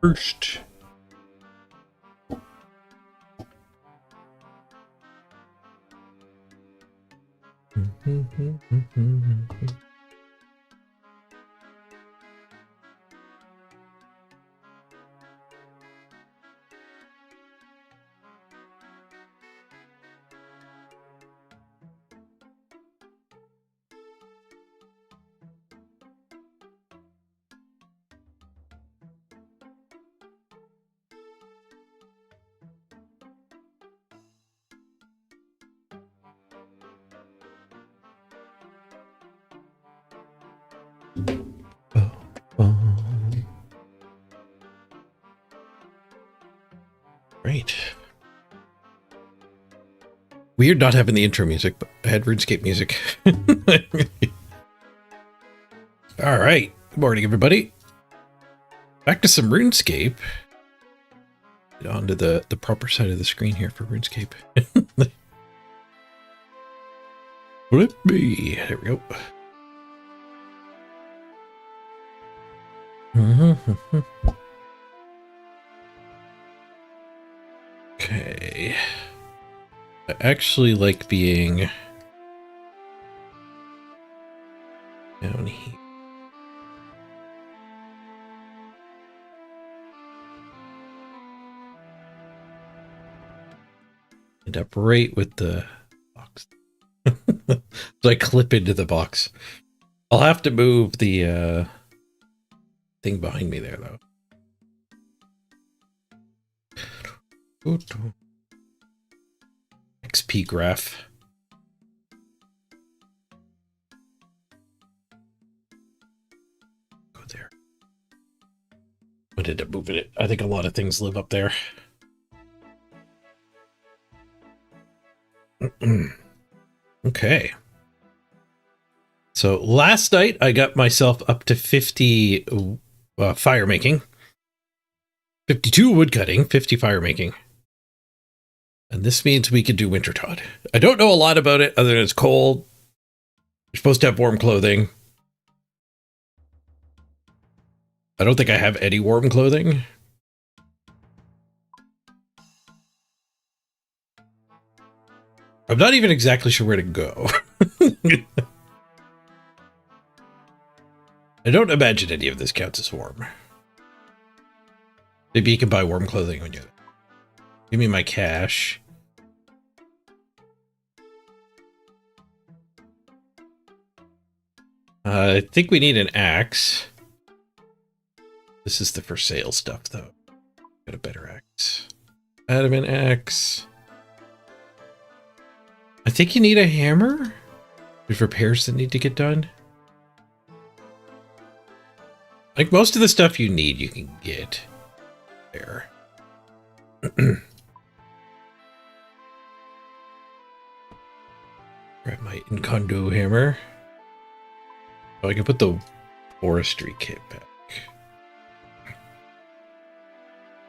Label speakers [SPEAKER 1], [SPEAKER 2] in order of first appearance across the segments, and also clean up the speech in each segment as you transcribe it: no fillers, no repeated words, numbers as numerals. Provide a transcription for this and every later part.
[SPEAKER 1] first. Great. Weird not having the intro music, but I had RuneScape music. All right. Good morning, everybody. Back to some RuneScape. Get onto the proper side of the screen here for RuneScape. Flip me. There we go. Okay. I actually like being down here. End up right with the box. So I clip into the box. I'll have to move the thing behind me there, though. XP graph. Go there. I ended up moving it. I think a lot of things live up there. Okay. So last night I got myself up to 50 fire making, 52 wood cutting, 50 fire making. And this means we can do Wintertod. I don't know a lot about it other than it's cold. You're supposed to have warm clothing. I don't think I have any warm clothing. I'm not even exactly sure where to go. I don't imagine any of this counts as warm. Maybe you can buy warm clothing when you're there. Give me my cash. I think we need an axe. This is the for sale stuff, though. Got a better axe. Adamant axe. I think you need a hammer. There's repairs that need to get done. Like most of the stuff you need, you can get there. Grab my Incondo hammer. Oh, I can put the forestry kit back.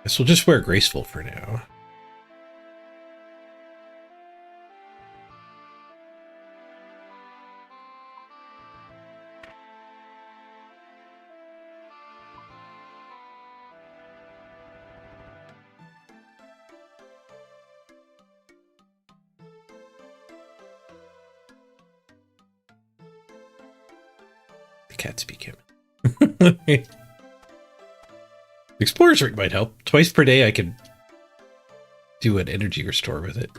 [SPEAKER 1] Guess we'll just wear graceful for now. Cat speak him. Explorer's ring might help. Twice per day I could do an energy restore with it.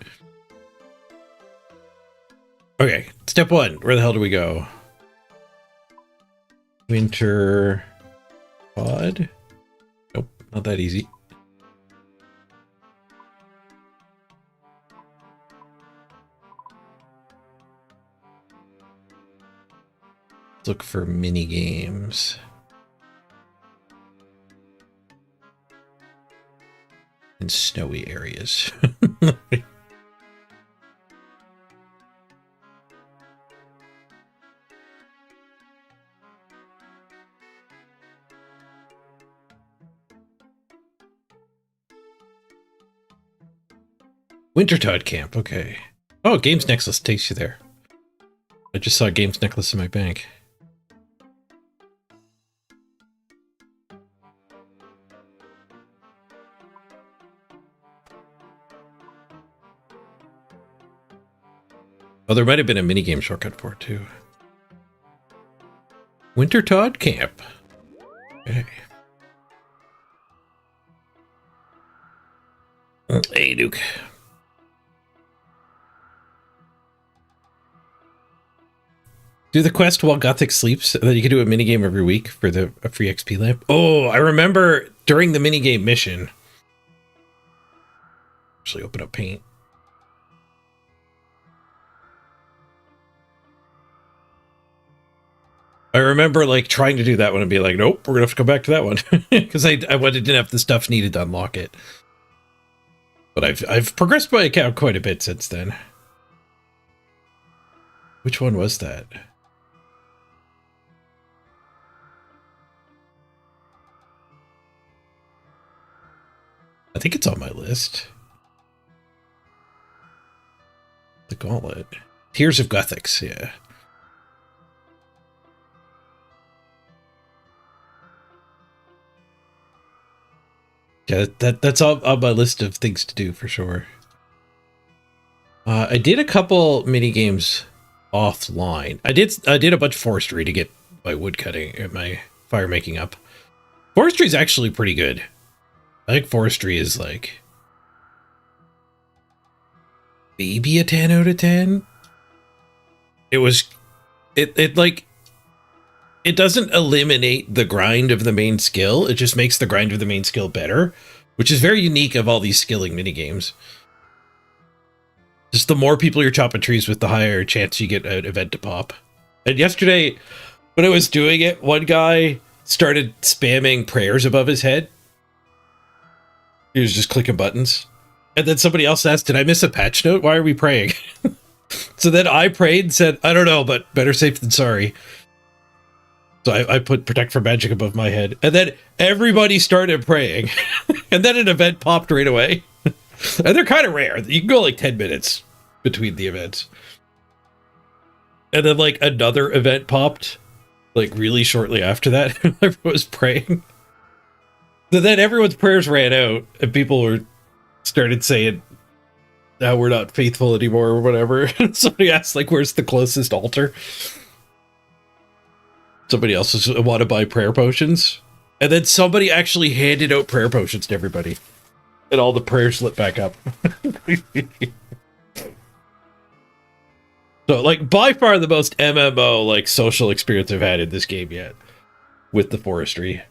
[SPEAKER 1] Okay, step one. Where the hell do we go? Wintertod? Nope, not that easy. Look for mini games. In snowy areas. Wintertod camp, okay. Oh, Games Necklace takes you there. I just saw Games Necklace in my bank. Oh, there might have been a minigame shortcut for it, too. Wintertod Camp. Okay. Hey, Duke. Do the quest while Gothic sleeps, and then you can do a minigame every week for a free XP lamp. Oh, I remember during the minigame mission. Actually, open up Paint. I remember like trying to do that one and be like, nope, we're gonna have to come back to that one because I didn't have the stuff needed to unlock it. But I've progressed my account quite a bit since then. Which one was that? I think it's on my list. The Gauntlet. Tears of Gothics, yeah. Yeah, that's on my list of things to do for sure. I did a couple mini games offline. I did a bunch of forestry to get my wood cutting and my fire making up. Forestry is actually pretty good. I think forestry is like maybe a 10 out of 10. It doesn't eliminate the grind of the main skill. It just makes the grind of the main skill better, which is very unique of all these skilling minigames. Just the more people you're chopping trees with, the higher chance you get an event to pop. And yesterday, when I was doing it, one guy started spamming prayers above his head. He was just clicking buttons. And then somebody else asked, did I miss a patch note? Why are we praying? So then I prayed and said, I don't know, but better safe than sorry. So I put Protect from Magic above my head. And then everybody started praying. And then an event popped right away. And they're kind of rare. You can go like 10 minutes between the events. And then like another event popped like really shortly after that. Everyone was praying. So then everyone's prayers ran out and people started saying, now we're not faithful anymore or whatever. And somebody asked like, where's the closest altar? Somebody else want to buy prayer potions. And then somebody actually handed out prayer potions to everybody. And all the prayers lit back up. So, like, by far the most MMO, like, social experience I've had in this game yet. With the forestry.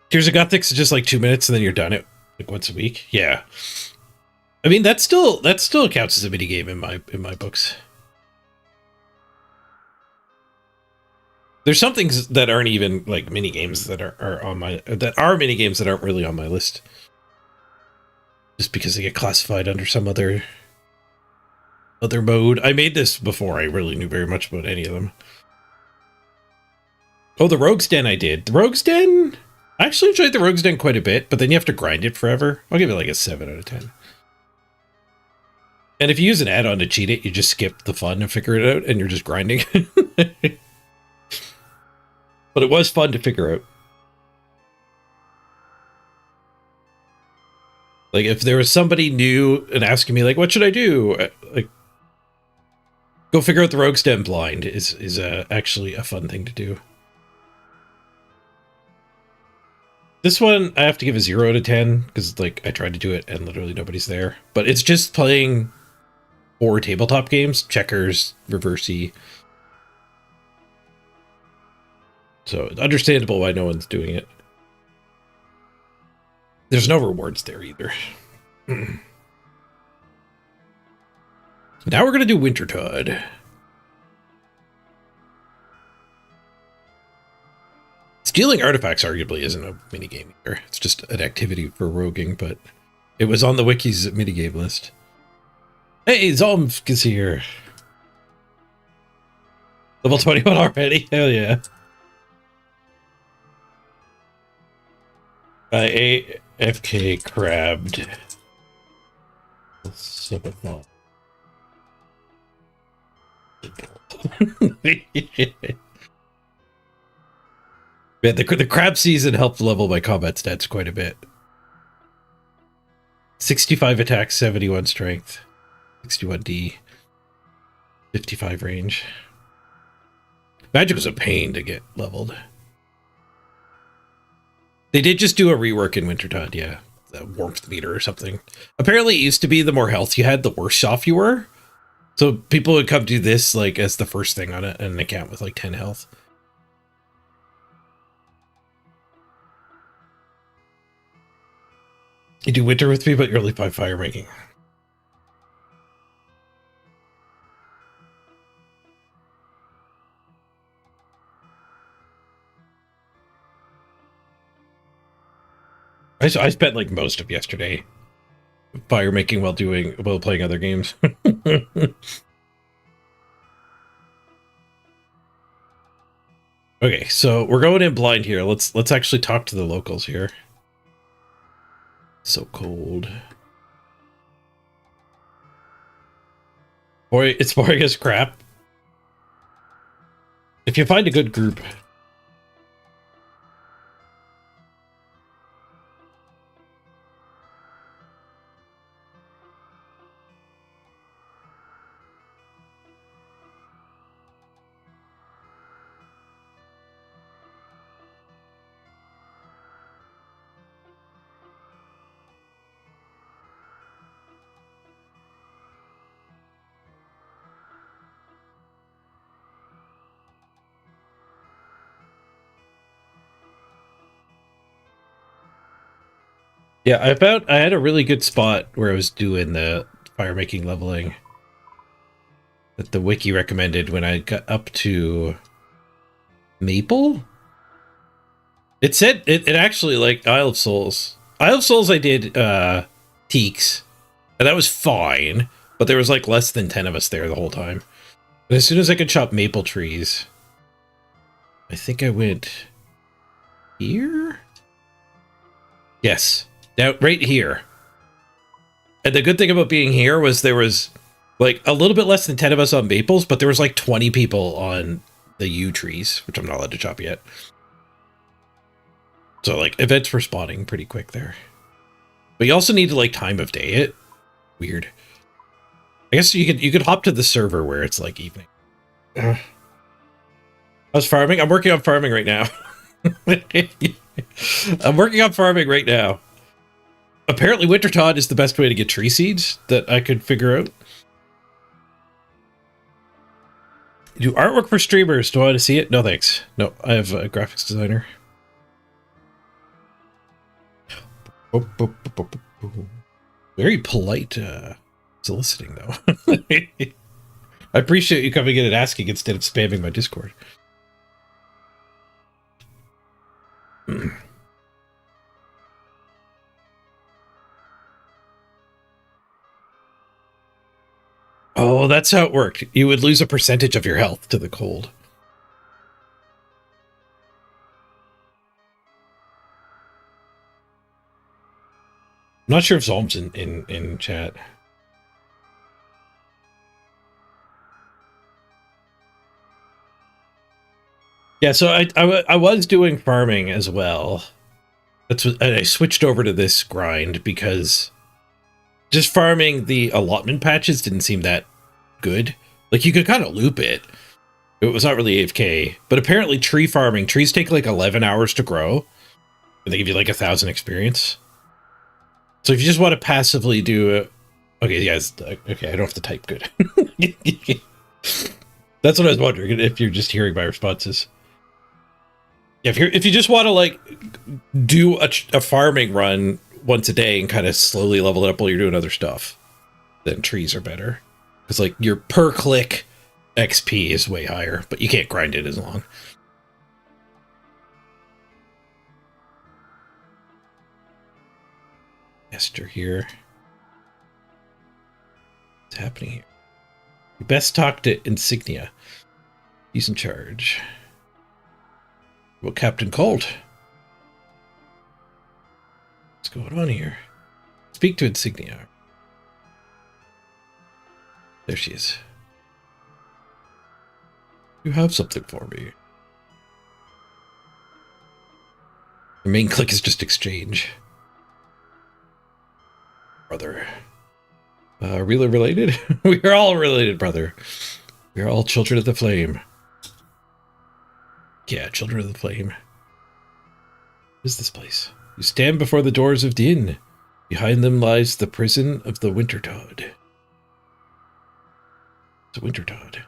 [SPEAKER 1] Tears of Gothics is just like 2 minutes and then you're done it. Like, once a week. Yeah. I mean, that still counts as a minigame in my books. There's some things that aren't even like mini games that are mini games that aren't really on my list, just because they get classified under some other mode. I made this before I really knew very much about any of them. Oh, the Rogue's Den I did. The Rogue's Den? I actually enjoyed the Rogue's Den quite a bit, but then you have to grind it forever. I'll give it like a 7 out of 10. And if you use an add-on to cheat it, you just skip the fun and figure it out, and you're just grinding. But it was fun to figure out. Like, if there was somebody new and asking me, like, what should I do? Like, go figure out the Rogue's Den blind is actually a fun thing to do. This one, I have to give a 0 out of 10, because, like, I tried to do it and literally nobody's there. But it's just playing 4 tabletop games, checkers, reversey. So it's understandable why no one's doing it. There's no rewards there either. Now we're going to do Wintertod. Stealing artifacts arguably isn't a minigame either. It's just an activity for roguing, but it was on the wiki's minigame list. Hey, Zomsk is here. Level 21 already? Hell yeah. AFK crabbed. Super fun. Yeah, the crab season helped level my combat stats quite a bit. 65 attack, 71 strength, 61D, 55 range. Magic was a pain to get leveled. They did just do a rework in Wintertod, yeah. The warmth meter or something. Apparently it used to be the more health you had, the worse off you were. So people would come do this like as the first thing on an account with like 10 health. You do winter with me, but you're only 5 fire making. I spent like most of yesterday fire making while playing other games. Okay, so we're going in blind here. Let's actually talk to the locals here. So cold. Boy, it's boring as crap. If you find a good group. Yeah, I had a really good spot where I was doing the fire making leveling that the wiki recommended when I got up to Maple. It said it actually like Isle of Souls. Isle of Souls I did Teaks, and that was fine, but there was like less than 10 of us there the whole time. And as soon as I could chop maple trees, I think I went here? Yes. Now, right here. And the good thing about being here was there was like a little bit less than 10 of us on maples, but there was like 20 people on the yew trees, which I'm not allowed to chop yet. So like events were spawning pretty quick there. But you also need to like time of day it. Weird. I guess you could hop to the server where it's like evening. I was farming. I'm working on farming right now. I'm working on farming right now. Apparently Wintertod is the best way to get tree seeds that I could figure out. Do artwork for streamers. Do I want to see it? No, thanks. No, I have a graphics designer. Very polite soliciting, though. I appreciate you coming in and asking instead of spamming my Discord. Oh, that's how it worked. You would lose a percentage of your health to the cold. I'm not sure if Zolm's in chat. Yeah, so I was doing farming as well. That's what I switched over to this grind because just farming the allotment patches didn't seem that good. Like you could kind of loop it. It was not really AFK, but apparently tree farming, trees take like 11 hours to grow. And they give you like 1,000 experience. So if you just want to passively do it, okay, guys, okay, I don't have to type good. That's what I was wondering if you're just hearing my responses. Yeah, if you just want to like do a farming run once a day and kind of slowly level it up while you're doing other stuff, then trees are better. Because like your per click XP is way higher, but you can't grind it as long. Esther here. What's happening here? You best talk to Insignia. He's in charge. Well, Captain Colt. What's going on here? Speak to Insignia. There she is. You have something for me. The main click is just exchange. brother. Are we related? We are all related, brother. We are all children of the flame. Yeah, children of the flame. What is this place? You stand before the doors of Din. Behind them lies the prison of the Wintertod. The Wintertod.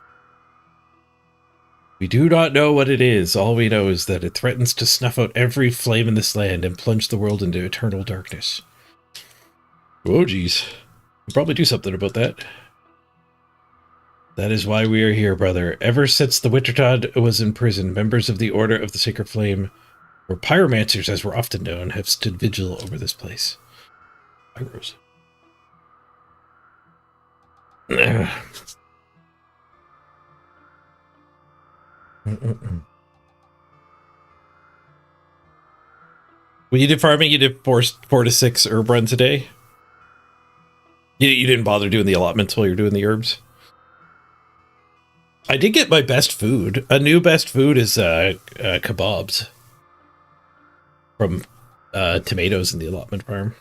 [SPEAKER 1] We do not know what it is. All we know is that it threatens to snuff out every flame in this land and plunge the world into eternal darkness. Oh, geez. We'll probably do something about that. That is why we are here, brother. Ever since the Wintertod was in prison, members of the Order of the Sacred Flame, or pyromancers as we're often known, have stood vigil over this place. Pyros. When you did farming, you did four to six herb runs a day? You didn't bother doing the allotments while you're doing the herbs? I did get my best food. A new best food is kebabs. From tomatoes in the allotment farm.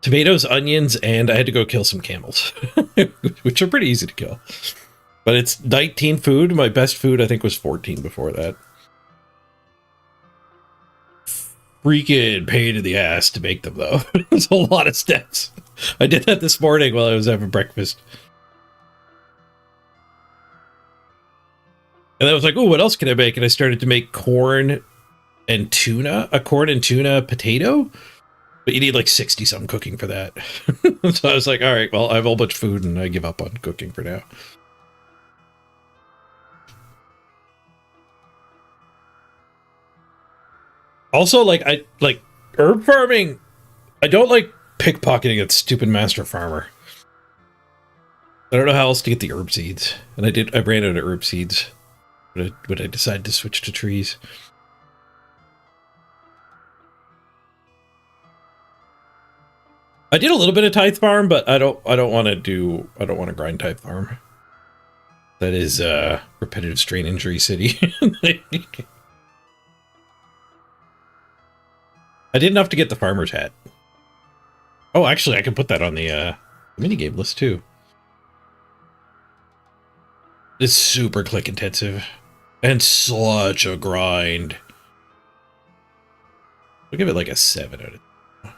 [SPEAKER 1] Tomatoes, onions, and I had to go kill some camels. Which are pretty easy to kill. But it's 19 food. My best food, I think, was 14 before that. Freaking pain in the ass to make them, though. It's a lot of steps. I did that this morning while I was having breakfast. And I was like, oh, what else can I make? And I started to make corn and tuna. A corn and tuna potato. But you need like 60-something cooking for that. So I was like, all right, well, I have a whole bunch of food and I give up on cooking for now. Also, like herb farming, I don't like pickpocketing that stupid master farmer. I don't know how else to get the herb seeds. And I ran out of herb seeds when I decided to switch to trees. I did a little bit of tithe farm, but I don't want to grind tithe farm. That is repetitive strain injury city. I did enough to get the farmer's hat. Oh, actually, I can put that on the minigame list too. It's super click intensive and such a grind. I'll give it like a 7 out of 10.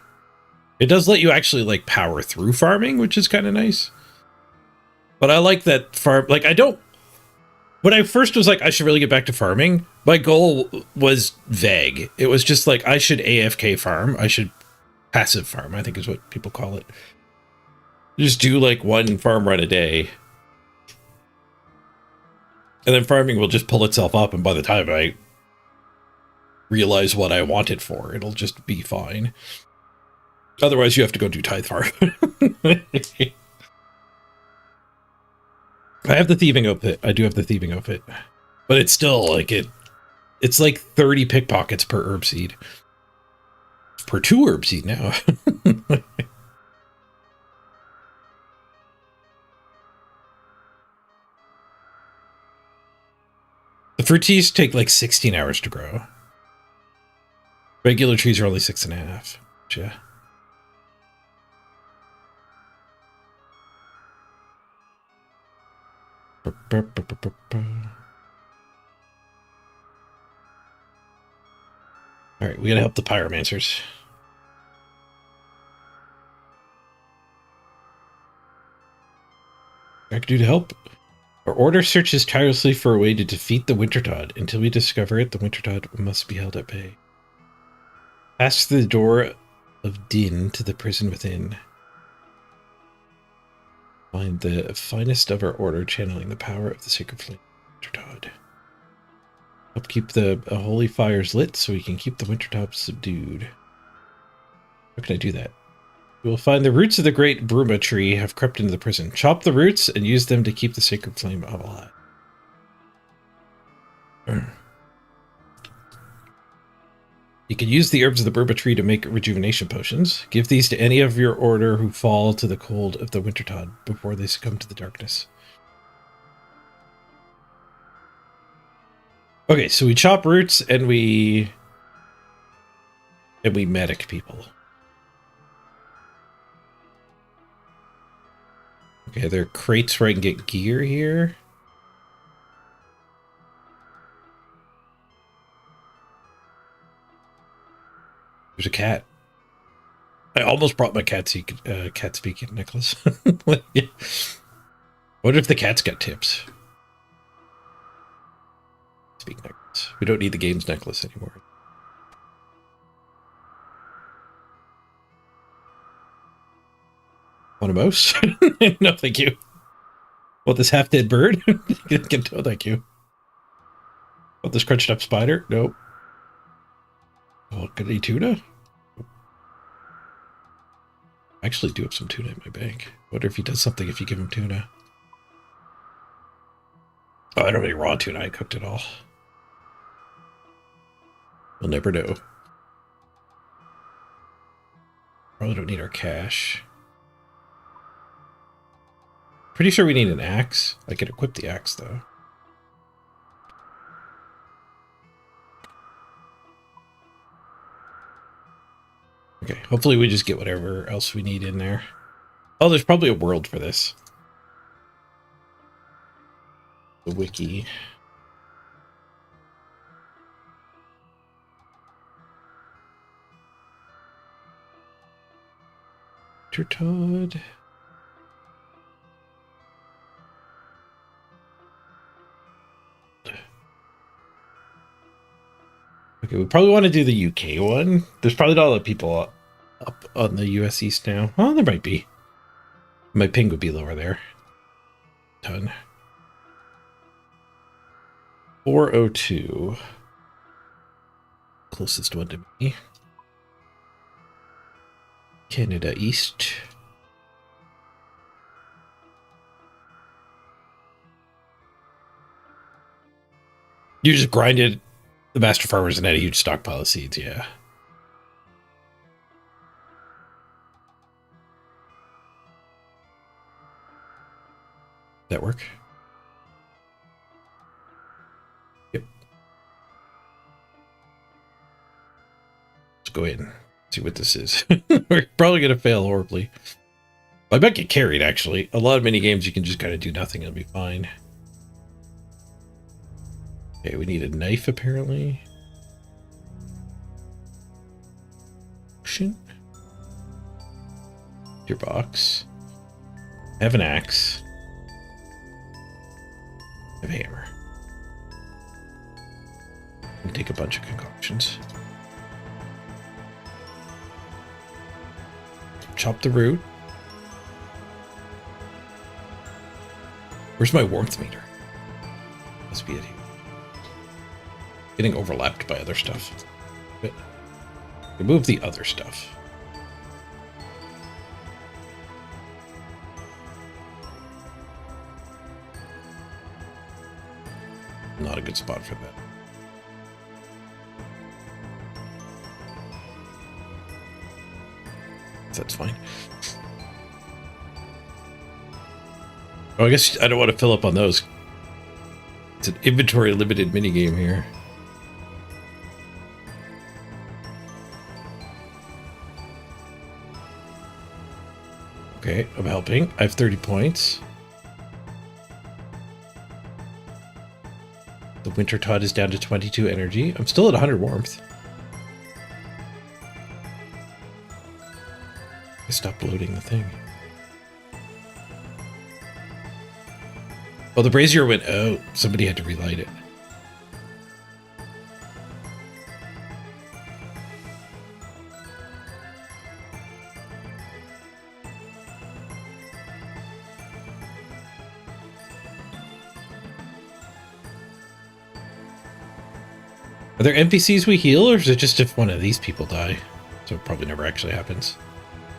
[SPEAKER 1] It does let you actually like power through farming, which is kind of nice. But I like that farm. Like when I first was like, I should really get back to farming, my goal was vague. It was just like, I should AFK farm. I should passive farm, I think is what people call it. Just do like one farm run a day. And then farming will just pull itself up. And by the time I realize what I want it for, it'll just be fine. Otherwise, you have to go do tithe farm. I have the thieving outfit. I do have the thieving outfit. But it's still like it's like 30 pickpockets per herb seed. Per 2 herb seed now. The fruit trees take like 16 hours to grow. Regular trees are only 6.5. Yeah. Alright, we gotta help the pyromancers. What I can do to help? Our order searches tirelessly for a way to defeat the Wintertod. Until we discover it, the Wintertod must be held at bay. Pass through the door of Din to the prison within. Find the finest of our order, channeling the power of the sacred flame of Wintertod. Help keep the holy fires lit so we can keep the Wintertod subdued. How can I do that? You will find the roots of the great Bruma tree have crept into the prison. Chop the roots and use them to keep the sacred flame alive. You can use the herbs of the Bruma tree to make rejuvenation potions. Give these to any of your order who fall to the cold of the Wintertod before they succumb to the darkness. Okay, so we chop roots and we medic people. Okay, there are crates where I can get gear here. There's a cat. I almost brought my cat speaking necklace. What if the cat's got tips? Speak necklace. We don't need the game's necklace anymore. Want a mouse? No, thank you. Want this half-dead bird? No, thank you. Want this crunched up spider? Nope. Oh, got any tuna? I actually do have some tuna in my bank. Wonder if he does something if you give him tuna. Oh, I don't have any raw tuna. I cooked it all. We'll never know. Probably don't need our cash. Pretty sure we need an axe. I can equip the axe, though. Okay, hopefully we just get whatever else we need in there. Oh, there's probably a world for this. The wiki. Wintertod. Okay, we probably want to do the UK one. There's probably not a lot of people up on the US East now. Oh, there might be. My ping would be lower there. Ton. 402. Closest one to me. Canada East. You just grinded the master farmers and had a huge stockpile of seeds, yeah. That work? Yep. Let's go in. See what this is. We're probably going to fail horribly. I might get carried, actually. A lot of mini games you can just kind of do nothing and it'll be fine. Okay, we need a knife, apparently. Potion. Your box. Have an axe. Have a hammer. We take a bunch of concoctions. Chop the root. Where's my warmth meter? Must be it here. Getting overlapped by other stuff. But remove the other stuff. Not a good spot for that. That's fine. Oh, I guess I don't want to fill up on those. It's an inventory limited minigame here. Okay, I'm helping. I have 30 points. The Wintertod is down to 22 energy. I'm still at 100 warmth. I stopped loading the thing. Oh, the brazier went out. Somebody had to relight it. Are there NPCs we heal, or is it just if one of these people die? So it probably never actually happens.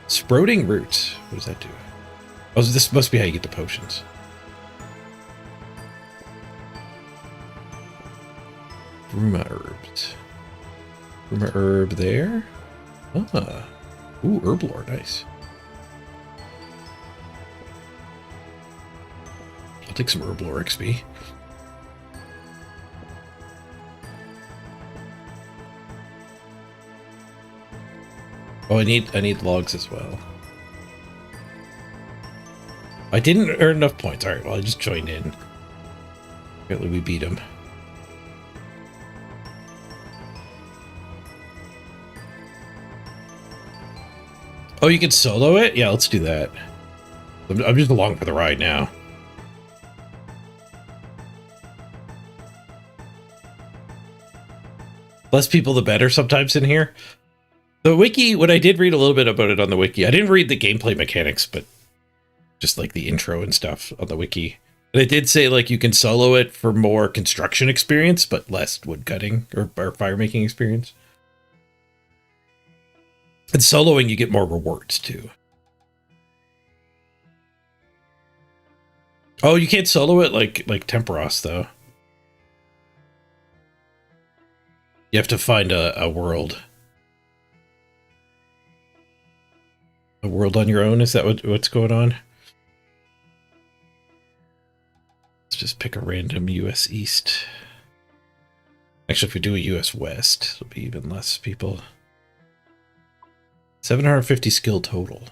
[SPEAKER 1] Sprouting roots. What does that do? Oh, this must be how you get the potions. Bruma herbs. Bruma herb there. Ah. Ooh, herb lore. Nice. I'll take some herb lore XP. Oh, I need logs as well. I didn't earn enough points. All right, well, I just joined in. Apparently we beat him. Oh, you can solo it? Yeah, let's do that. I'm just along for the ride now. Less people, the better sometimes in here. The wiki, when I did read a little bit about it on the wiki, I didn't read the gameplay mechanics, but just like the intro and stuff on the wiki. And it did say like you can solo it for more construction experience, but less woodcutting or fire making experience. And soloing, you get more rewards too. Oh, you can't solo it like Temperos though. You have to find a world. A world on your own? Is that what's going on? Let's just pick a random US East. Actually, if we do a US West, it'll be even less people. 750 skill total.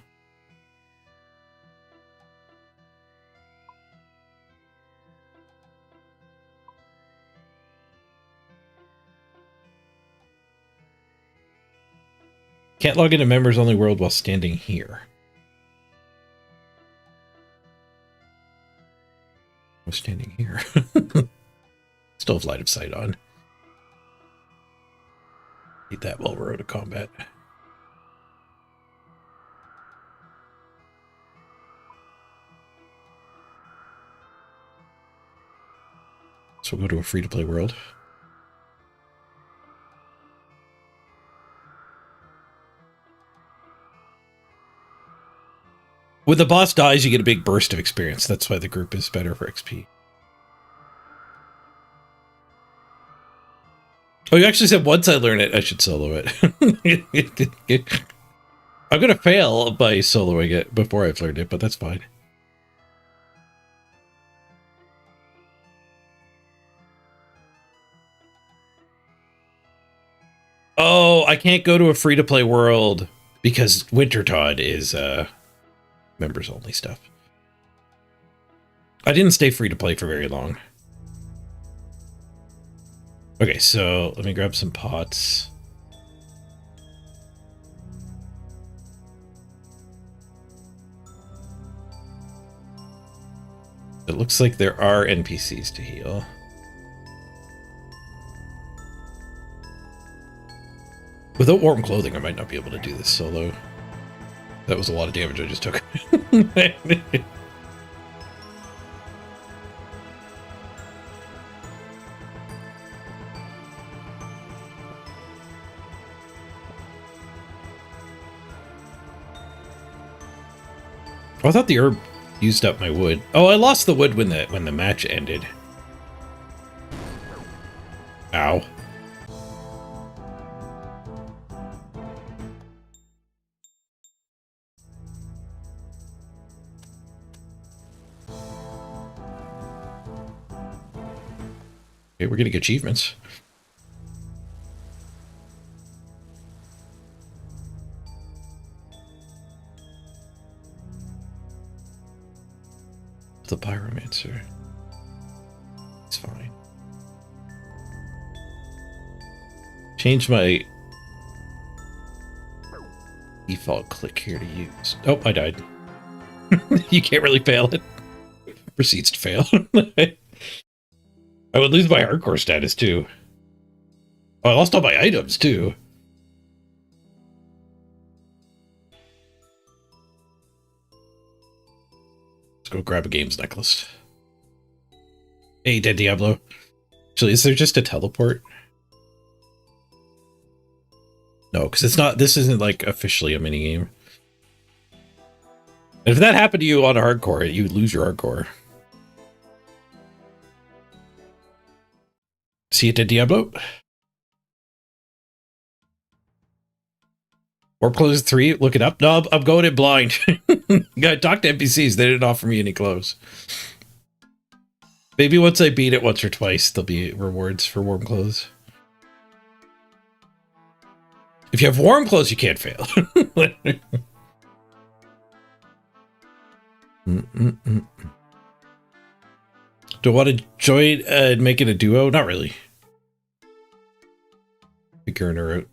[SPEAKER 1] Can't log into members only world while standing here. I'm standing here. Still have line of sight on. Need that while we're out of combat. So we'll go to a free-to-play world. When the boss dies, you get a big burst of experience. That's why the group is better for XP. Oh, you actually said once I learn it, I should solo it. I'm going to fail by soloing it before I've learned it, but that's fine. Oh, I can't go to a free-to-play world because Wintertod is members only stuff. I didn't stay free to play for very long. Okay, so let me grab some pots. It looks like there are NPCs to heal. Without warm clothing, I might not be able to do this solo. That was a lot of damage I just took. Oh, I thought the herb used up my wood. Oh, I lost the wood when the match ended. Ow. Okay, we're getting achievements. The pyromancer. It's fine. Change my default click here to use. Oh, I died. You can't really fail it. Proceeds to fail. I would lose my hardcore status too. Oh, I lost all my items too. Let's go grab a games necklace. Hey, Dead Diablo. Actually, is there just a teleport? No, because it's not. This isn't like officially a minigame. And if that happened to you on a hardcore, you'd lose your hardcore. See it, Dead Diablo? Warp Clothes 3, look it up. No, I'm going in blind. Gotta talk to NPCs. They didn't offer me any clothes. Maybe once I beat it once or twice, there'll be rewards for warm clothes. If you have warm clothes, you can't fail. Do I want to join and make it a duo? Not really. Figuring her out.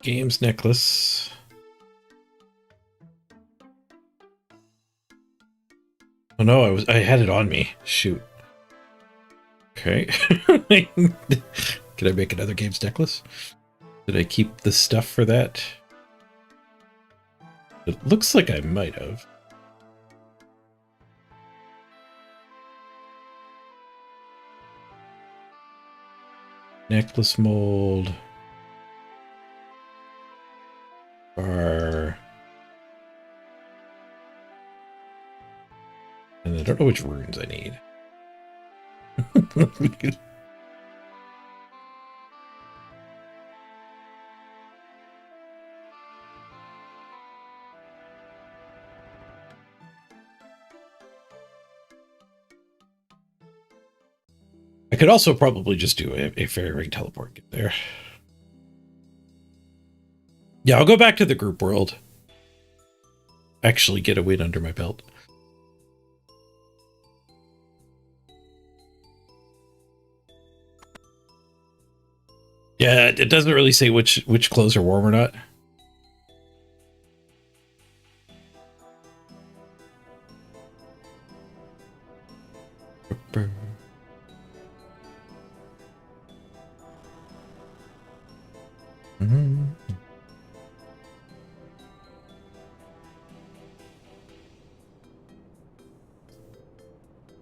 [SPEAKER 1] Games necklace. Oh no, I had it on me. Shoot. Okay. Can I make another games necklace? Did I keep the stuff for that? It looks like I might have. Necklace mold. Bar. And I don't know which runes I need. I could also probably just do a fairy ring teleport get there. Yeah, I'll go back to the group world. Actually get a win under my belt. Yeah, it doesn't really say which clothes are warm or not.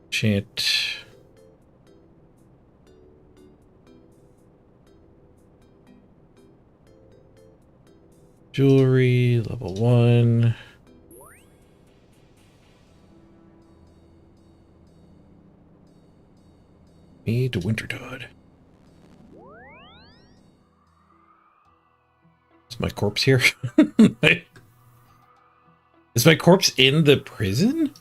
[SPEAKER 1] Chant. Jewelry, level 1. Me to Wintertod. Is my corpse here? Is my corpse in the prison?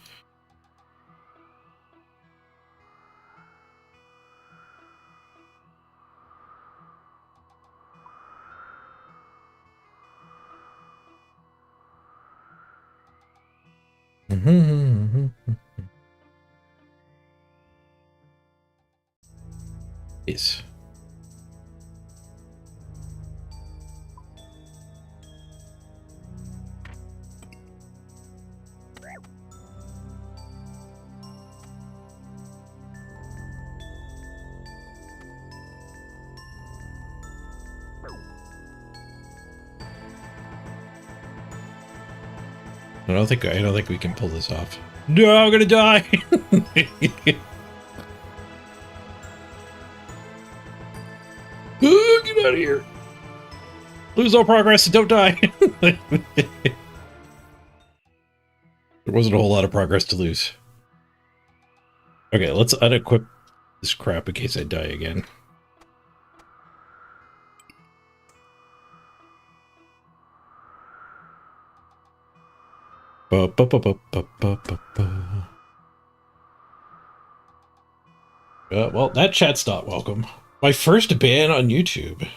[SPEAKER 1] Yes. I don't think we can pull this off. No, I'm gonna die. Oh, get out of here. Lose all progress and don't die. There wasn't a whole lot of progress to lose. Okay, let's unequip this crap in case I die again. Well, that chat's not welcome. My first ban on YouTube.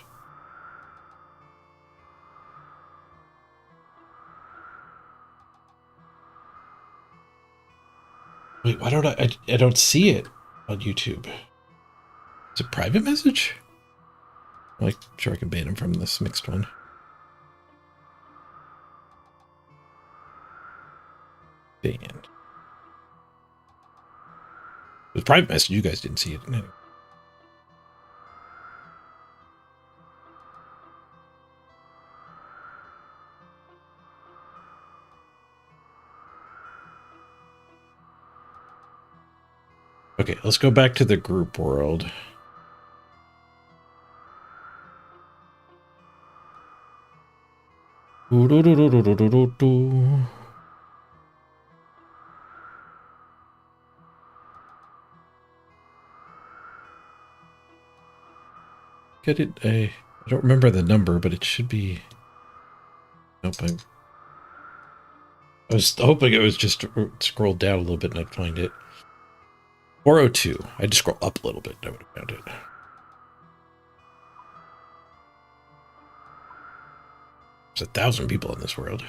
[SPEAKER 1] Wait, why don't I don't see it on YouTube? Is it private message? I'm like, sure I can ban him from this mixed one. Banned. It was private message, you guys didn't see it. No. Okay, let's go back to the group world. Get it? I don't remember the number, but it should be. Nope. I was hoping it was just scrolled down a little bit and I'd find it. 402. I had to scroll up a little bit and I would have found it. There's 1,000 people in this world.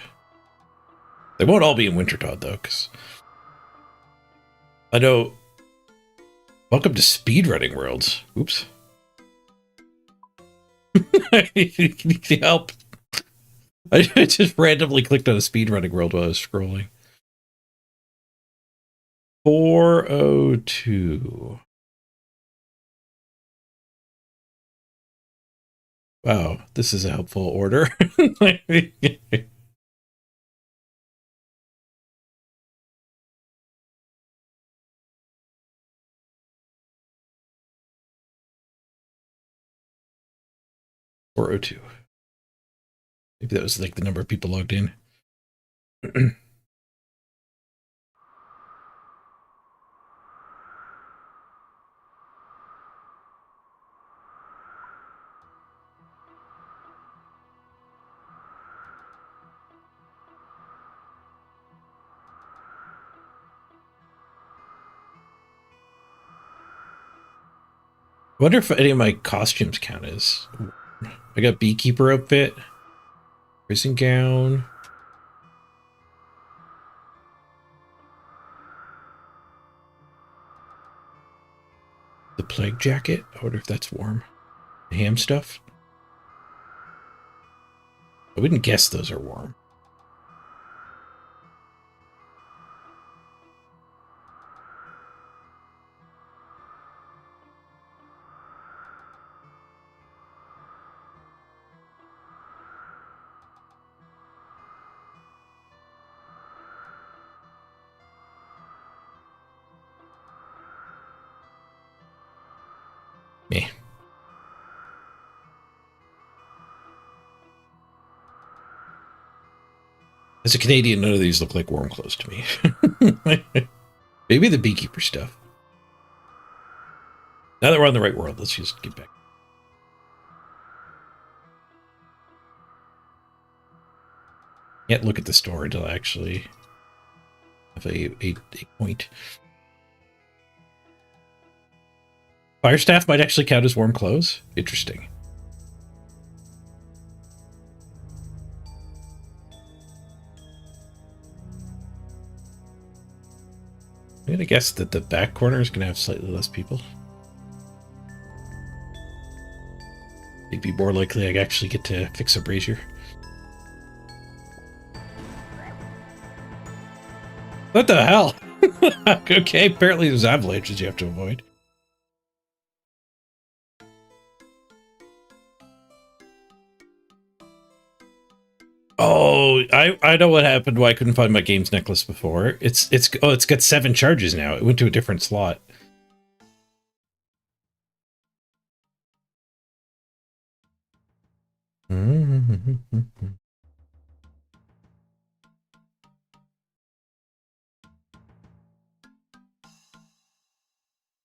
[SPEAKER 1] They won't all be in Wintertod, though, because I know... Welcome to Speedrunning Worlds. Oops. I need help. I just randomly clicked on a speedrunning world while I was scrolling. 402. Wow, this is a helpful order. 402. Maybe that was like the number of people logged in. I wonder if any of my costumes count as... I got beekeeper outfit, prison gown. The plague jacket. I wonder if that's warm. The ham stuff. I wouldn't guess those are warm. Me. As a Canadian, none of these look like warm clothes to me. Maybe the beekeeper stuff. Now that we're on the right world, let's just get back. Can't look at the store until I actually have a point. Fire staff might actually count as warm clothes. Interesting. I'm gonna guess that the back corner is gonna have slightly less people. It'd be more likely I actually get to fix a brazier. What the hell? Okay, apparently there's avalanches you have to avoid. Oh, I know what happened why I couldn't find my games necklace before. It's got 7 charges now. It went to a different slot.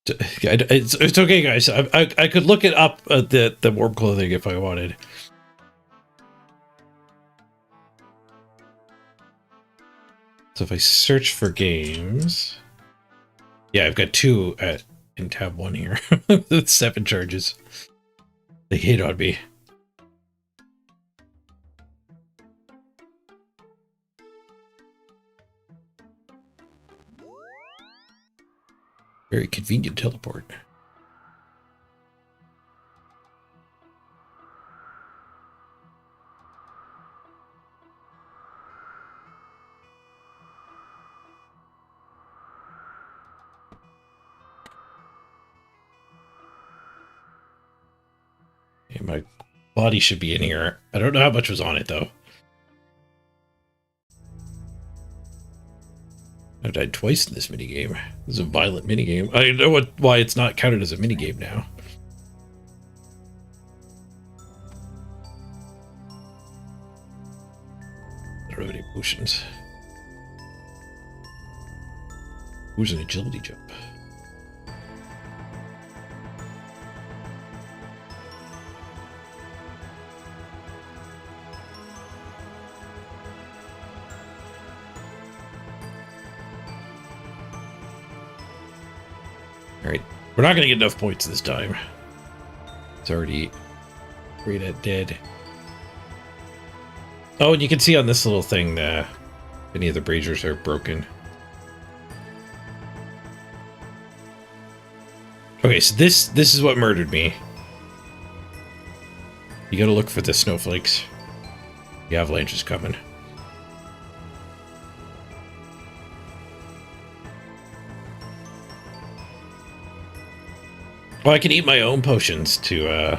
[SPEAKER 1] It's okay, guys. I could look it up the warm clothing if I wanted. So if I search for games, yeah, I've got 2 in tab 1 here. With 7 charges. They hate on me. Very convenient teleport. Okay, my body should be in here. I don't know how much was on it, though. I've died twice in this minigame. This is a violent minigame. I know why it's not counted as a minigame now. I don't have any potions. Who's an agility jump? Alright, we're not going to get enough points this time. It's already right at dead. Oh, and you can see on this little thing, Any of the braziers are broken. Okay, so this is what murdered me. You gotta look for the snowflakes. The avalanche is coming. Well, I can eat my own potions to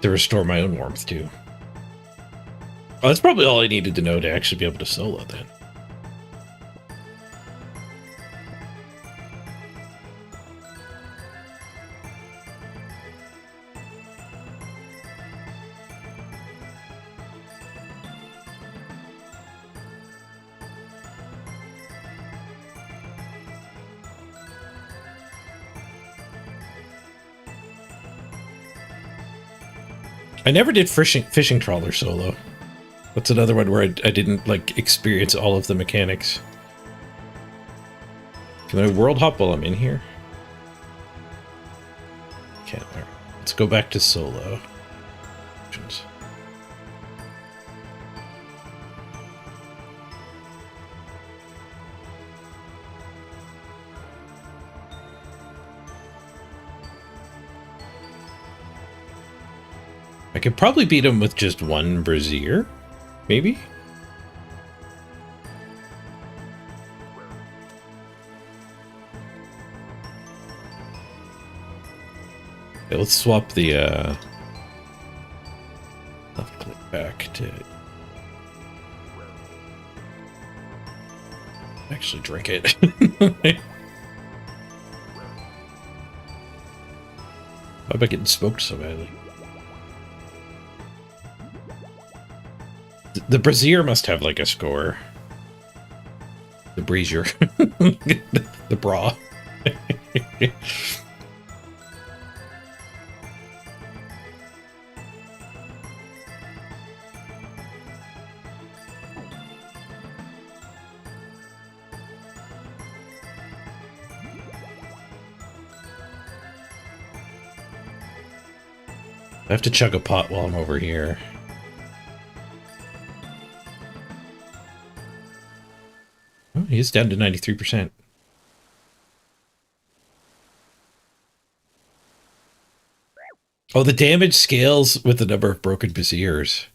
[SPEAKER 1] restore my own warmth too. Oh, that's probably all I needed to know to actually be able to solo then. I never did fishing trawler solo. That's another one where I didn't like experience all of the mechanics. Can I world hop while I'm in here? Can't. All right. Let's go back to solo. I could probably beat him with just one brazier, maybe? Okay, let's swap the left click back to actually drink it. Why am I getting smoked so badly? The brazier must have like a score. The brazier. The bra. I have to chug a pot while I'm over here. Oh, he's down to 93%. Oh, the damage scales with the number of broken braziers.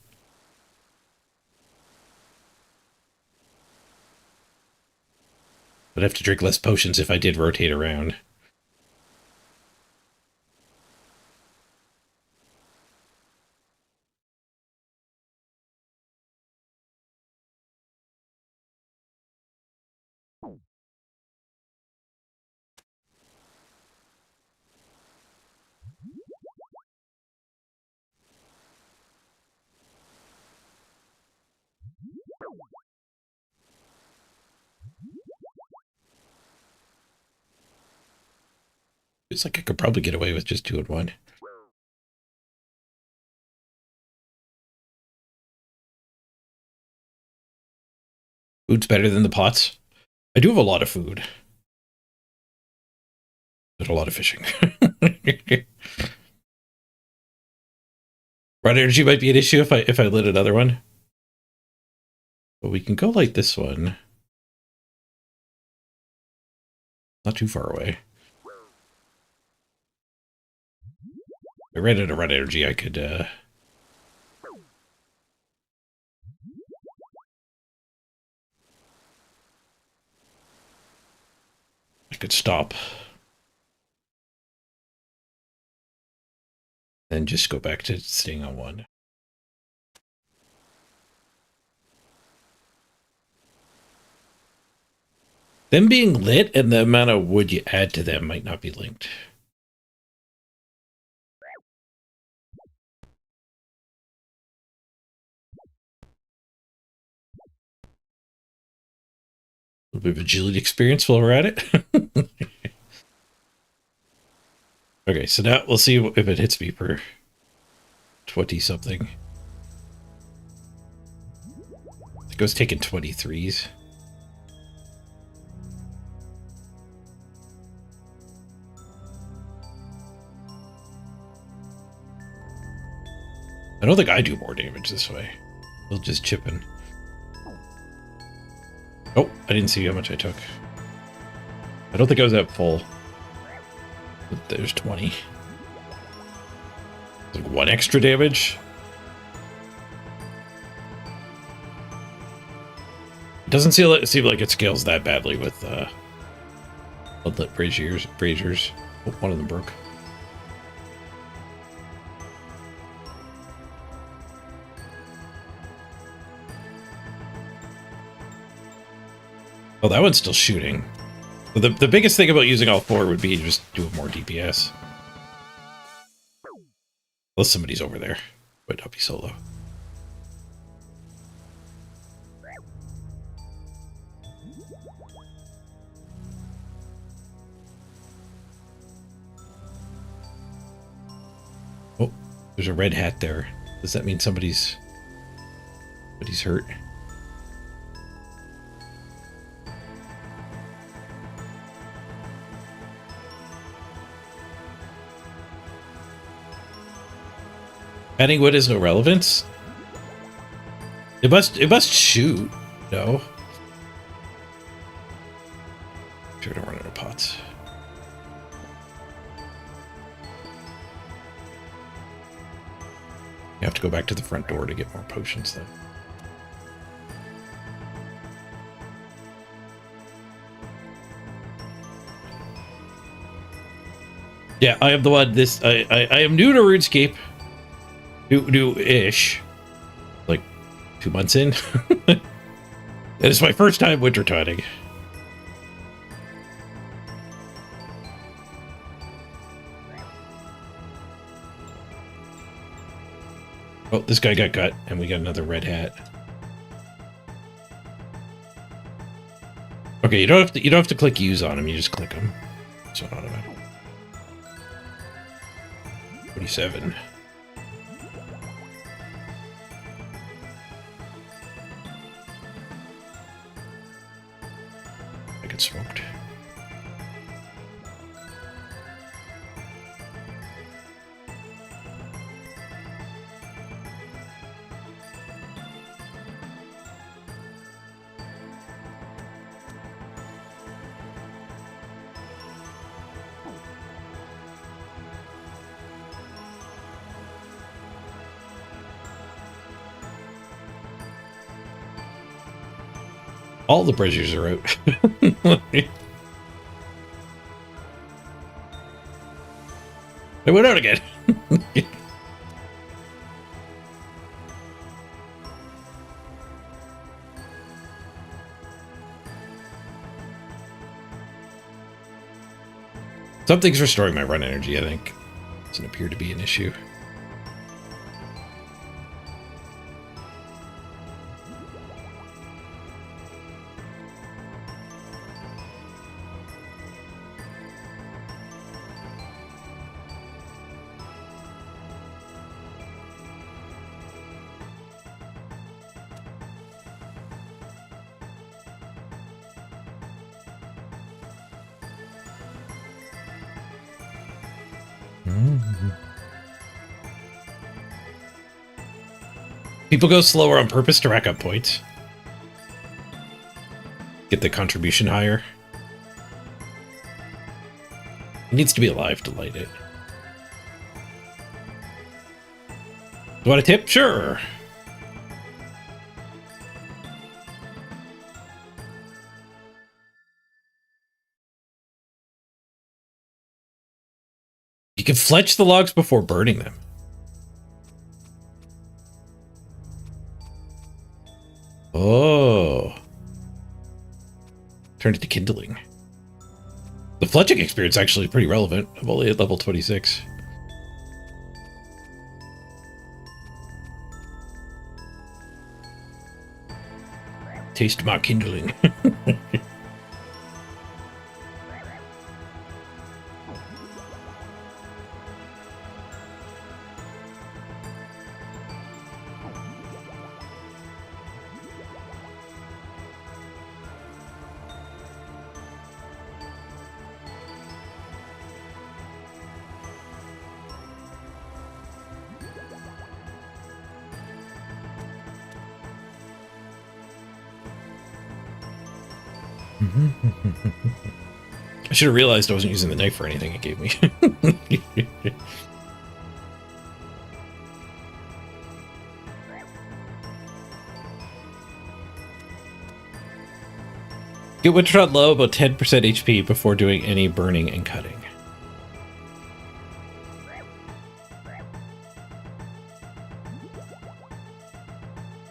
[SPEAKER 1] I'd have to drink less potions if I did rotate around. It's like I could probably get away with just 2 in 1. Food's better than the pots. I do have a lot of food. But a lot of fishing. Rod energy might be an issue if I lit another one. But we can go light this one. Not too far away. If I ran out of red energy, I could stop. And just go back to staying on 1. Them being lit and the amount of wood you add to them might not be linked. A little bit of agility experience while we're at it. Okay, so now we'll see if it hits me for 20-something. I think I was taking 23s. I don't think I do more damage this way. We'll just chip in. Oh, I didn't see how much I took. I don't think I was at full. But there's 20. Like 1 extra damage. It doesn't seem like it scales that badly with bloodlet braziers. Oh, one of them broke. Oh, that one's still shooting. The biggest thing about using all 4 would be just doing more DPS. Unless somebody's over there. But I'll be solo. Oh, there's a red hat there. Does that mean somebody's hurt? Adding wood is no relevance. It must shoot. No. Sure, don't run out of pots. You have to go back to the front door to get more potions, though. Yeah, I am the one. I am new to RuneScape. New-ish. Like 2 months in. And it's my first time wintertoding. Oh, this guy got cut, and we got another red hat. Okay, you don't have to click use on him. You just click him. So automatic. 27. I get smoked. All the braziers are out. They went out again. Something's restoring my run energy, I think. Doesn't appear to be an issue. People go slower on purpose to rack up points. Get the contribution higher. It needs to be alive to light it. You want a tip? Sure. You can fletch the logs before burning them. Oh. Turn it to kindling. The fletching experience is actually pretty relevant. I'm only at level 26. Taste my kindling. I should have realized I wasn't using the knife for anything it gave me. Get Wintertod low, about 10% HP before doing any burning and cutting.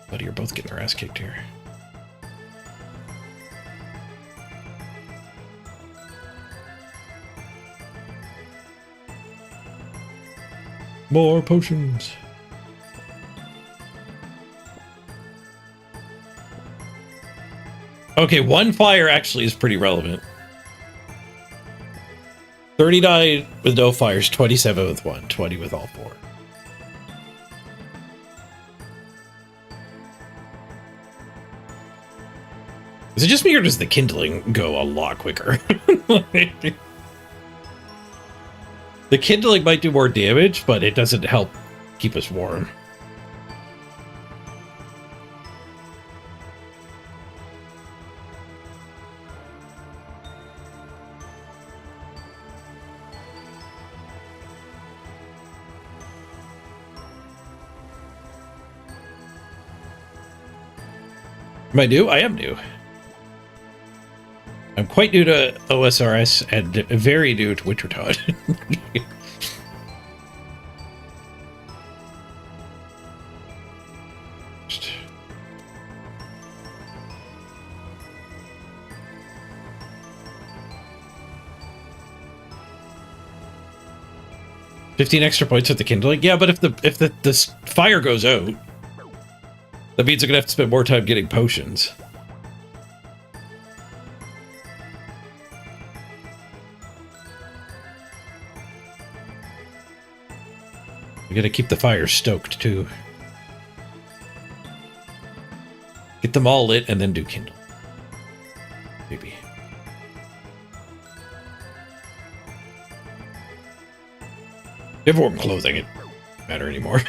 [SPEAKER 1] Buddy, you're both getting their ass kicked here. More potions. Okay, one fire actually is pretty relevant. 39 with no fires, 27 with one, 20 with all four. Is it just me or does the kindling go a lot quicker? The kindling might do more damage, but it doesn't help keep us warm. Am I new? I am new. I'm quite new to Osrs and very new to Wintertod. $15 extra points with the kindling. Yeah, but if the fire goes out, that means I'm gonna have to spend more time getting potions. We gotta keep the fire stoked too. Get them all lit and then do kindle. Maybe. You have warm clothing, it doesn't matter anymore.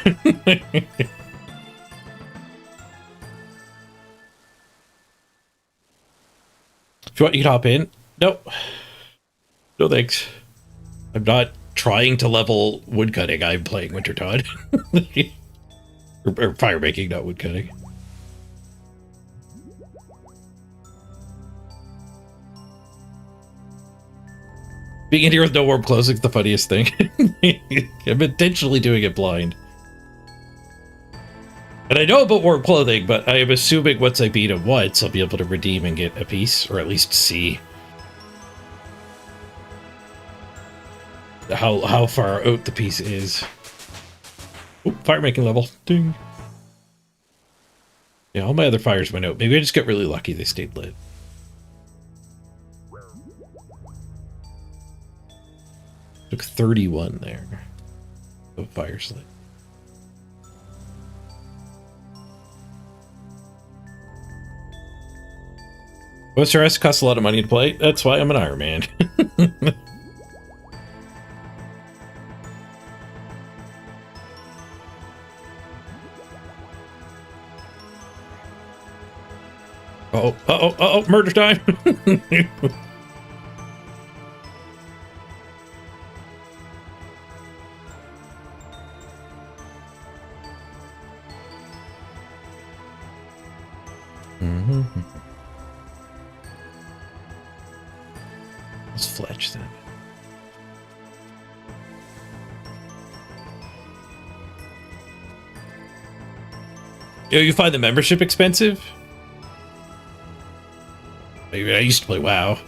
[SPEAKER 1] If you want, you can hop in. Nope. No thanks. I'm not trying to level woodcutting. I'm playing Wintertod. or fire making, not woodcutting. Being in here with no warm clothing is the funniest thing. I'm intentionally doing it blind. And I know about warm clothing, but I am assuming once I beat him once, I'll be able to redeem and get a piece, or at least see how far out the piece is. Oop, fire making level. Ding. Yeah, all my other fires went out. Maybe I just got really lucky they stayed lit. Took 31 there. Oh, fire's lit. Osrs costs a lot of money to play. That's why I'm an Iron Man. Uh-oh, murder time! Let's fletch then. You find the membership expensive? I used to play WoW.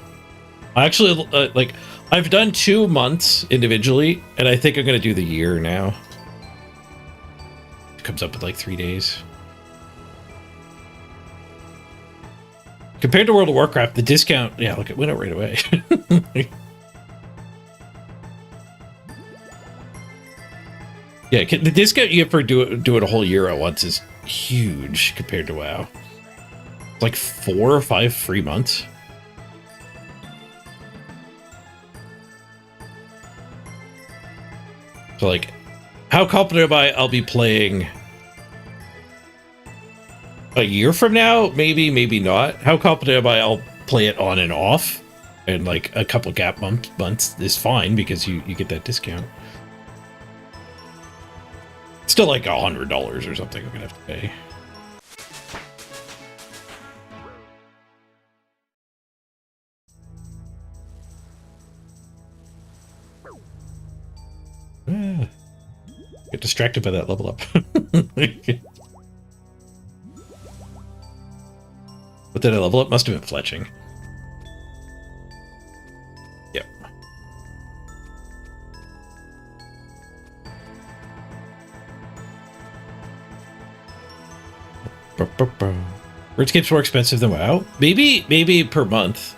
[SPEAKER 1] I actually, like, I've done 2 months individually, and I think I'm going to do the year now. It comes up with like 3 days. Compared to World of Warcraft, the discount, yeah, look, it went out right away. Yeah, the discount you get for doing a whole year at once is huge compared to WoW. It's like 4 or 5 free months. So, like, how confident am I I'll be playing a year from now? Maybe, maybe not. How confident am I I'll play it on and off, and like a couple gap months is fine because you get that discount. Still like $100 or something I'm gonna have to pay. Get distracted by that level up. What did I level up? Must have been fletching. Yep. Runescape's more expensive than WoW. Maybe per month.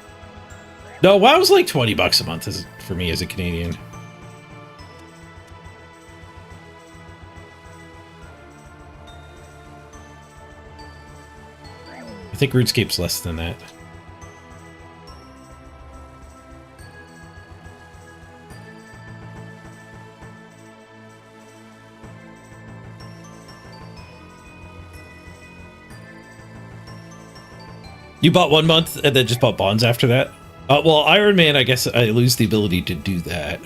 [SPEAKER 1] No, WoW's like $20 a month for me as a Canadian. I think RuneScape's less than that. You bought 1 month and then just bought bonds after that? Well, Iron Man, I guess I lose the ability to do that.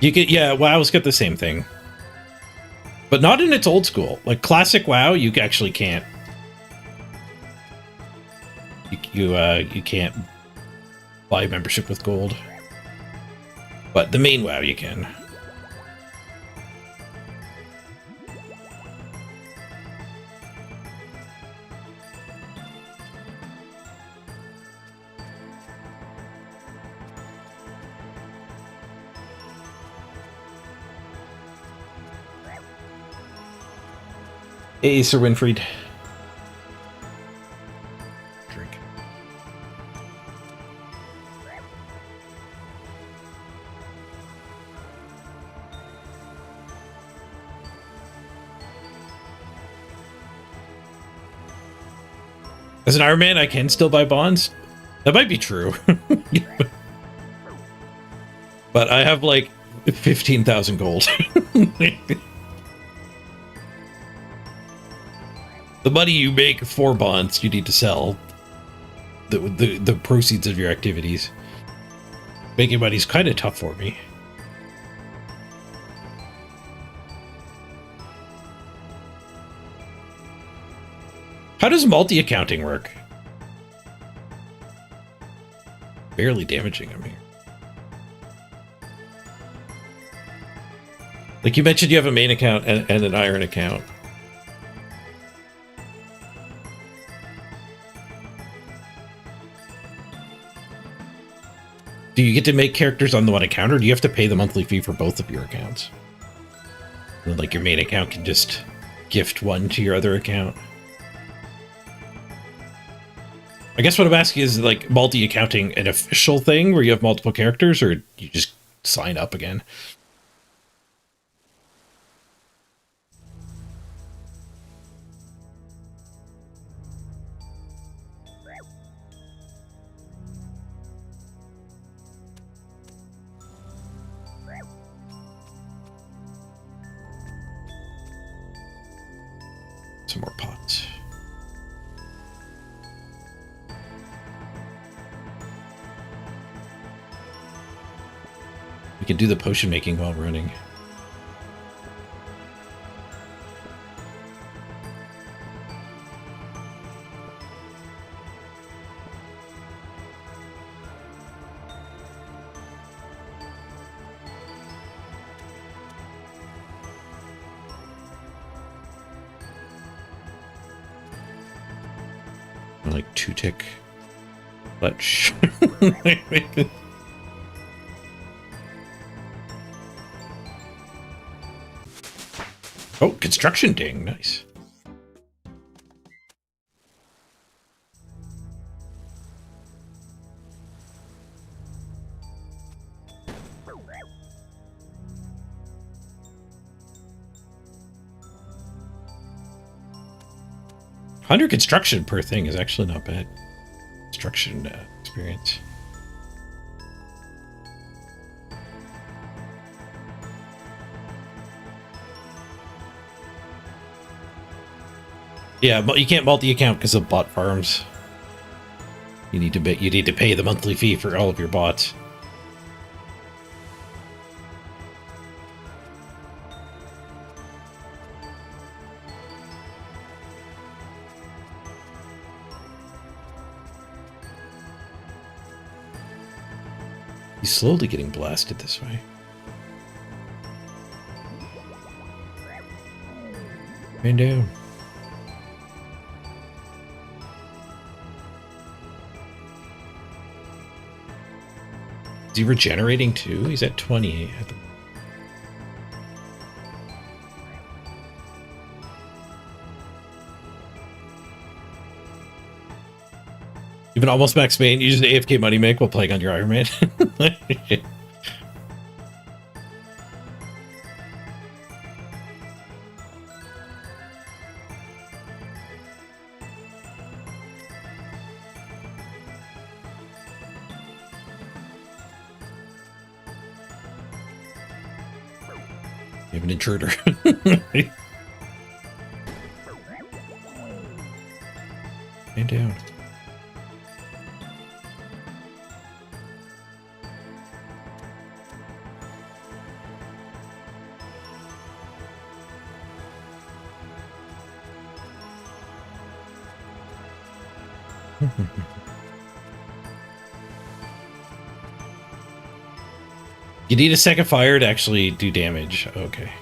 [SPEAKER 1] You get, yeah, WoW's got the same thing. But not in its old school. Like classic WoW, you actually can't. You can't buy membership with gold. But the main WoW you can. Hey, Sir Winfried. Drink. As an Iron Man, I can still buy bonds. That might be true. But I have like 15,000 gold. The money you make for bonds, you need to sell the proceeds of your activities. Making money is kind of tough for me. How does multi-accounting work? Barely damaging him here. Like you mentioned, you have a main account and an iron account. Do you get to make characters on the one account, or do you have to pay the monthly fee for both of your accounts? And like your main account can just gift one to your other account. I guess what I'm asking is, like, multi-accounting an official thing where you have multiple characters, or you just sign up again? Some more pots. We can do the potion making while running. Like 2-tick clutch. Oh, construction ding, nice. 100 construction per thing is actually not bad. Construction experience. Yeah, but you can't multi-account because of bot farms. You need to pay the monthly fee for all of your bots. He's slowly getting blasted this way. Man down. Is he regenerating too? He's at 28 at the moment. Even almost max main, use an AFK money make while playing on your Iron Man. You have an intruder. Man down. You need a second fire to actually do damage. Okay.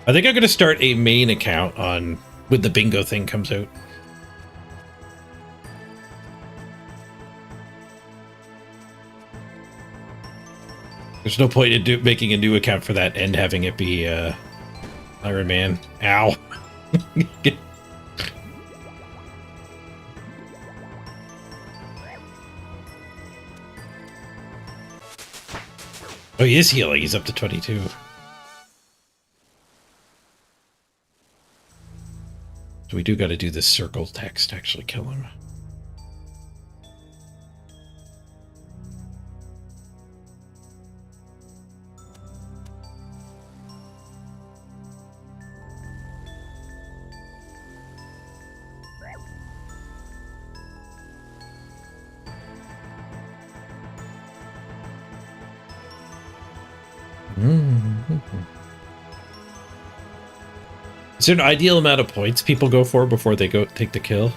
[SPEAKER 1] I think I'm going to start a main account on when the bingo thing comes out. There's no point in making a new account for that and having it be Iron Man. Ow. Oh, he is healing. He's up to 22. So we do got to do this circle text to actually kill him. Is there an ideal amount of points people go for before they go take the kill?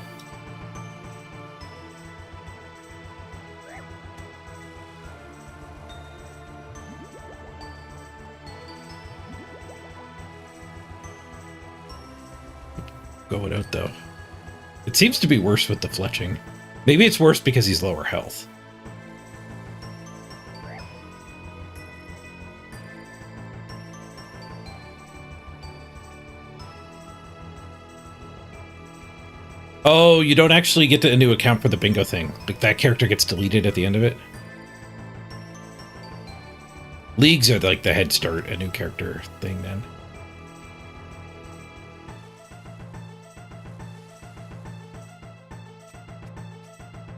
[SPEAKER 1] Going out though. It seems to be worse with the fletching. Maybe it's worse because he's lower health. Oh, you don't actually get a new account for the bingo thing. Like, that character gets deleted at the end of it. Leagues are like the head start, a new character thing then.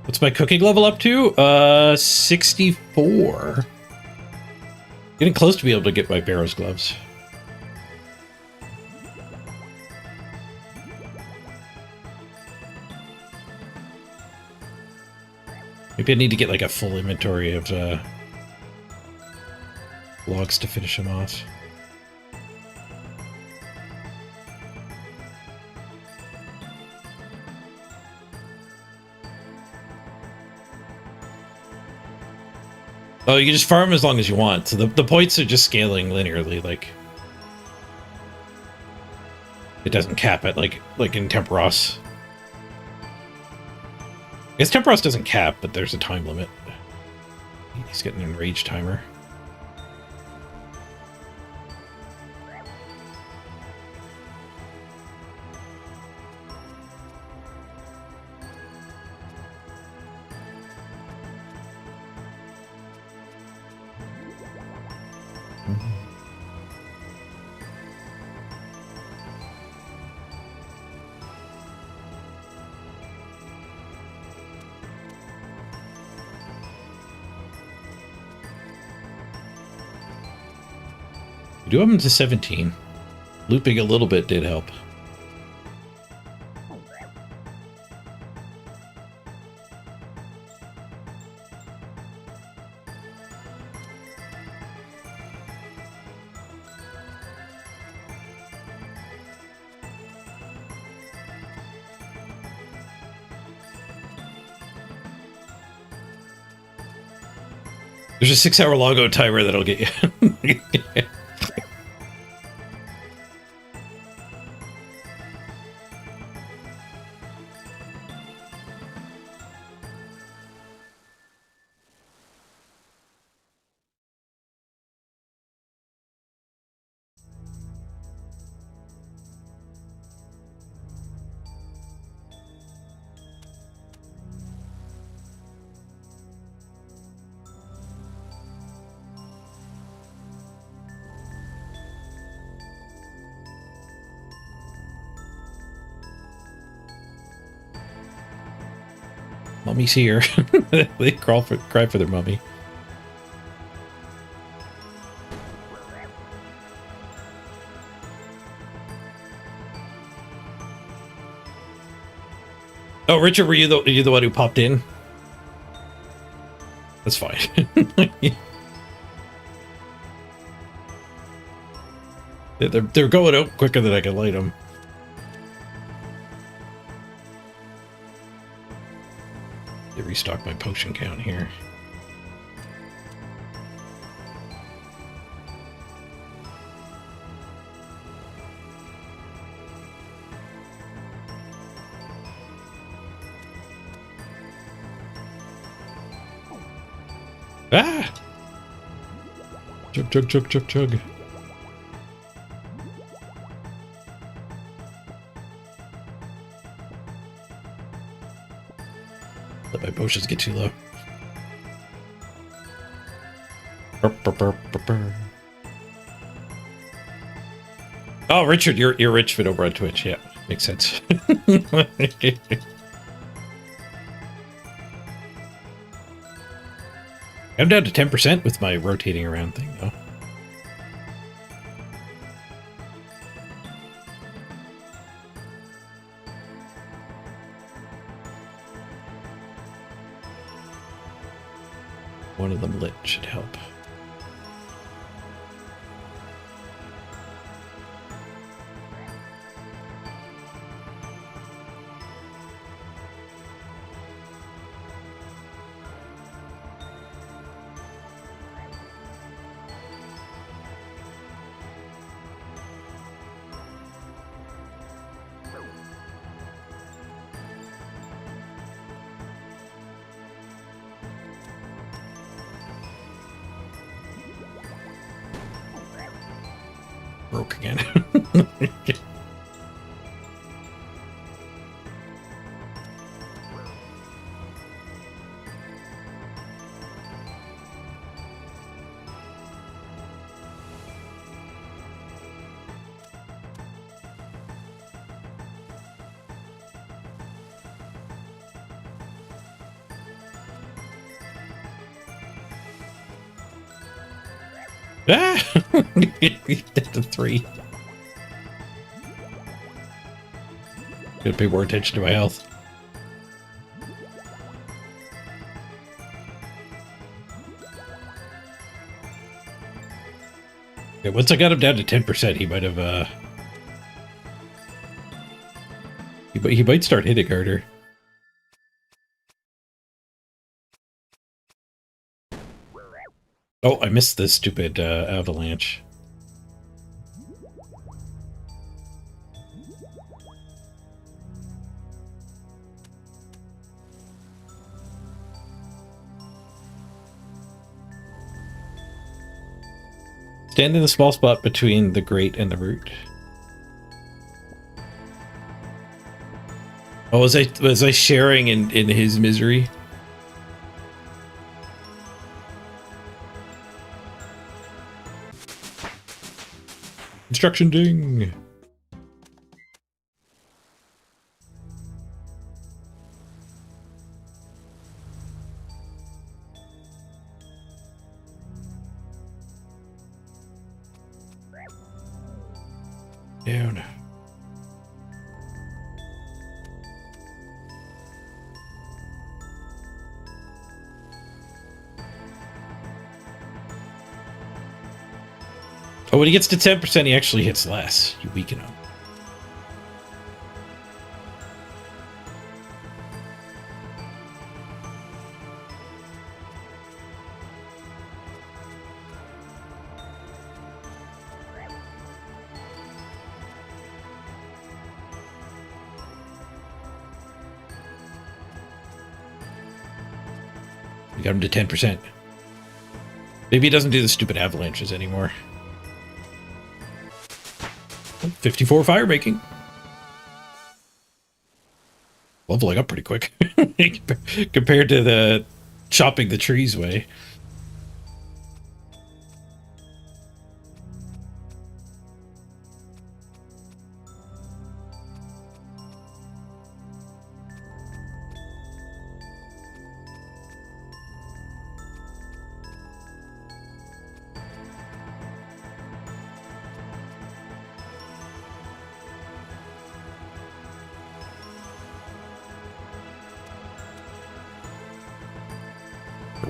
[SPEAKER 1] What's my cooking level up to? 64. Getting close to be able to get my Barrow's gloves. Maybe I need to get like a full inventory of logs to finish him off. Oh, you can just farm as long as you want. So the points are just scaling linearly, like it doesn't cap it like in Temperos. I guess Temperos doesn't cap, but there's a time limit. He's getting an enraged timer. We do have them to 17. Looping a little bit did help. There's a 6-hour logo timer that'll get you. Mummy's here. They cry for their mummy. Oh, Richard, were you the one who popped in? That's fine. They're going out quicker than I can light them. Restock my potion count here. Ah! Chug, chug, chug, chug, chug. Let my potions get too low. Oh, Richard, you're Richmond over on Twitch. Yeah, makes sense. I'm down to 10% with my rotating around thing, though. One of them lit should help. Broke again. Ah! Dead to 3. Gotta pay more attention to my health. Okay, once I got him down to 10%, he might have, he might start hitting harder. Oh, I missed this stupid avalanche. Stand in the small spot between the grate and the root. Oh, was I sharing in his misery? Construction ding! Down. Oh, when he gets to 10%, he actually hits less. You weaken him. We got him to 10%. Maybe he doesn't do the stupid avalanches anymore. 54 fire making. Leveling up pretty quick compared to the chopping the trees way.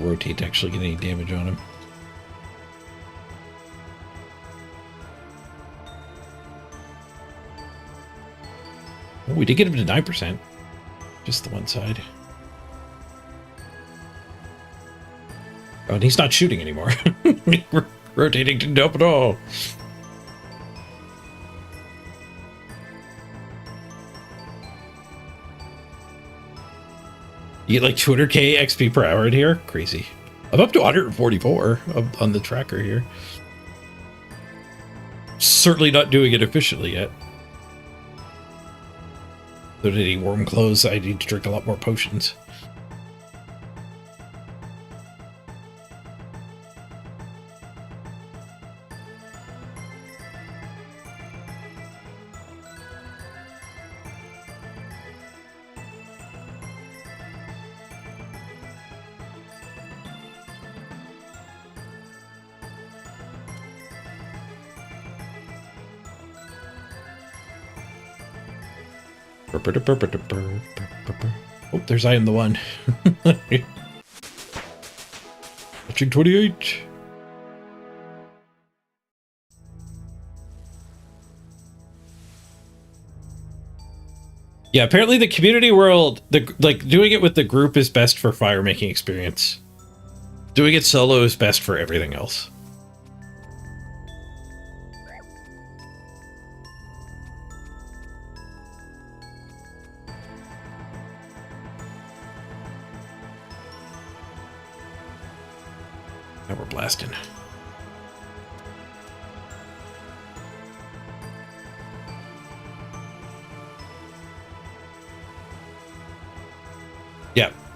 [SPEAKER 1] Rotate to actually get any damage on him. Oh, we did get him to 9%. Just the one side. Oh, and he's not shooting anymore. Rotating didn't help at all. You get like 200k XP per hour in here? Crazy. I'm up to 144 on the tracker here. Certainly not doing it efficiently yet. So did he warm clothes? I need to drink a lot more potions. Oh, there's I am the one. Watching 28. Yeah, apparently the community world, like doing it with the group is best for fire making experience. Doing it solo is best for everything else. Now we're blasting.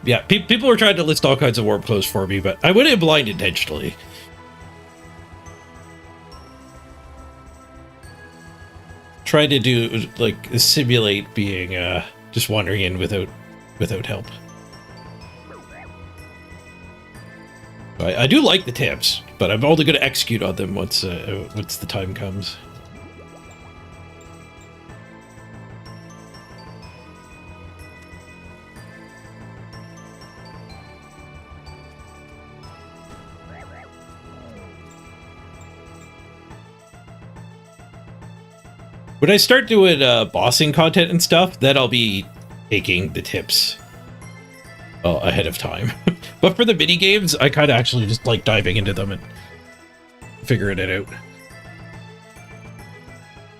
[SPEAKER 1] Yeah. People were trying to list all kinds of warp clothes for me, but I went in blind intentionally. Tried to do like simulate being just wandering in without help. I do like the tips, but I'm only going to execute on them once the time comes. When I start doing bossing content and stuff, then I'll be taking the tips ahead of time. But for the mini games, I kind of actually just like diving into them and figuring it out.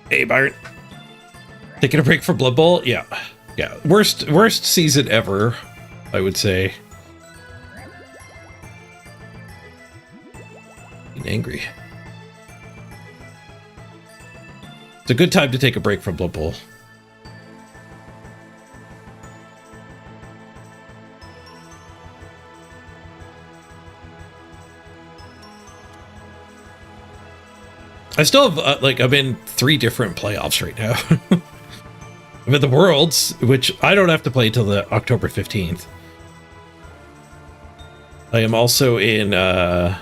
[SPEAKER 1] Hey, Byron. Taking a break from Blood Bowl? Yeah. Worst season ever, I would say. Being angry. It's a good time to take a break from Blood Bowl. I still have, I'm in 3 different playoffs right now. I'm in the Worlds, which I don't have to play till the October 15th. I am also in the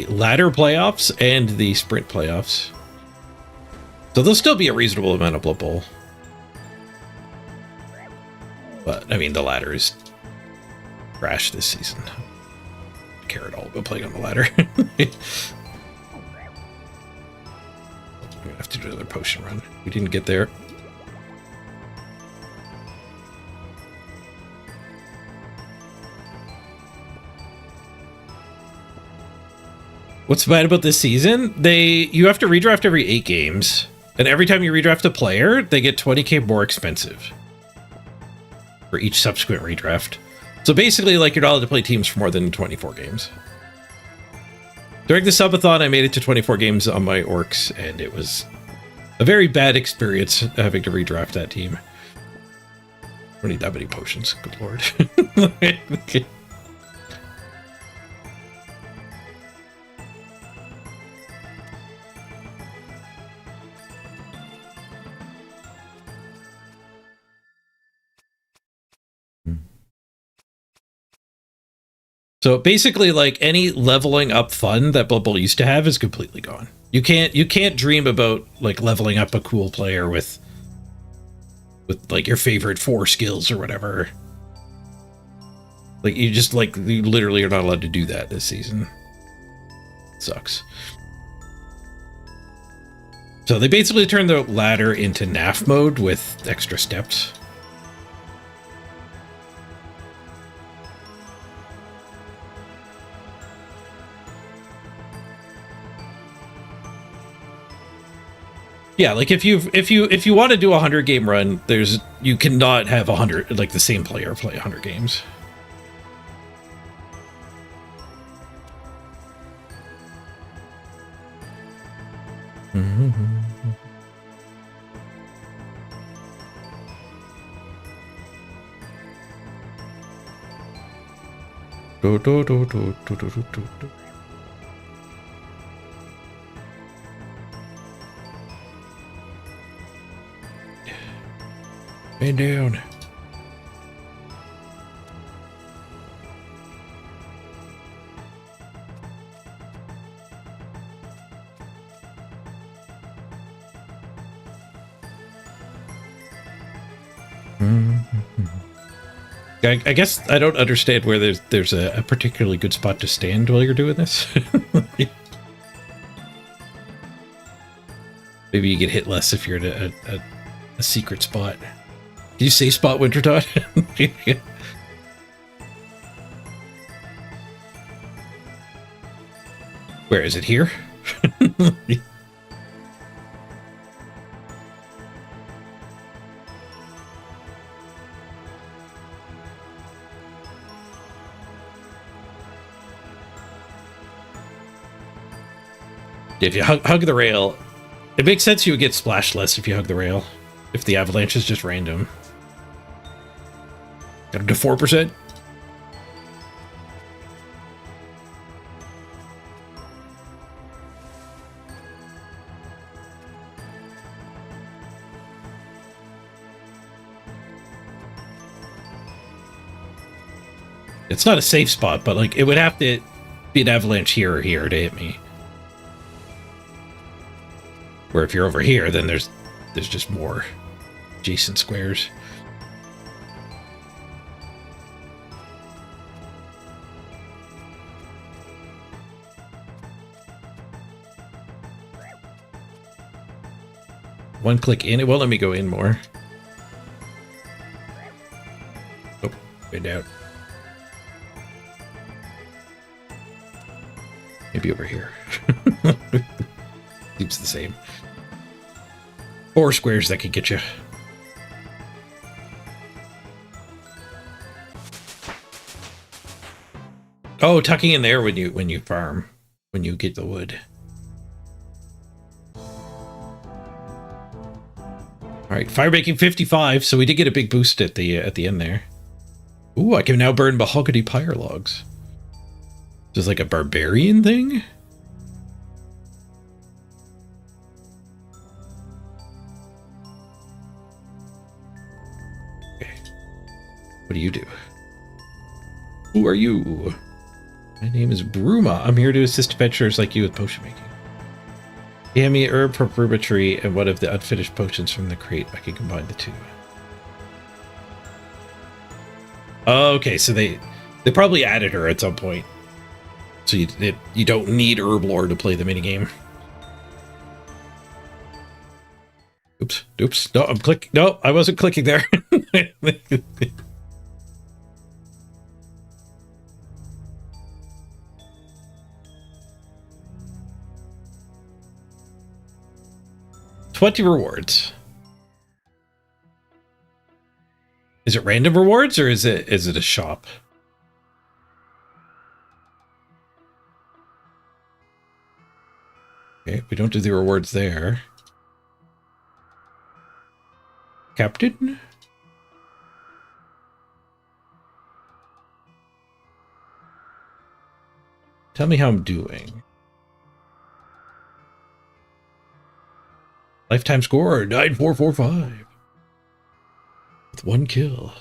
[SPEAKER 1] ladder playoffs and the sprint playoffs. So there'll still be a reasonable amount of Blood Bowl. But, I mean, the ladder is trash this season. I don't care at all about playing on the ladder. I'm going to have to do another potion run. We didn't get there. What's bad about this season? You have to redraft every 8 games, and every time you redraft a player, they get 20k more expensive for each subsequent redraft. So basically, like, you're not allowed to play teams for more than 24 games. During the subathon, I made it to 24 games on my orcs, and it was a very bad experience having to redraft that team. I don't need that many potions, good lord. Okay. So basically, like, any leveling up fun that Blood Bowl used to have is completely gone. You can't dream about, like, leveling up a cool player with like your favorite 4 skills or whatever. Like, you literally are not allowed to do that this season. It sucks. So they basically turned the ladder into NAF mode with extra steps. Yeah, like if you want to do a 100 game run, you cannot have 100, like, the same player play 100 games. Man down. I guess I don't understand where there's a particularly good spot to stand while you're doing this. Maybe you get hit less if you're in a secret spot. Do you say spot Wintertod? Where is it here? If you hug the rail, it makes sense you would get splashed less if you hug the rail. If the avalanche is just random. Got him to 4%. It's not a safe spot, but, like, it would have to be an avalanche here or here to hit me. Where if you're over here, then there's just more adjacent squares. One click in, it won't let me go in more. Oh, way down. Maybe over here. Seems the same. 4 squares that could get you. Oh, tucking in there when you farm, when you get the wood. All right, fire making 55, so we did get a big boost at the end there. Ooh, I can now burn mahogany pyre logs. Just like a barbarian thing? Okay. What do you do? Who are you? My name is Bruma. I'm here to assist adventurers like you with potion making. Yummy herb from Ruba tree and one of the unfinished potions from the crate. I can combine the two. Okay, so they probably added her at some point. So you don't need herb lore to play the minigame. Oops. No, I'm clicking. No, I wasn't clicking there. 20 rewards. Is it random rewards or is it a shop? Okay, we don't do the rewards there. Captain? Tell me how I'm doing. Lifetime score 9445. With 1 kill.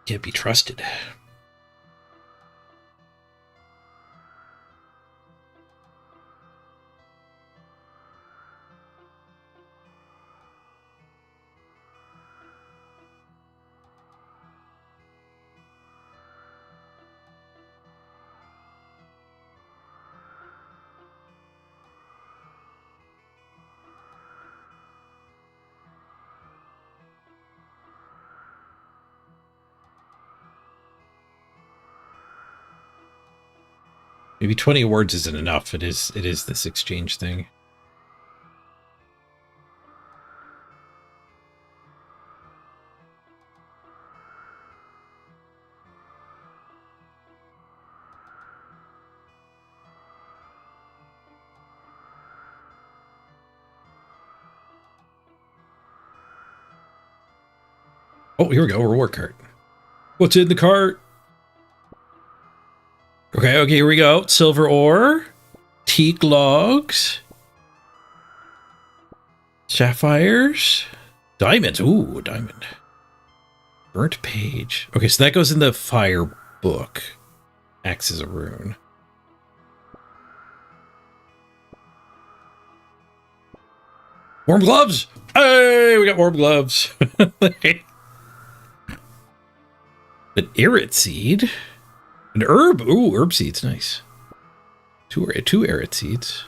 [SPEAKER 1] Can't be trusted. Maybe 20 awards isn't enough. It is this exchange thing. Oh, here we go. Reward cart. What's in the cart? Okay, here we go. Silver ore, teak logs, sapphires, diamonds. Ooh, diamond. Burnt page. Okay, so that goes in the fire book. Acts as a rune. Warm gloves! Hey, we got warm gloves. An Arit seed. An herb. Ooh, herb seeds. Nice. Two Arit seeds.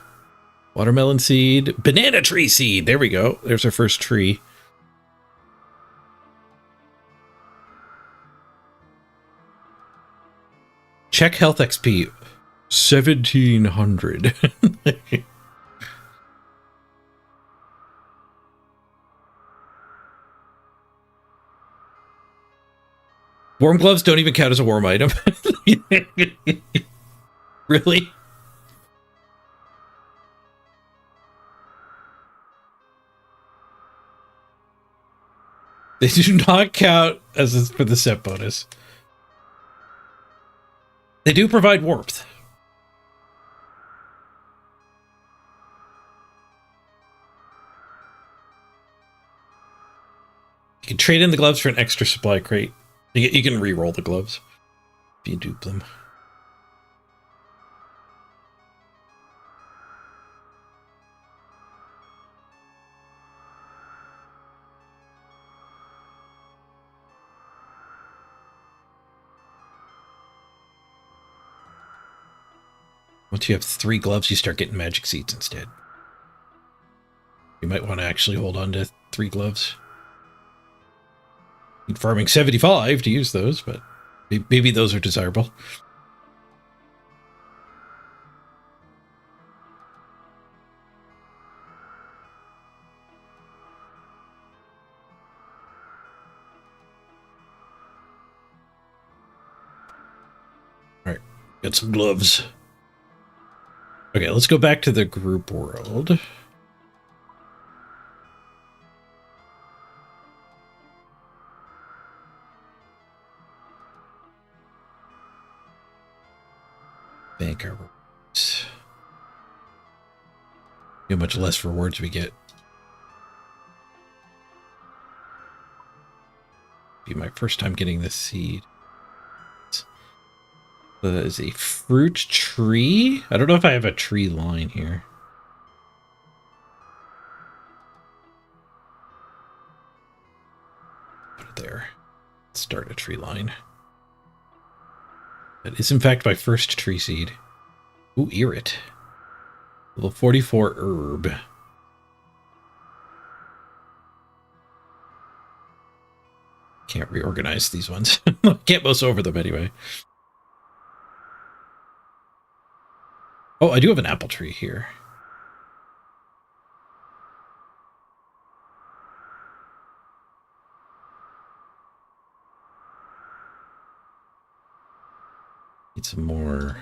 [SPEAKER 1] Watermelon seed. Banana tree seed. There we go. There's our first tree. Check health XP. 1700. Warm gloves don't even count as a warm item. Really? They do not count as for the set bonus. They do provide warmth. You can trade in the gloves for an extra supply crate. You can re-roll the gloves if you dupe them. Once you have 3 gloves, you start getting magic seeds instead. You might want to actually hold on to 3 gloves. You're farming 75 to use those, but maybe those are desirable. All right, get some gloves. Okay, let's go back to the group world. Bank our rewards. How much less rewards we get. Be my first time getting this seed. That is a fruit tree. I don't know if I have a tree line here. Put it there. Start a tree line. That is in fact my first tree seed. Ooh, Irrit. Level 44 herb. Can't reorganize these ones. Can't mouse over them anyway. Oh, I do have an apple tree here. Need some more.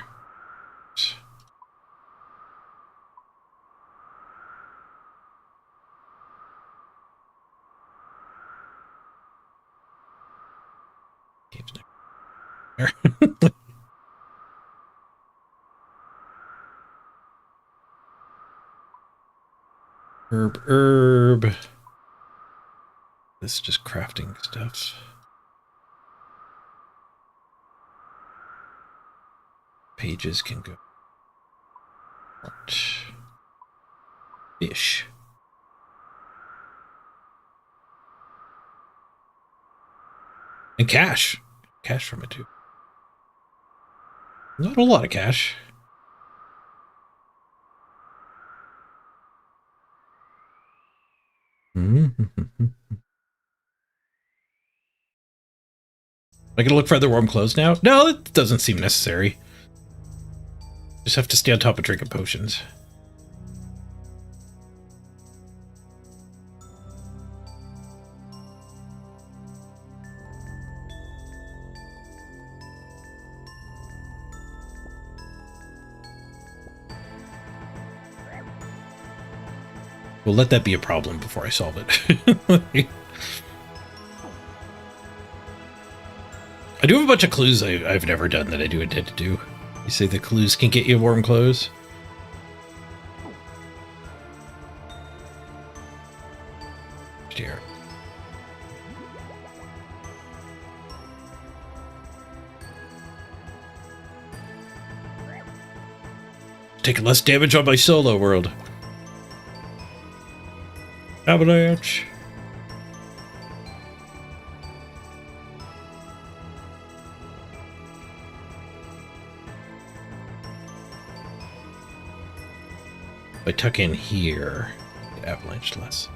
[SPEAKER 1] Herb. This is just crafting stuff. Pages can go. Fish. And cash. Cash from it too. Not a lot of cash. I gotta look for other warm clothes now? No, it doesn't seem necessary. Just have to stay on top of drinking potions. We'll let that be a problem before I solve it. I do have a bunch of clues I've never done that I do intend to do. You say the clues can get you warm clothes? Dear. Taking less damage on my solo world. Avalanche. If I tuck in here, get avalanche less.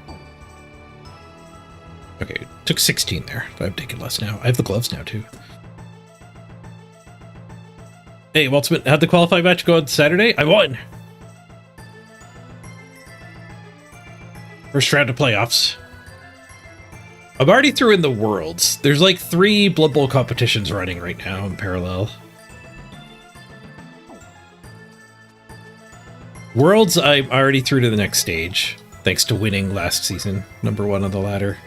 [SPEAKER 1] Okay, took 16 there. But I'm taking less now. I have the gloves now too. Hey, Waltzman, how'd the qualifying match go on Saturday? I won! First round of playoffs. I'm already through in the Worlds. There's like 3 Blood Bowl competitions running right now in parallel. Worlds, I'm already through to the next stage, thanks to winning last season, #1 on the ladder.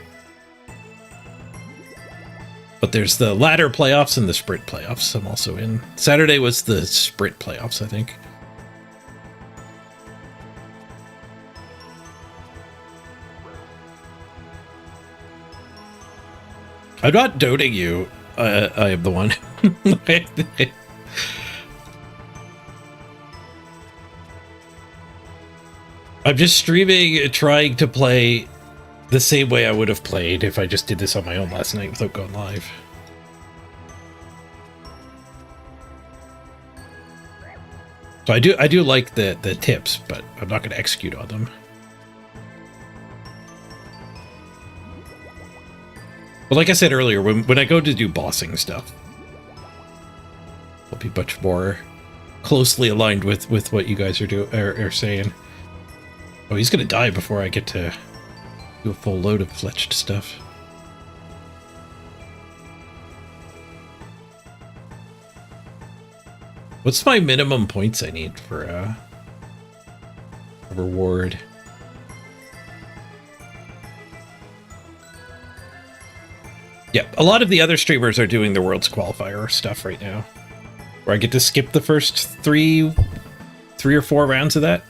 [SPEAKER 1] But there's the ladder playoffs and the sprint playoffs I'm also in. Saturday was the sprint playoffs, I think. I'm not doting you. I am the one. I'm just streaming, trying to play the same way I would have played if I just did this on my own last night without going live. So I do like the tips, but I'm not going to execute on them. But like I said earlier, when I go to do bossing stuff, I'll be much more closely aligned with what you guys are saying. Oh, he's gonna die before I get to do a full load of fletched stuff. What's my minimum points I need for a reward? Yeah, a lot of the other streamers are doing the Worlds qualifier stuff right now, where I get to skip the first three or four rounds of that.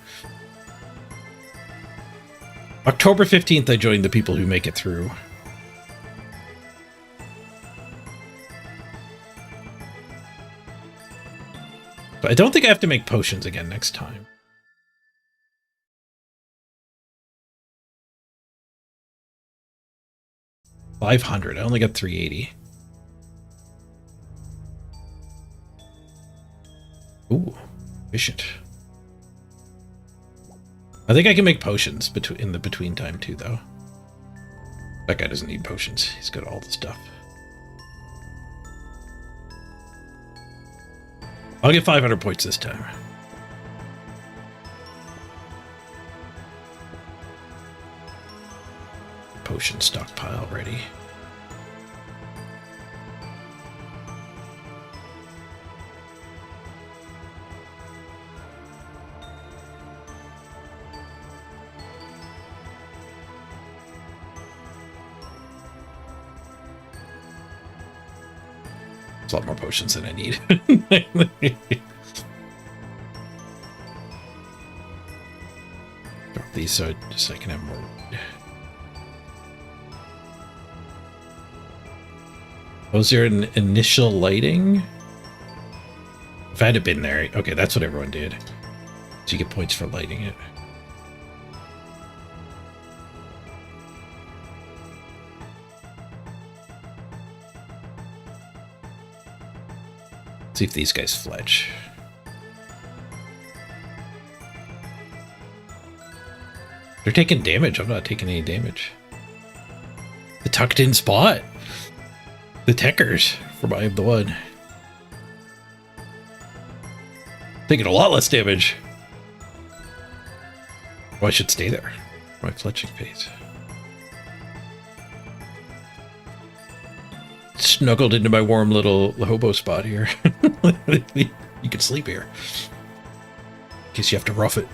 [SPEAKER 1] October 15th, I joined the people who make it through. But I don't think I have to make potions again next time. $500. I only got 380. Ooh, efficient. I think I can make potions in the between time too, though. That guy doesn't need potions. He's got all the stuff. I'll get 500 points this time. Potion stockpile ready. There's a lot more potions than I need. Drop these so I can have more. Was there an initial lighting? If I had been there, okay, that's what everyone did. So you get points for lighting it. See if these guys fletch. They're taking damage. I'm not taking any damage. The tucked in spot. The techers from I Am the One. Taking a lot less damage. Oh, I should stay there. My fletching phase. Snuggled into my warm little hobo spot here. You can sleep here. In case you have to rough it.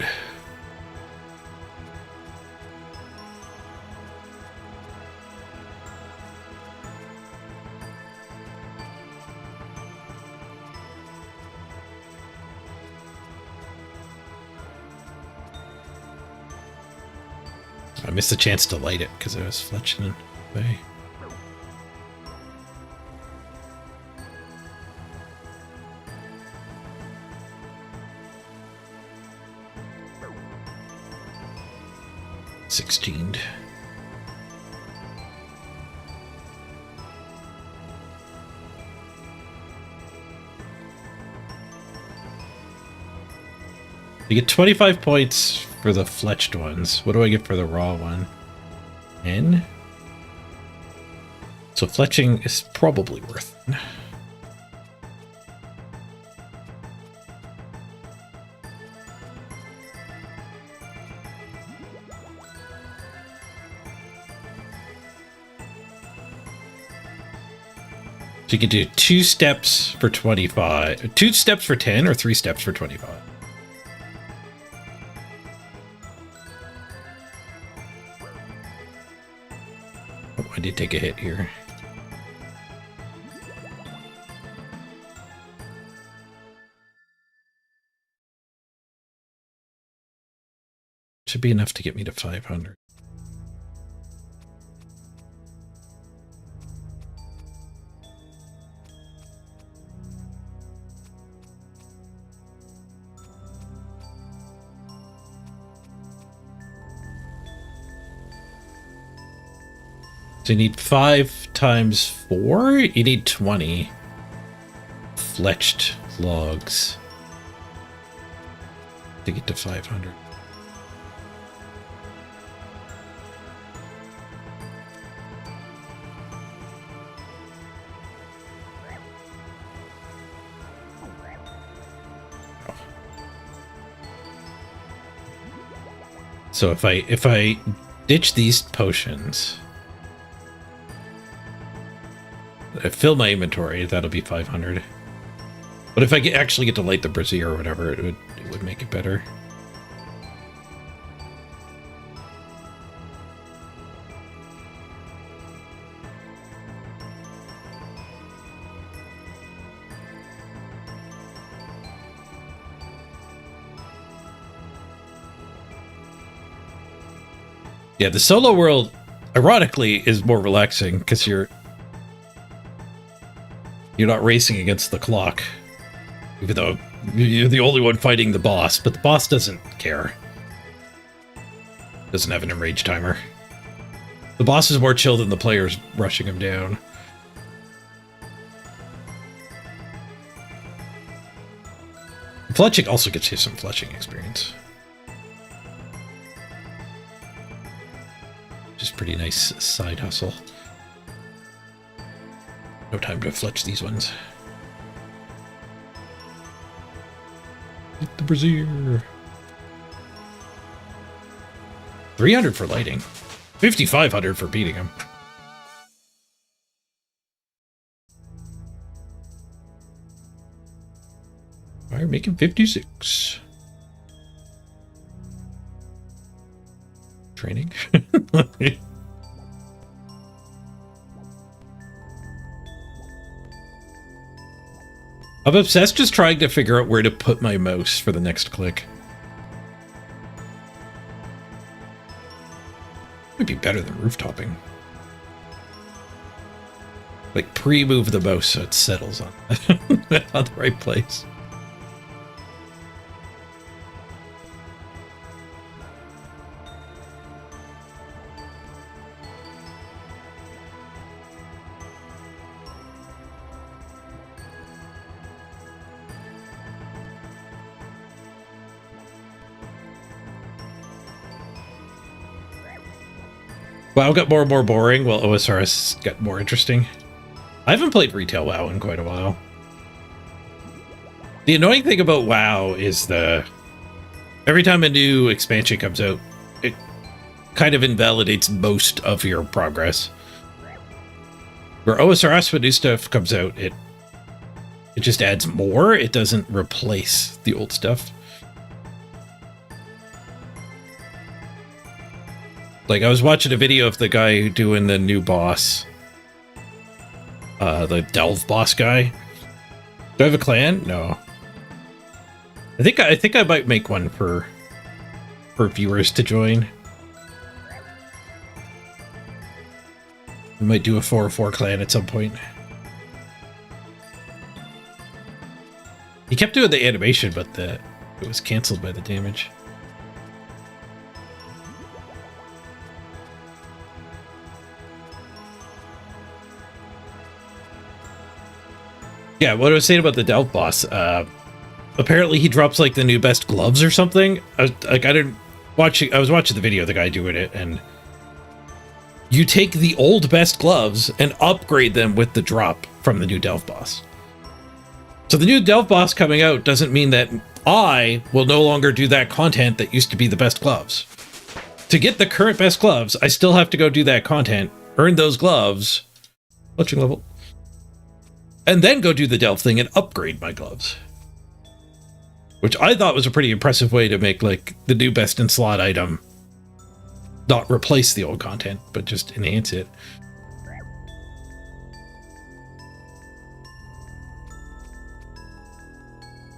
[SPEAKER 1] I missed the chance to light it because I was fletching away. $16. You get 25 points for the fletched ones. What do I get for the raw one? 10? So fletching is probably worth it. So you can do 2 steps for 25, 2 steps for 10, or 3 steps for 25. Oh, I did take a hit here. Should be enough to get me to 500. So you need 5 times 4? You need 20 fletched logs to get to 500. So if I ditch these potions, I fill my inventory, that'll be 500. But if I actually get to light the brazier or whatever, it would make it better. Yeah, the solo world, ironically, is more relaxing because you're not racing against the clock, even though you're the only one fighting the boss. But the boss doesn't care. Doesn't have an enrage timer. The boss is more chill than the players rushing him down. Fletching also gets you some fletching experience. Just pretty nice side hustle. No time to fletch these ones. Hit the brazier. 300 for lighting. 5,500 for beating him. Fire making 56. Training. I'm obsessed just trying to figure out where to put my mouse for the next click. Would be better than roof-topping. Like, pre-move the mouse so it settles on, on the right place. WoW got more and more boring, while OSRs got more interesting. I haven't played retail WoW in quite a while. The annoying thing about WoW is every time a new expansion comes out, it kind of invalidates most of your progress. Where OSRs, when new stuff comes out, it just adds more. It doesn't replace the old stuff. Like, I was watching a video of the guy doing the new boss. The Delve boss guy. Do I have a clan? No. I think I might make one for viewers to join. We might do a 4-4 clan at some point. He kept doing the animation, but it was cancelled by the damage. Yeah, what I was saying about the Delve boss, apparently he drops like the new best gloves or something. I was watching the video of the guy doing it, and you take the old best gloves and upgrade them with the drop from the new Delve boss. So the new Delve boss coming out doesn't mean that I will no longer do that content that used to be the best gloves. To get the current best gloves, I still have to go do that content, earn those gloves, clutching level, and then go do the Delve thing and upgrade my gloves. Which I thought was a pretty impressive way to make, like, the new best in slot item not replace the old content, but just enhance it.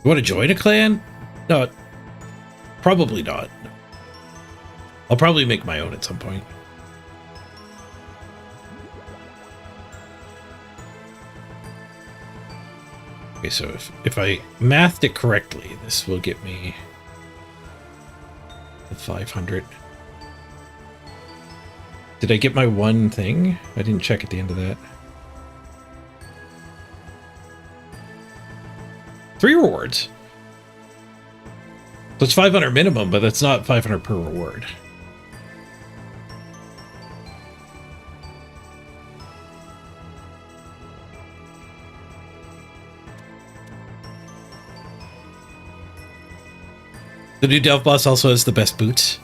[SPEAKER 1] You want to join a clan? No, probably not. I'll probably make my own at some point. Okay, so if I mathed it correctly, this will get me the 500. Did I get my one thing? I didn't check at the end of that. 3 rewards. So it's 500 minimum, but that's not 500 per reward. The new Delve boss also has the best boots,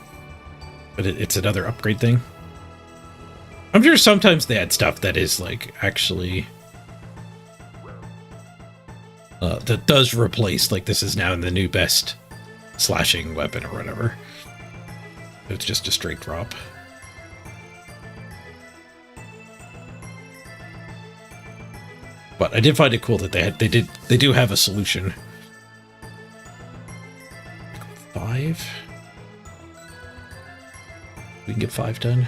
[SPEAKER 1] but it's another upgrade thing. I'm sure sometimes they add stuff that is like actually that does replace, like, this is now the new best slashing weapon or whatever. It's just a straight drop. But I did find it cool that they do have a solution. 5. We can get get 5 done.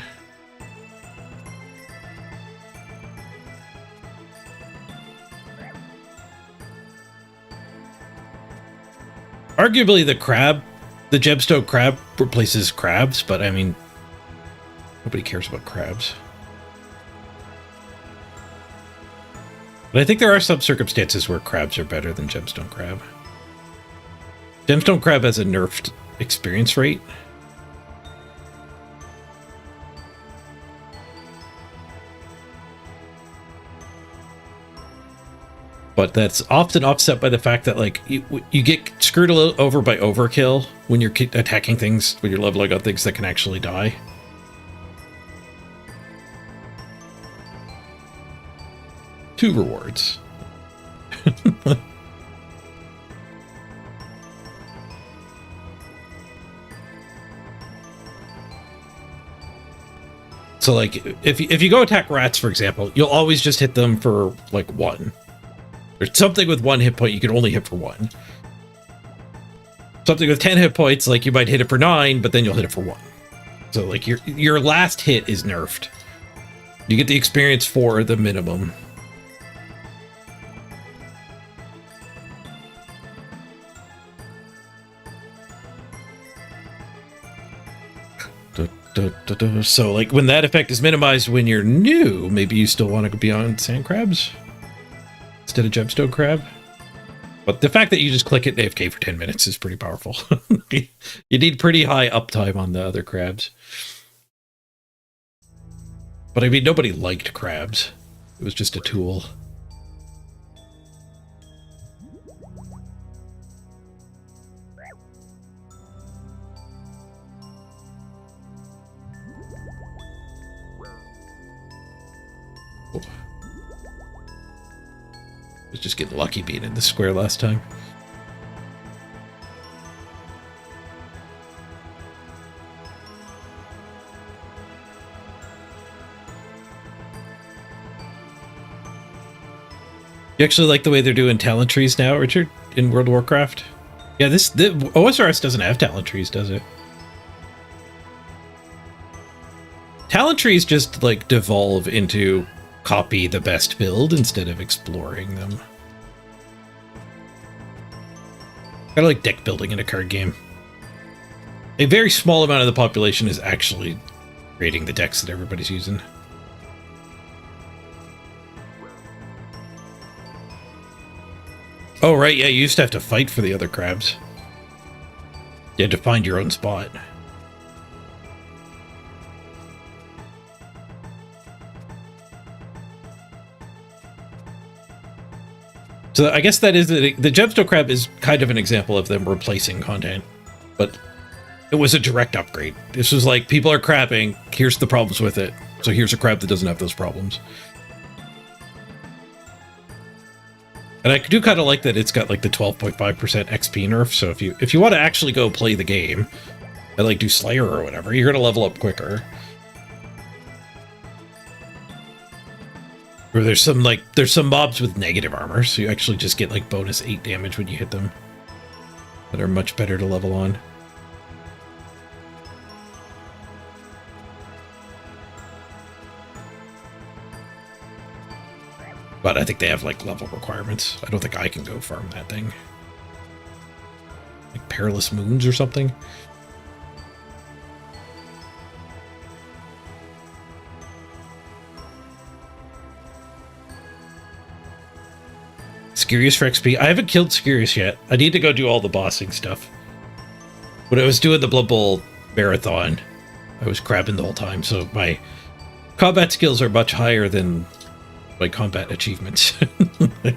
[SPEAKER 1] Arguably the gemstone crab replaces crabs, but I mean, nobody cares about crabs. But I think there are some circumstances where crabs are better than gemstone crab. Gemstone crab has a nerfed experience rate. But that's often offset by the fact that, like, you get screwed a little over by overkill when you're attacking things, when you're leveling up things that can actually die. Two rewards. So, like, if you go attack rats, for example, you'll always just hit them for, like, 1. There's something with 1 hit point you can only hit for 1. Something with 10 hit points, like, you might hit it for 9, but then you'll hit it for 1. So, like, your last hit is nerfed. You get the experience for the minimum. So, like, when that effect is minimized when you're new, maybe you still want to be on sand crabs instead of gemstone crab. But the fact that you just click it AFK for 10 minutes is pretty powerful. You need pretty high uptime on the other crabs. But I mean, nobody liked crabs. It was just a tool. Was just getting lucky being in the square last time. You actually like the way they're doing talent trees now, Richard, in World of Warcraft? Yeah, the Osrs doesn't have talent trees, does it? Talent trees just, like, devolve into copy the best build instead of exploring them. Kind of like deck building in a card game. A very small amount of the population is actually creating the decks that everybody's using. Oh, right, yeah, you used to have to fight for the other crabs. You had to find your own spot. So I guess that is the gemstone crab is kind of an example of them replacing content, but it was a direct upgrade. This was like, people are crabbing, here's the problems with it, so here's a crab that doesn't have those problems. And I do kind of like that it's got like the 12.5% XP nerf, so if you want to actually go play the game and like do Slayer or whatever, you're gonna level up quicker. Or there's some mobs with negative armor, so you actually just get like bonus 8 damage when you hit them. That are much better to level on. But I think they have like level requirements. I don't think I can go farm that thing. Like Perilous Moons or something. Skirius for XP. I haven't killed Skirius yet. I need to go do all the bossing stuff. When I was doing the Blood Bowl marathon, I was crabbing the whole time, so my combat skills are much higher than my combat achievements. But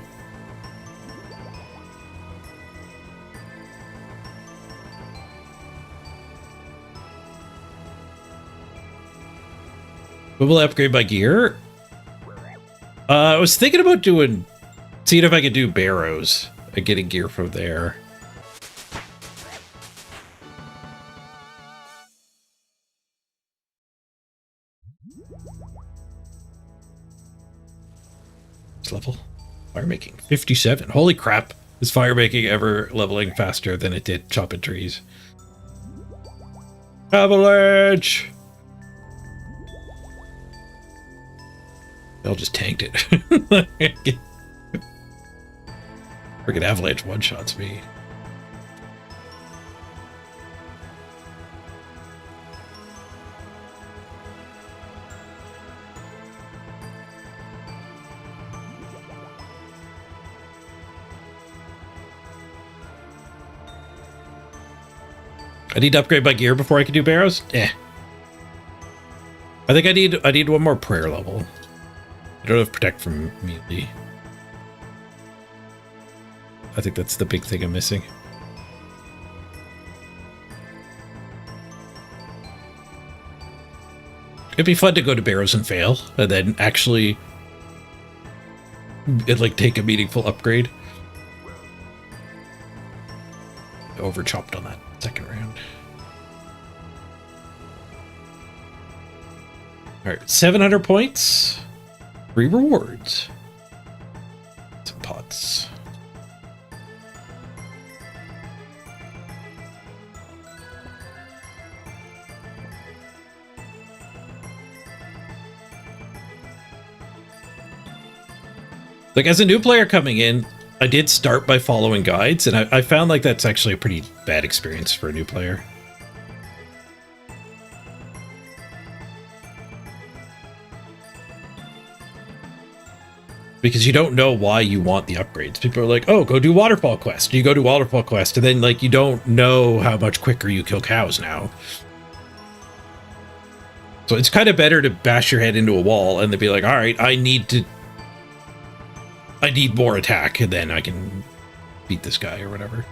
[SPEAKER 1] will I upgrade my gear? I was thinking about seeing if I could do barrows and getting gear from there. This level? Fire making 57. Holy crap. Is fire making ever leveling faster than it did chopping trees? Avalanche! They'll just tanked it. Freaking avalanche one-shots me. I need to upgrade my gear before I can do barrows? Eh. I think I need one more prayer level. I don't have protect from melee. I think that's the big thing I'm missing. It'd be fun to go to barrows and fail, and then actually like take a meaningful upgrade. Over chopped on that second round. All right, 700 points. 3 rewards. Some pots. Like, as a new player coming in, I did start by following guides, and I found like that's actually a pretty bad experience for a new player. Because you don't know why you want the upgrades. People are like, oh, go do waterfall quest. You go do waterfall quest, and then like you don't know how much quicker you kill cows now. So it's kind of better to bash your head into a wall and then be like, all right, I need more attack, and then I can beat this guy or whatever.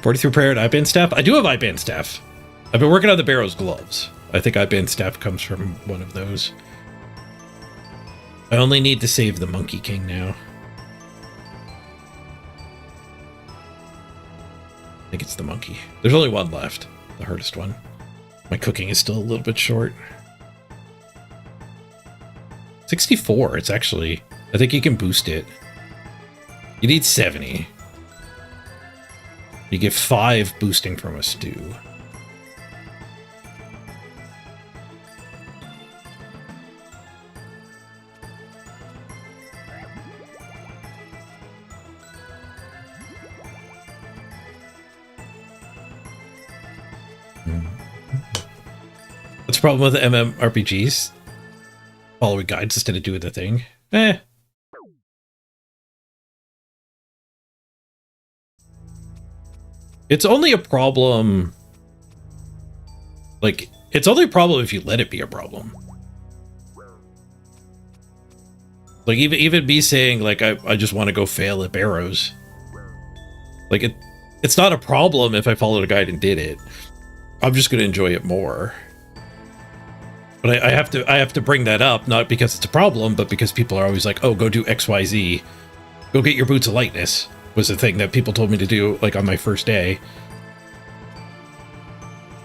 [SPEAKER 1] .43 prayer and eye-band staff. I do have eye-band staff. I've been working on the barrow's gloves. I think eye-band staff comes from one of those. I only need to save the Monkey King now. I think it's the monkey. There's only one left. The hardest one. My cooking is still a little bit short. 64. It's actually... I think you can boost it. You need 70. You get 5 boosting from a stew. What's the problem with the MMORPGs? Following guides instead of doing the thing. Eh. It's only a problem... Like, it's only a problem if you let it be a problem. Like, even me saying, like, I just want to go fail at barrows. Like, it's not a problem if I followed a guide and did it. I'm just going to enjoy it more. But I have to bring that up, not because it's a problem, but because people are always like, oh, go do XYZ. Go get your boots of lightness, was the thing that people told me to do, like, on my first day.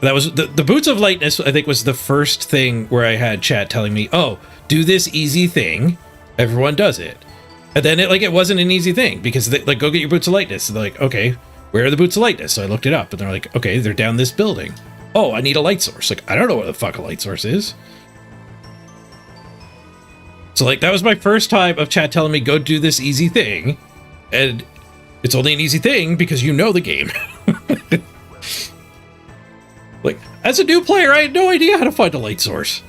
[SPEAKER 1] That was the boots of lightness, I think, was the first thing where I had chat telling me, oh, do this easy thing. Everyone does it. And then it wasn't an easy thing because they, like, go get your boots of lightness. And they're like, okay, where are the boots of lightness? So I looked it up and they're like, okay, they're down this building. Oh, I need a light source. Like, I don't know what the fuck a light source is. So, like, that was my first time of chat telling me, go do this easy thing. And it's only an easy thing because you know the game. Like, as a new player, I had no idea how to find a light source.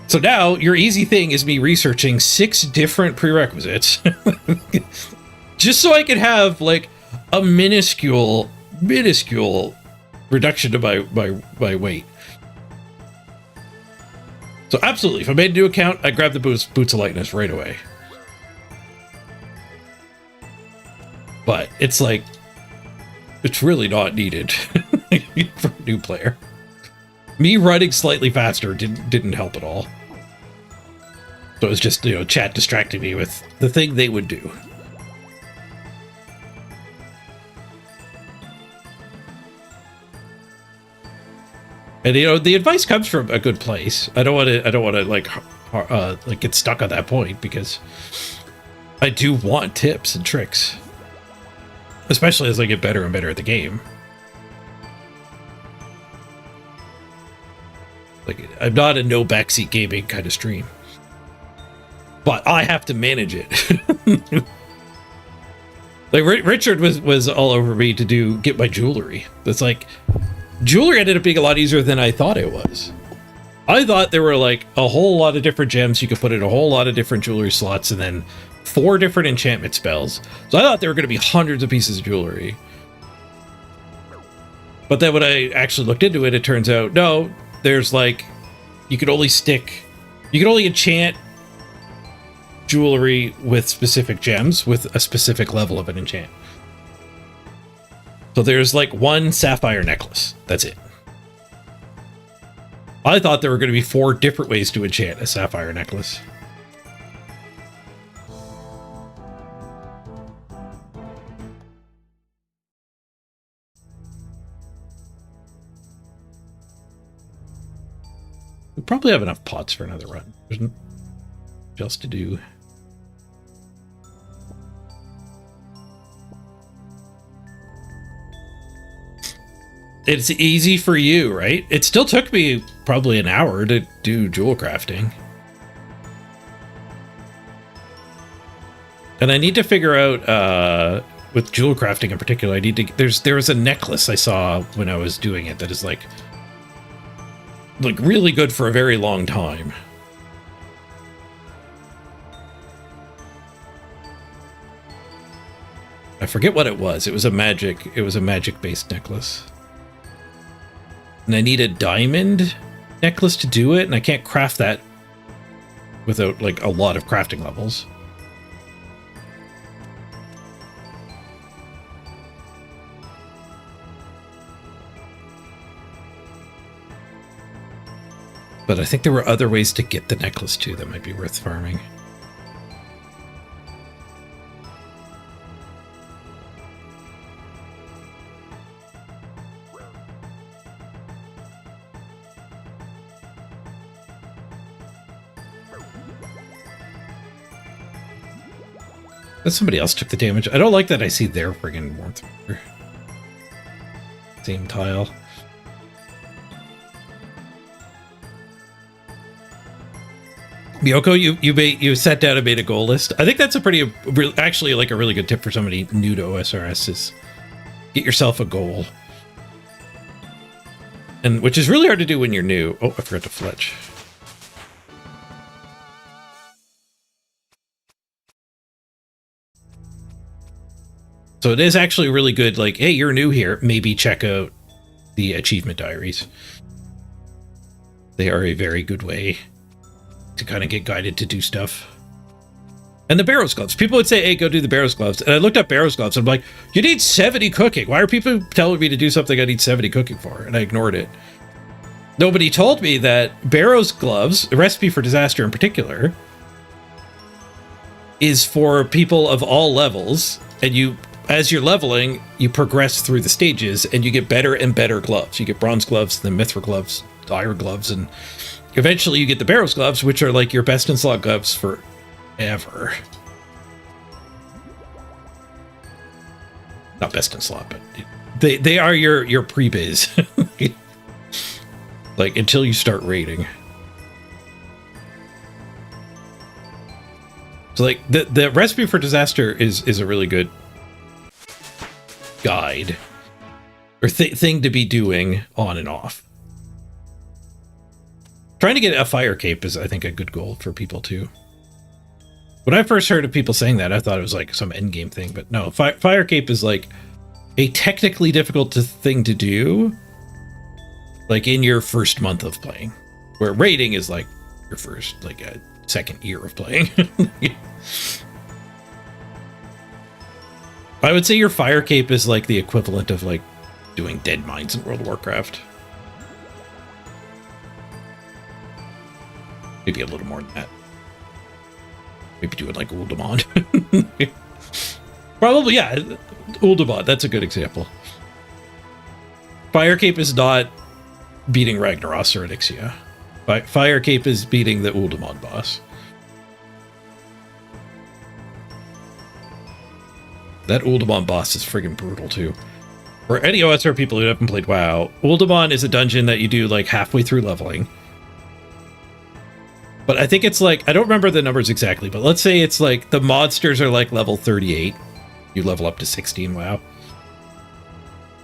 [SPEAKER 1] So now, your easy thing is me researching 6 different prerequisites. Just so I could have, like, a minuscule reduction to my weight. So absolutely, if I made a new account, I'd grab the boots of lightness right away. But it's like, it's really not needed for a new player. Me running slightly faster didn't help at all. So it was just, you know, chat distracting me with the thing they would do. And you know, the advice comes from a good place. I don't want to like get stuck on that point, because I do want tips and tricks, especially as I get better and better at the game. Like, I'm not a no backseat gaming kind of stream, but I have to manage it. Like Richard was all over me to get my jewelry. That's like, jewelry ended up being a lot easier than I thought it was. I thought there were like a whole lot of different gems you could put in a whole lot of different jewelry slots, and then 4 different enchantment spells. So I thought there were going to be hundreds of pieces of jewelry. But then when I actually looked into it, it turns out, no, there's like, you can only enchant jewelry with specific gems with a specific level of an enchant. So there's like 1 sapphire necklace. That's it. I thought there were going to be 4 different ways to enchant a sapphire necklace. We probably have enough pots for another run. There's nothing else to do. It's easy for you, right? It still took me probably an hour to do jewel crafting. And I need to figure out, with jewel crafting in particular, there was a necklace I saw when I was doing it that is like really good for a very long time. I forget what it was. It was a magic-based necklace. And I need a diamond necklace to do it, and I can't craft that without like a lot of crafting levels. But I think there were other ways to get the necklace too that might be worth farming. But somebody else took the damage. I don't like that I see their friggin' warmth. Same tile. Miyoko, you sat down and made a goal list. I think that's actually like a really good tip for somebody new to OSRS, is get yourself a goal. And which is really hard to do when you're new. Oh, I forgot to fletch. So it is actually really good, like, hey, you're new here, maybe check out the achievement diaries. They are a very good way to kind of get guided to do stuff. And the Barrow's Gloves. People would say, hey, go do the Barrow's Gloves. And I looked up Barrow's Gloves, and I'm like, you need 70 cooking. Why are people telling me to do something I need 70 cooking for? And I ignored it. Nobody told me that Barrow's Gloves, a recipe for disaster in particular, is for people of all levels, and as you're leveling, you progress through the stages, and you get better and better gloves. You get bronze gloves, then mithril gloves, iron gloves, and eventually you get the Barrow's Gloves, which are like your best in slot gloves forever. Not best in slot, but they are your pre-biz. Like, until you start raiding. So like the recipe for disaster is a really good guide or thing to be doing on and off. Trying to get a fire cape is, I think, a good goal for people too. When I first heard of people saying that, I thought it was like some endgame thing, but no, fire cape is like a technically difficult thing to do, like in your first month of playing, where raiding is like your first, like a second year of playing. I would say your fire cape is like the equivalent of like doing dead mines in World of Warcraft. Maybe a little more than that. Maybe do it like Uldamon. Probably, yeah. Uldamon, that's a good example. Fire cape is not beating Ragnaros or Onyxia. Fire Cape is beating the Uldamon boss. That Uldamon boss is friggin' brutal too. For any OSR people who haven't played WoW, Uldamon is a dungeon that you do like halfway through leveling. But I think it's like, I don't remember the numbers exactly, but let's say it's like the monsters are like level 38. You level up to 60 in WoW.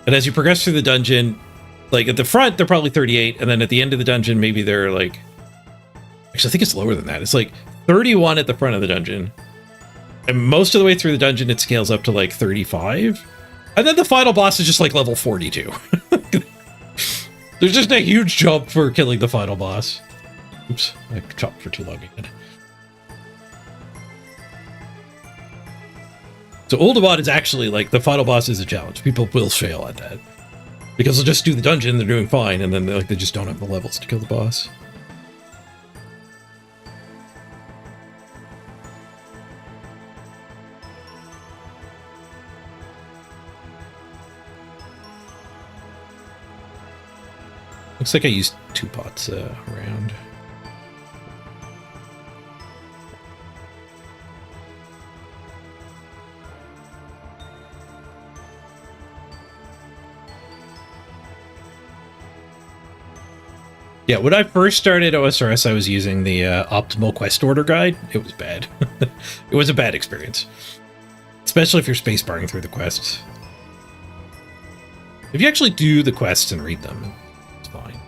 [SPEAKER 1] And as you progress through the dungeon, like at the front, they're probably 38. And then at the end of the dungeon, maybe they're like, actually, I think it's lower than that. It's like 31 at the front of the dungeon. And most of the way through the dungeon, it scales up to like 35. And then the final boss is just like level 42. There's just a huge jump for killing the final boss. Oops, I chopped for too long again. So Uldamon is actually like the final boss is a challenge. People will fail at that because they'll just do the dungeon, they're doing fine, and then they just don't have the levels to kill the boss. Looks like I used 2 pots around. Yeah, when I first started OSRS, I was using the optimal quest order guide. It was bad. It was a bad experience. Especially if you're spacebarring through the quests. If you actually do the quests and read them, it's fine.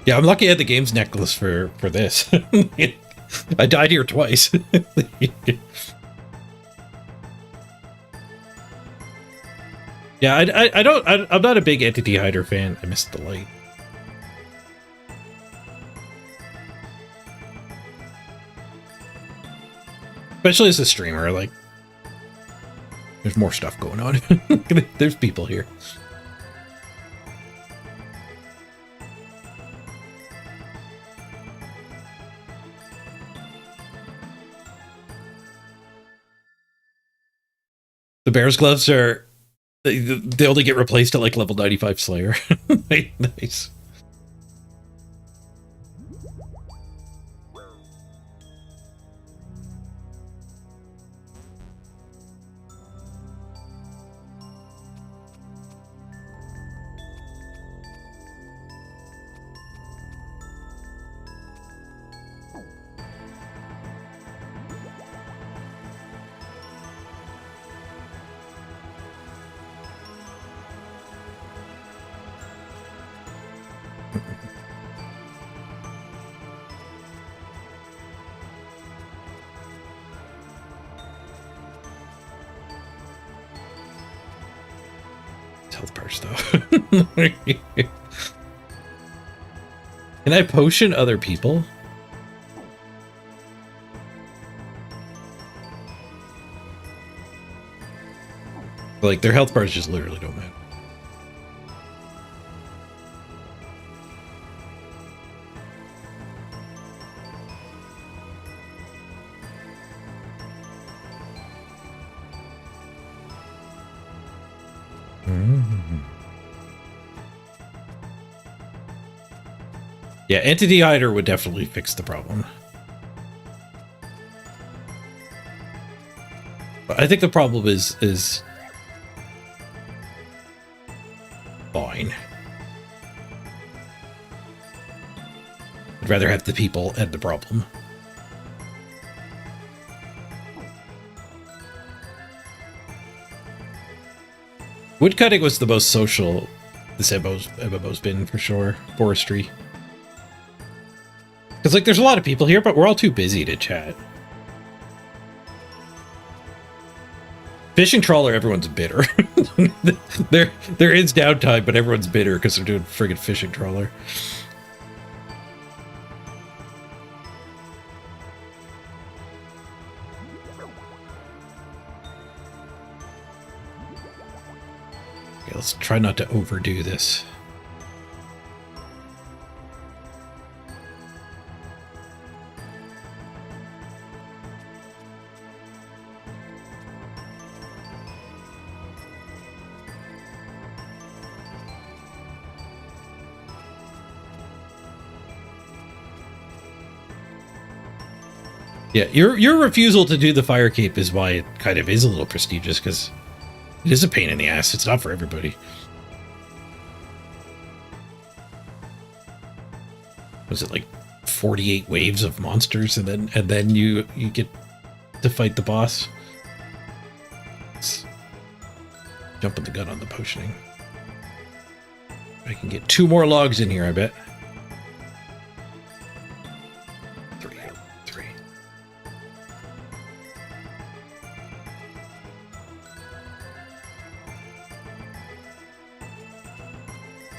[SPEAKER 1] Yeah, I'm lucky I had the games necklace for this. I died here twice. Yeah, I'm not a big Entity Hider fan. I missed the light. Especially as a streamer, like, there's more stuff going on. There's people here. The Bear's Gloves are... They only get replaced at like level 95 Slayer. Nice. Health bar stuff. Can I potion other people? Like, their health bars just literally don't matter. Yeah, Entity Hider would definitely fix the problem. But I think the problem is fine. I'd rather have the people and the problem. Woodcutting was the most social this MMO's been, for sure. Forestry. Because, like, there's a lot of people here, but we're all too busy to chat. Fishing trawler, everyone's bitter. there is downtime, but everyone's bitter because they're doing friggin' fishing trawler. Okay, let's try not to overdo this. Yeah, your refusal to do the fire cape is why it kind of is a little prestigious, because it is a pain in the ass. It's not for everybody. Was it like 48 waves of monsters, and then you get to fight the boss? It's jumping the gun on the potioning. I can get 2 more logs in here, I bet. 3.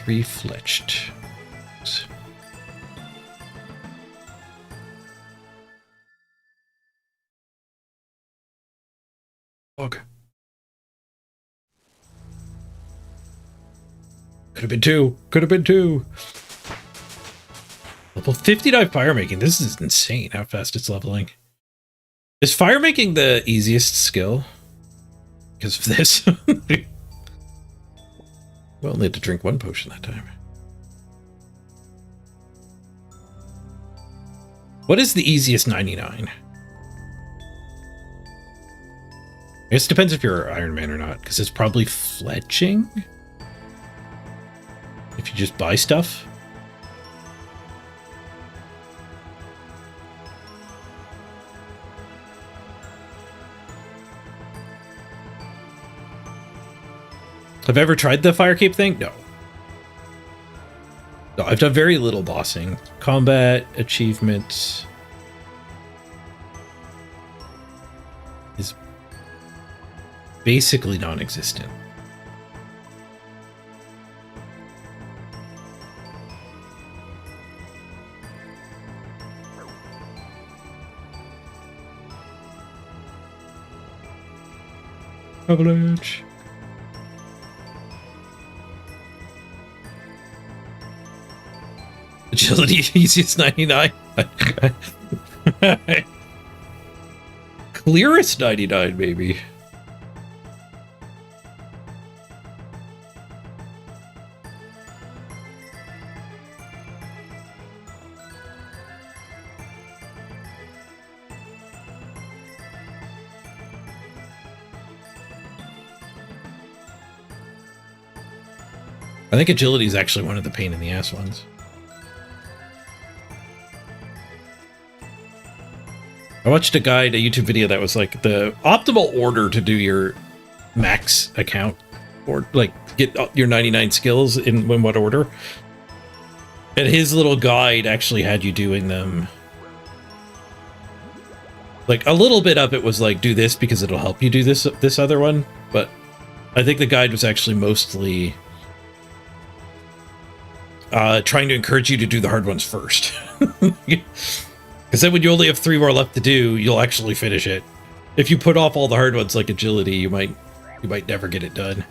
[SPEAKER 1] 3 fletched. Log. Could have been 2. Could have been 2. Level 59 fire making. This is insane how fast it's leveling. Is fire making the easiest skill? Because of this. We only had to drink 1 potion that time. What is the easiest 99? I guess it depends if you're Iron Man or not, because it's probably fletching. If you just buy stuff. Have I ever tried the fire cape thing? No. No, I've done very little bossing. Combat, achievements is basically non-existent. Avalanche. Agility easiest 99. Clearest 99 maybe. I think agility is actually one of the pain in the ass ones. I watched a guide, a YouTube video that was like the optimal order to do your max account, or like get your 99 skills in what order. And his little guide actually had you doing them. Like a little bit of it was like, do this because it'll help you do this other one. But I think the guide was actually mostly trying to encourage you to do the hard ones first. Because then when you only have 3 more left to do, you'll actually finish it. If you put off all the hard ones like agility, you might never get it done.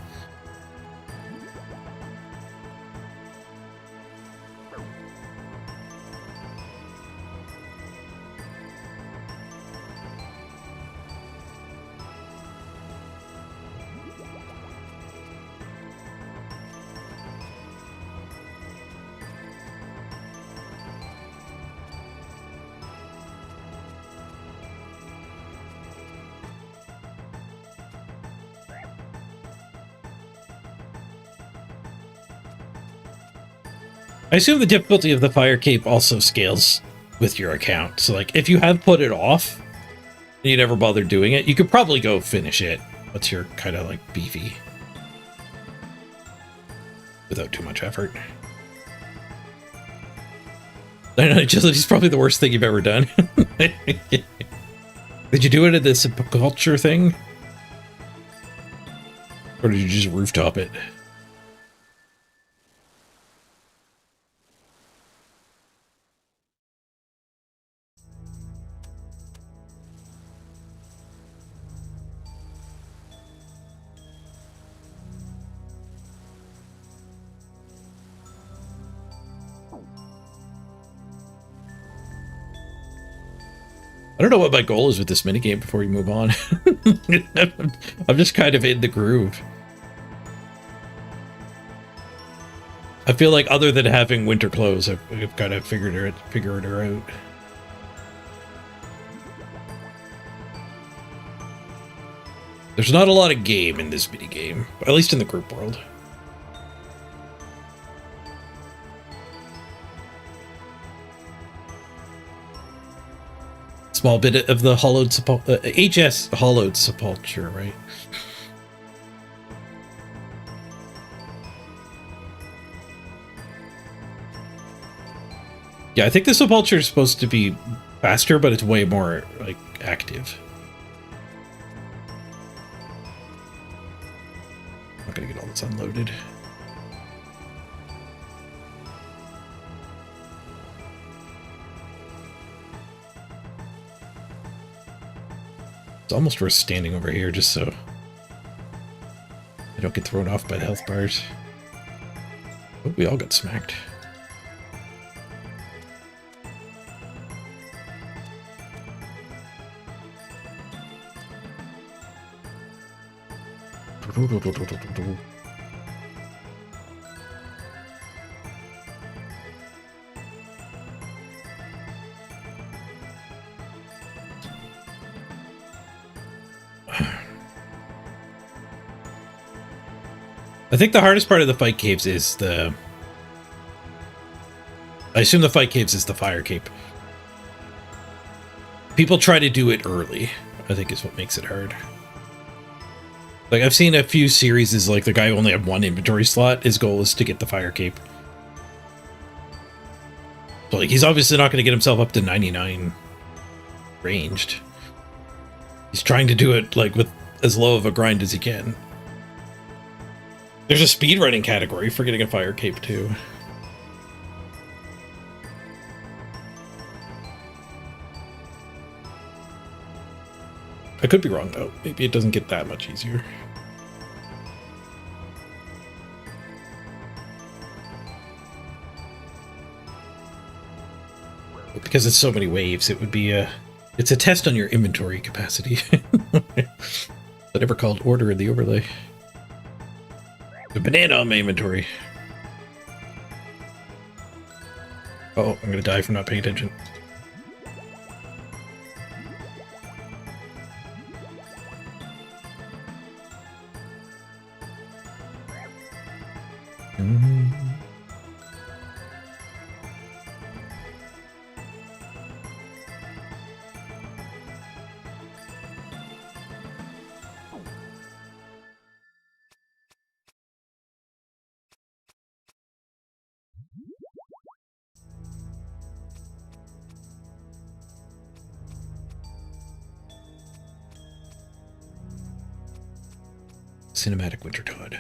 [SPEAKER 1] I assume the difficulty of the fire cape also scales with your account. So like if you have put it off and you never bothered doing it, you could probably go finish it once you're kind of like beefy. Without too much effort. I know agility is probably the worst thing you've ever done. Did you do it at the sepulture thing? Or did you just rooftop it? I don't know what my goal is with this minigame before we move on. I'm just kind of in the groove. I feel like other than having winter clothes, I've kind of figured her out. There's not a lot of game in this minigame, at least in the group world. Small bit of the hollowed HS hollowed sepulture, right? Yeah, I think the sepulture is supposed to be faster, but it's way more like active. I'm not gonna get all this unloaded. It's almost worth standing over here just so I don't get thrown off by the health bars. Oh, we all got smacked. I think the hardest part of the fight caves is the... I assume the fight caves is the fire cape. People try to do it early, I think is what makes it hard. Like, I've seen a few series, like the guy only had one inventory slot. His goal is to get the fire cape. So, like, he's obviously not going to get himself up to 99 ranged. He's trying to do it, like, with as low of a grind as he can. There's a speedrunning category for getting a fire cape, too. I could be wrong, though. Maybe it doesn't get that much easier. But because it's so many waves, it would be a... It's a test on your inventory capacity. Whatever called order in the overlay. The banana on my inventory. Oh, I'm gonna die from not paying attention. Cinematic Wintertod.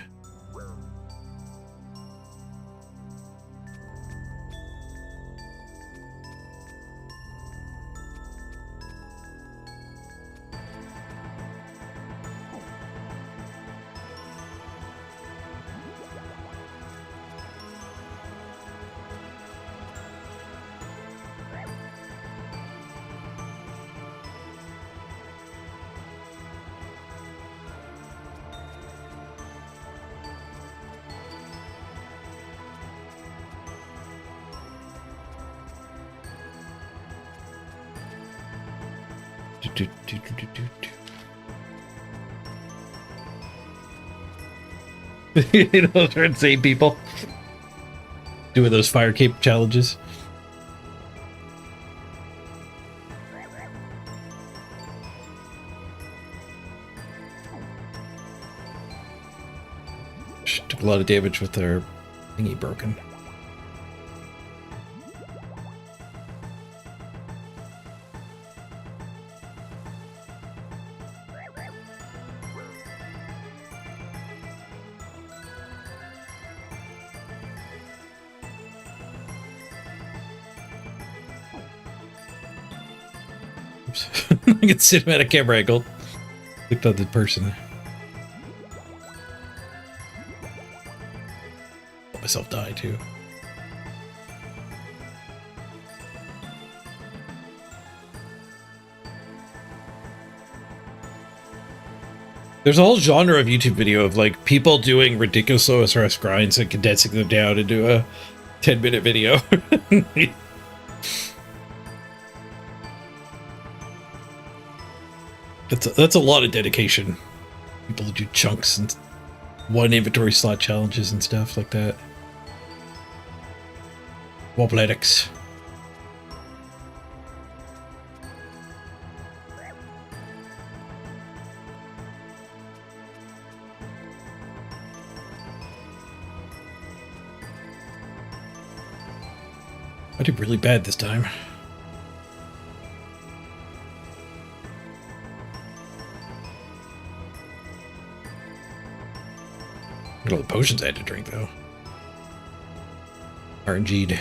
[SPEAKER 1] You know, those are insane people doing those fire cape challenges. She took a lot of damage with their thingy broken. I can cinematic camera angle. Clicked on the person. Let myself die too. There's a whole genre of YouTube video of like people doing ridiculous OSRS grinds and condensing them down into a 10-minute video. That's a lot of dedication People who do chunks and one inventory slot challenges and stuff like that. Wobletics. I did really bad this time. Look at all the potions I had to drink, though. RNG'd.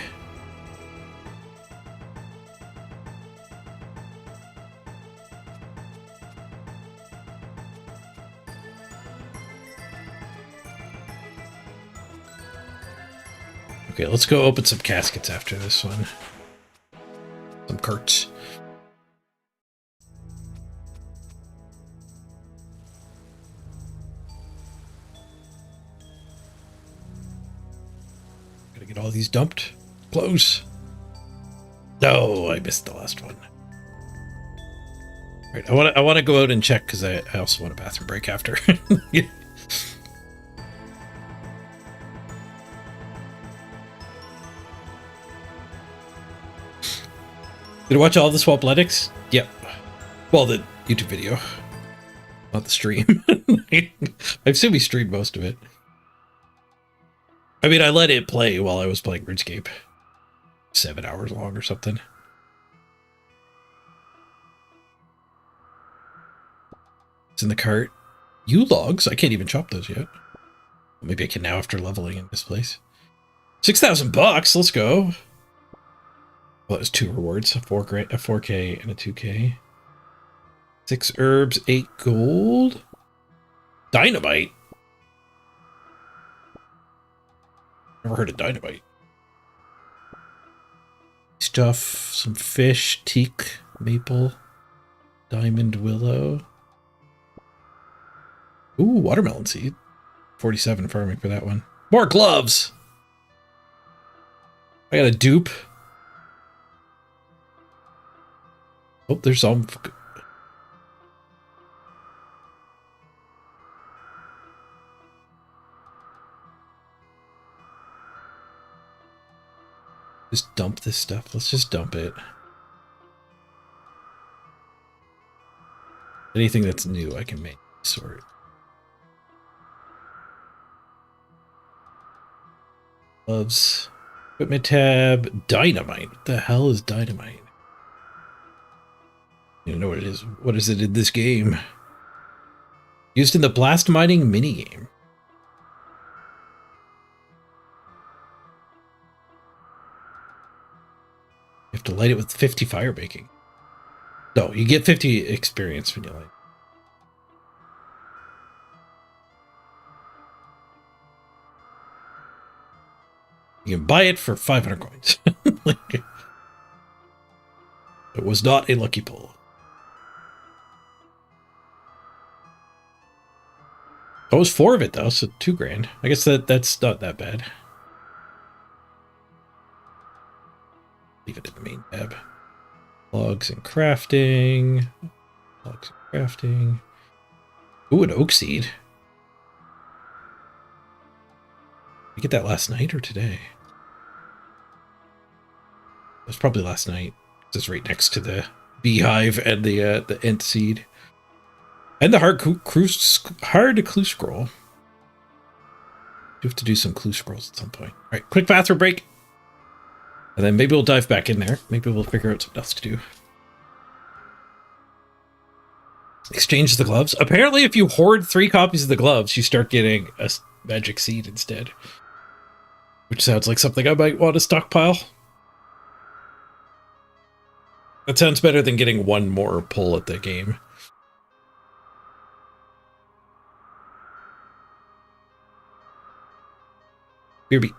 [SPEAKER 1] Okay, let's go open some caskets after this one. Some carts. Gotta get all these dumped. Close. No, I missed the last one. Right, I want to go out and check because I also want a bathroom break after. Did I watch all the Swapletics? Yep. Well, the YouTube video. Not the stream. I assume we streamed most of it. I mean, I let it play while I was playing Runescape. 7 hours long or something. It's in the cart. U-logs? I can't even chop those yet. Maybe I can now after leveling in this place. 6,000 bucks. Let's go. Well, that was 2 rewards, a 4K and a 2K. 6 herbs, 8 gold. Dynamite. Never heard of dynamite. Stuff, some fish, teak, maple, diamond willow. Ooh, watermelon seed. 47 farming for that one. More gloves. I got a dupe. Oh, there's some. Just dump this stuff. Let's just dump it. Anything that's new, I can make. Sort. Gloves. Equipment tab. Dynamite. What the hell is dynamite? You don't know what it is. What is it in this game? Used in the blast mining minigame. You have to light it with 50 fire baking. No, you get 50 experience when you light. You can buy it for 500 coins. It was not a lucky pull. Oh, it was 4 of it though, so 2 grand. I guess that's not that bad. Leave it in the main tab. Logs and crafting. Logs and crafting. Ooh, an oak seed. You get that last night or today? It was probably last night. It's right next to the beehive and the ant seed. And the hard clue scroll. You have to do some clue scrolls at some point. All right, quick bathroom break. And then maybe we'll dive back in there. Maybe we'll figure out something else to do. Exchange the gloves. Apparently, if you hoard 3 copies of the gloves, you start getting a magic seed instead. Which sounds like something I might want to stockpile. That sounds better than getting 1 more pull at the game. Beerby.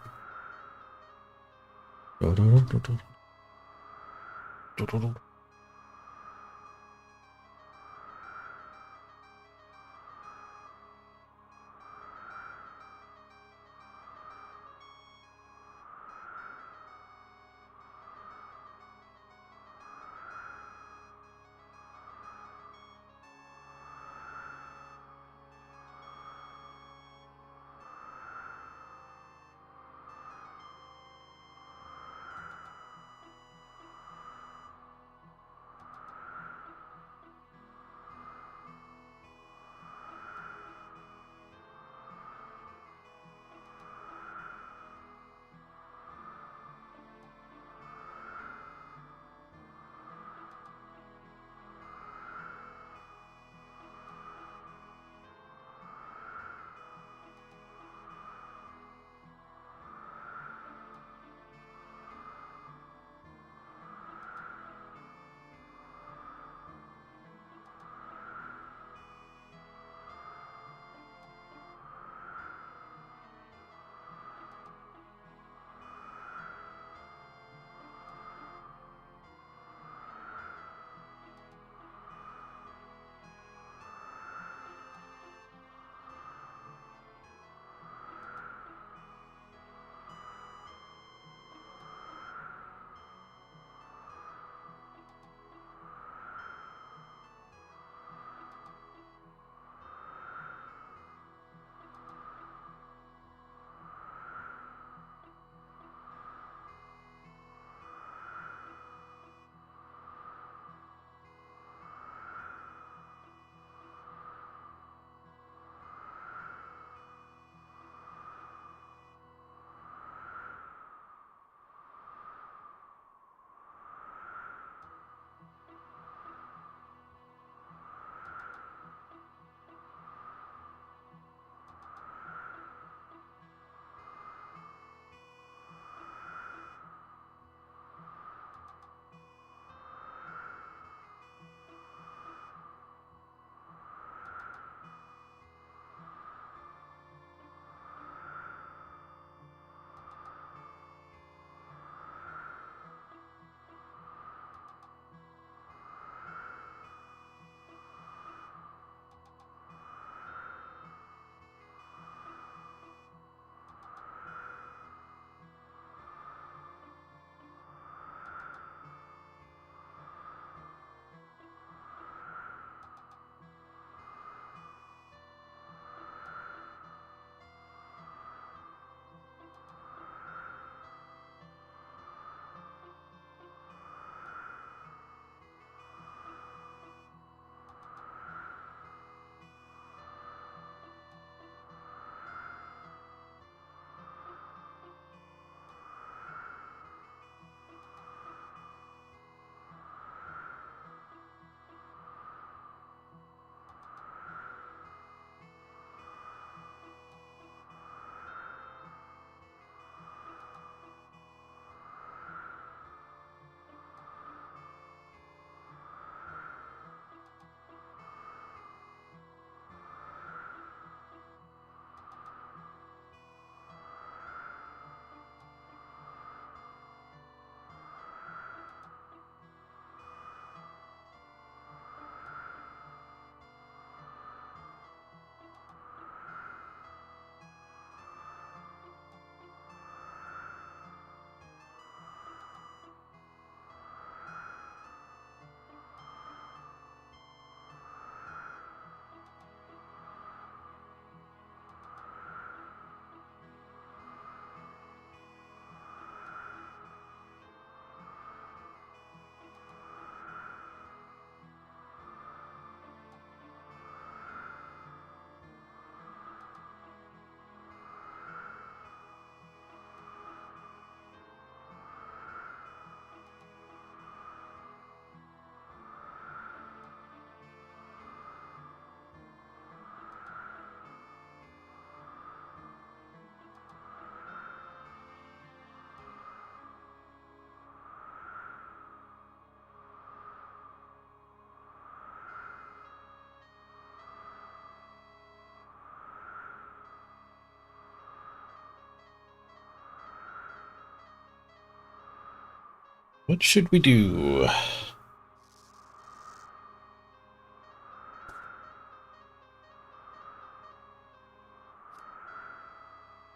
[SPEAKER 1] What should we do?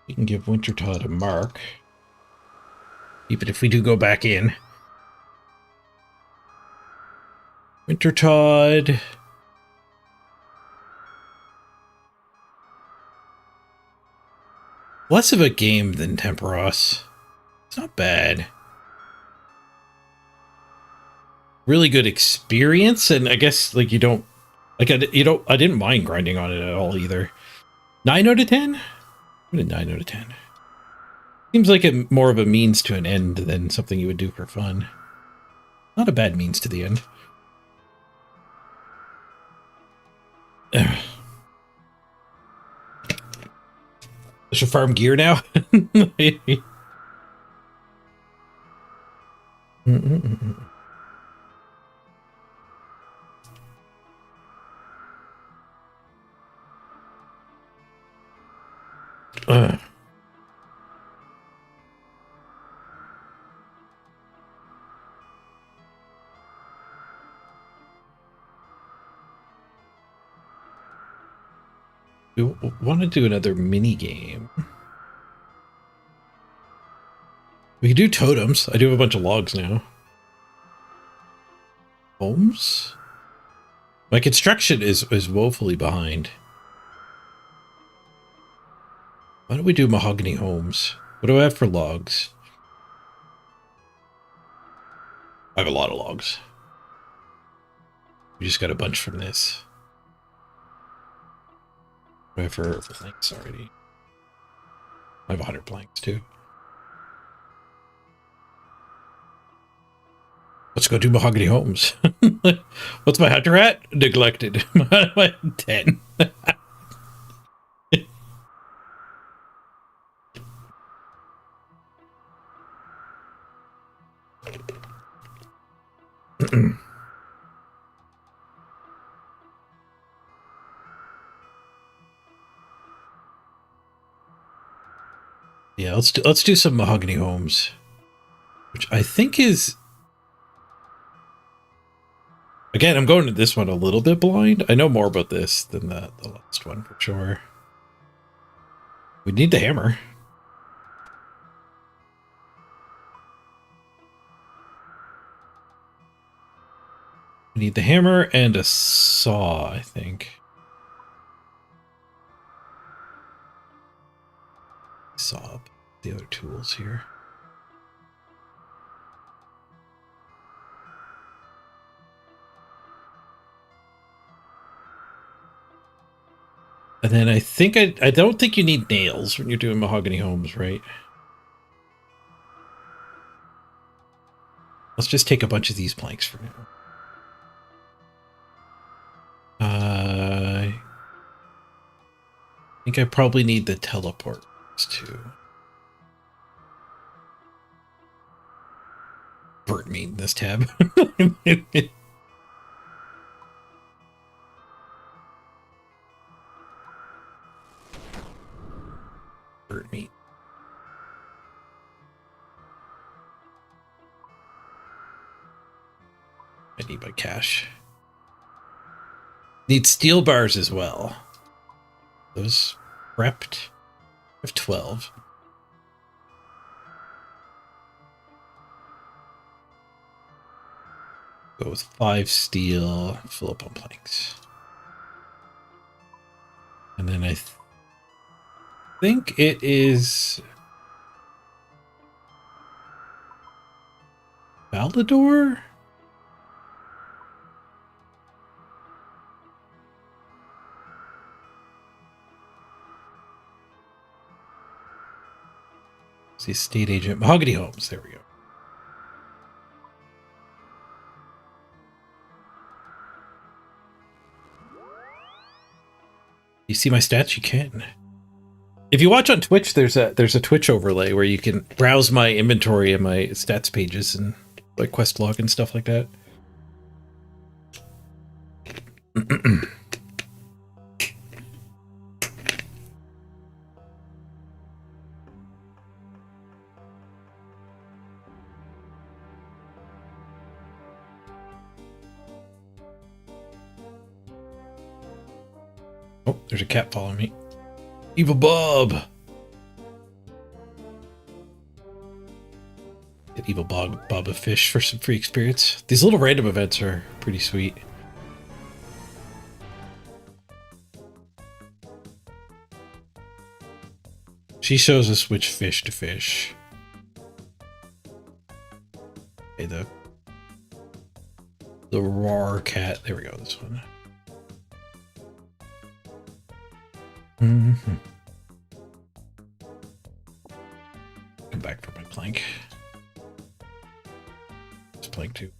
[SPEAKER 1] We can give Wintertod a mark. Even if we do go back in. Wintertod. Less of a game than Temperos. It's not bad. Really good experience, and I guess like you don't like I didn't mind grinding on it at all either. 9 out of 10? What a 9 out of 10. Seems like more of a means to an end than something you would do for fun. Not a bad means to the end. I should farm gear now. We want to do another mini game. We can do totems. I do have a bunch of logs now. Homes? My construction is woefully behind. Why don't we do mahogany homes? What do I have for logs? I have a lot of logs. We just got a bunch from this. What do I have for planks already? I have 100 planks too. Let's go do mahogany homes. What's my hunter at? Neglected. 10. Yeah, let's do some mahogany homes, which I think is. Again, I'm going to this one a little bit blind. I know more about this than the last one for sure. We need the hammer. We need the hammer and a saw, I think. Saw up the other tools here. And then I think I don't think you need nails when you're doing mahogany homes, right? Let's just take a bunch of these planks for now. I think I probably need the teleport too. Burnt meat in this tab. Burnt meat. I need my cash. Need steel bars as well. Those prepped. I have 12. Go with 5 steel. Fill up on planks. And then I think it is Valdador? The estate agent. Mahogany Homes. There we go. You see my stats? You can. If you watch on Twitch, there's a Twitch overlay where you can browse my inventory and my stats pages and like quest log and stuff like that. Oh, there's a cat following me. Evil Bob! Get Evil Bob a fish for some free experience. These little random events are pretty sweet. She shows us which fish to fish. Okay, the roar cat. There we go, this one. Mm-hmm. Come back for my plank. This plank too.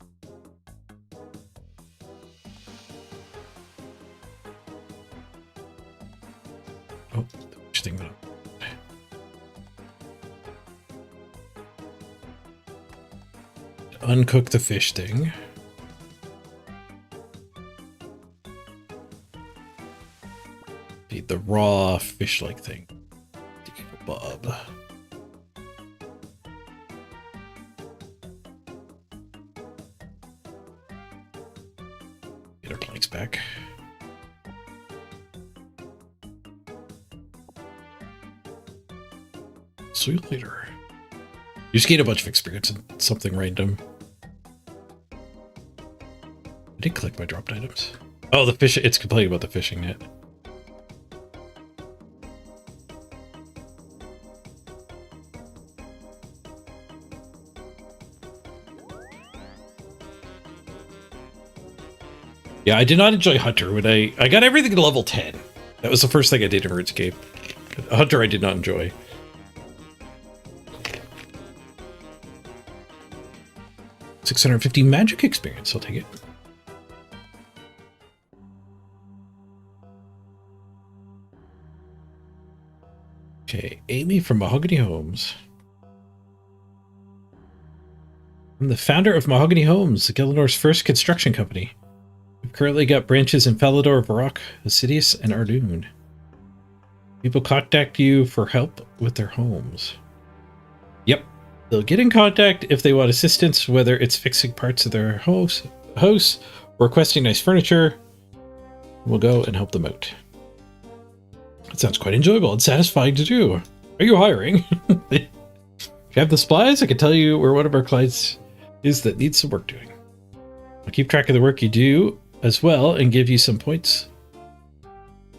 [SPEAKER 1] Oh, which thing went up? Uncook the fish thing. The raw fish-like thing. The Evil Bob. Get our planks back. See you later. You just gain a bunch of experience in something random. I did collect my dropped items. Oh, the fish. It's complaining about the fishing net. Yeah, I did not enjoy Hunter when I got everything to level 10. That was the first thing I did in Runescape. Hunter I did not enjoy. $650 magic experience, I'll take it. Okay, Amy from Mahogany Homes. I'm the founder of Mahogany Homes, Gillinor's first construction company. We've currently got branches in Falador, Varrock, Assidious, and Ardoon. People contact you for help with their homes. Yep. They'll get in contact if they want assistance, whether it's fixing parts of their house or requesting nice furniture. We'll go and help them out. That sounds quite enjoyable and satisfying to do. Are you hiring? If you have the supplies, I can tell you where one of our clients is that needs some work doing. I'll keep track of the work you do as well and give you some points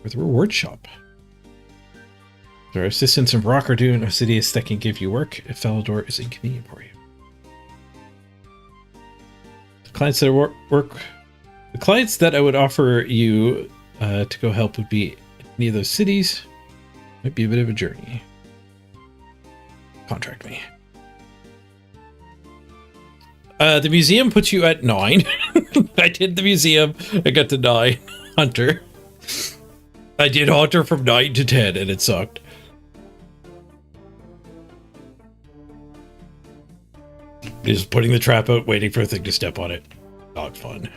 [SPEAKER 1] for the reward shop. There are assistants in Varrock, Ardoon, and Assidious that can give you work if Falador is inconvenient for you. The clients that I would offer you to go help would be any of those cities. Might be a bit of a journey. Contract me. The museum puts you at 9. I did the museum. I got to 9. Hunter. I did Hunter from 9 to 10 and it sucked. Just putting the trap out, waiting for a thing to step on it. Not fun.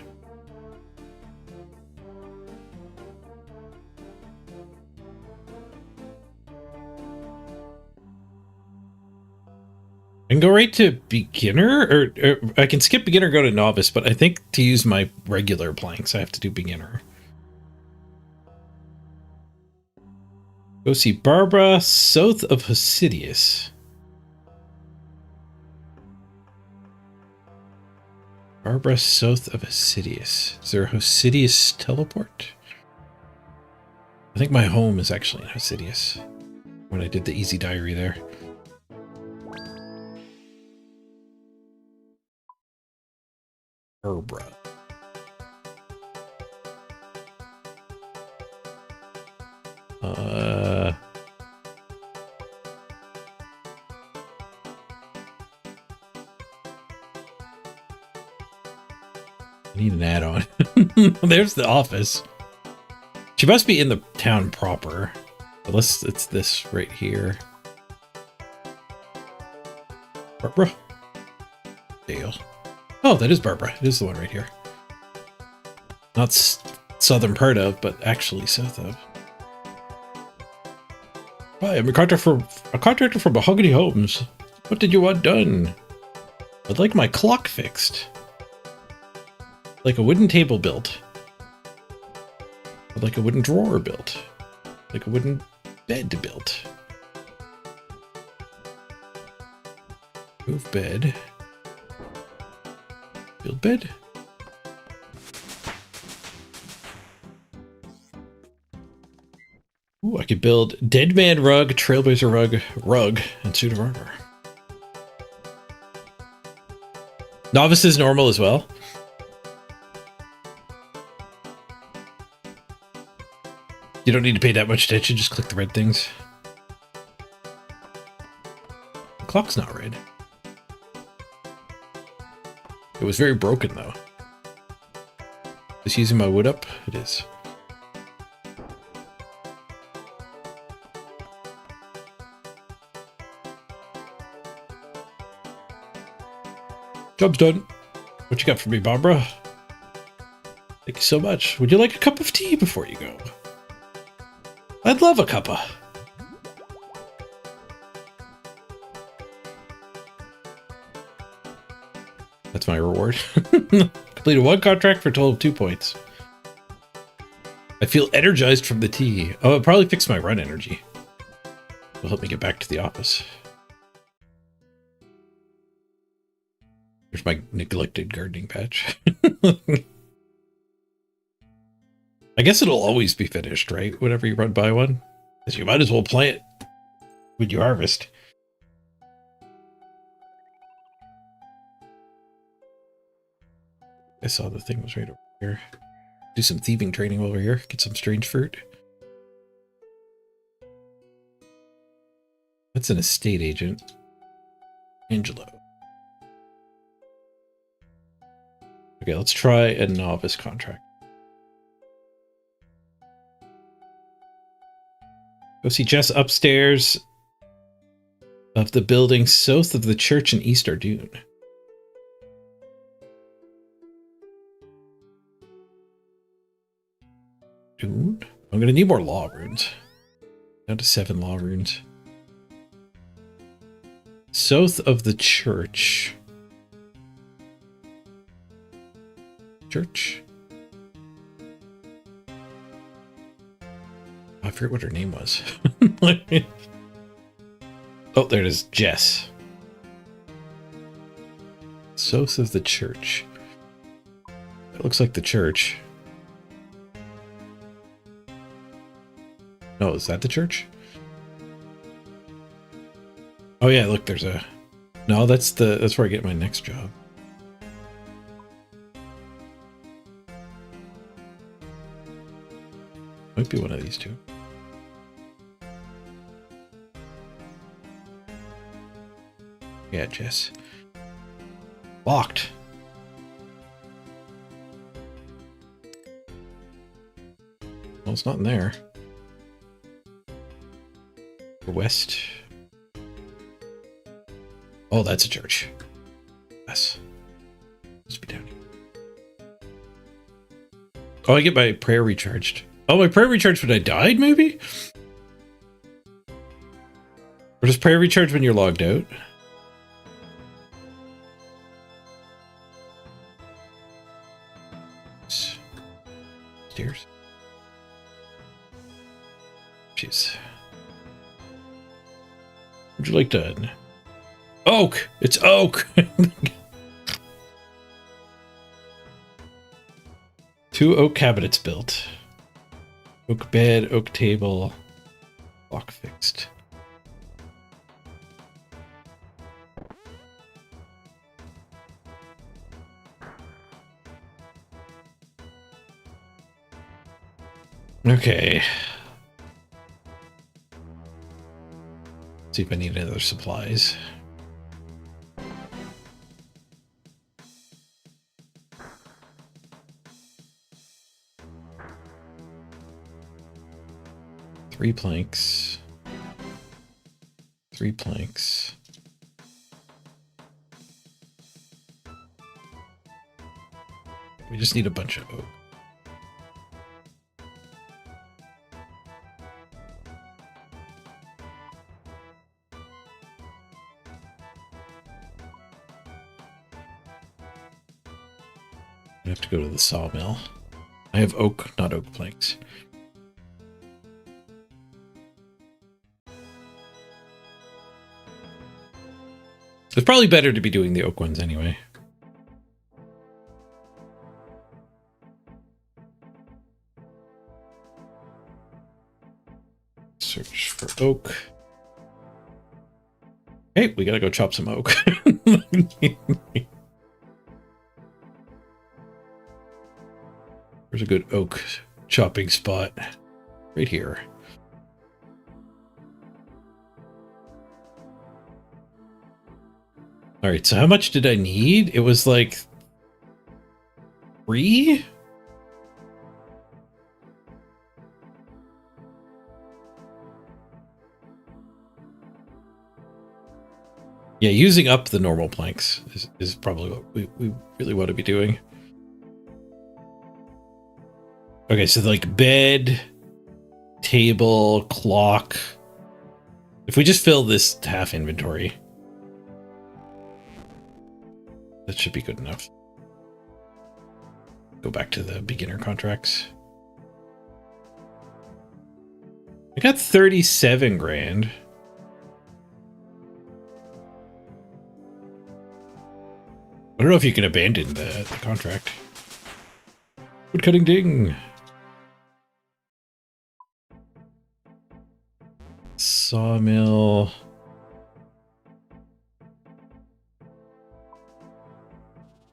[SPEAKER 1] I can go right to beginner, or I can skip beginner, go to novice, but I think to use my regular planks, I have to do beginner. Go see Barbara, south of Assidious. Barbara, south of Assidious. Is there a Assidious teleport? I think my home is actually in Assidious when I did the easy diary there. Barbara. I need an add-on. There's the office. She must be in the town proper. Unless it's this right here. Barbara? Dale. Oh, that is Barbara. It is the one right here. Not southern part of, but actually south of. Hi, I'm a contractor from Mahogany Homes. What did you want done? I'd like my clock fixed. Like a wooden table built. I'd like a wooden drawer built. Like a wooden bed built. Move bed. Build bed. Ooh, I could build Dead Man Rug, Trailblazer Rug, and Suit of Armor. Novice is normal as well. You don't need to pay that much attention, just click the red things. The clock's not red. It was very broken though. Is using my wood up? It is. Job's done. What you got for me, Barbara? Thank you so much. Would you like a cup of tea before you go? I'd love a cuppa. That's my reward. Completed 1 contract for a total of 2 points. I feel energized from the tea. Oh, it'll probably fix my run energy. It'll help me get back to the office. There's my neglected gardening patch. I guess it'll always be finished, right? Whenever you run by one. Because you might as well plant when you harvest. I saw the thing was right over here. Do some thieving training over here. Get some strange fruit. That's an estate agent. Angelo. Okay, let's try a novice contract. Go see Jess upstairs of the building south of the church in East Ardoon. Dude, I'm gonna need more law runes. Down to 7 law runes. South of the church. Church? I forget what her name was. Oh, there it is. Jess. South of the church. It looks like the church. No, is that the church? Oh yeah, look, there's a... No, that's where I get my next job. Might be one of these two. Yeah, Jess. Locked. Well, it's not in there. West. Oh, that's a church. Yes. Must be down here. Oh, I get my prayer recharged. Oh, my prayer recharged when I died, maybe? Or does prayer recharge when you're logged out? Stairs. Jeez. Would you like done? Oak! It's oak! 2 oak cabinets built. Oak bed, oak table, lock fixed. Okay. See if I need any other supplies. Three planks. 3 planks. We just need a bunch of oak. I have to go to the sawmill. I have oak, not oak planks. It's probably better to be doing the oak ones anyway. Search for oak. Hey, we gotta go chop some oak. There's a good oak chopping spot right here. All right, so how much did I need? It was like 3? Yeah, using up the normal planks is probably what we really want to be doing. Okay, so like bed, table, clock. If we just fill this half inventory, that should be good enough. Go back to the beginner contracts. I got 37 grand. I don't know if you can abandon the contract. Woodcutting ding. Sawmill.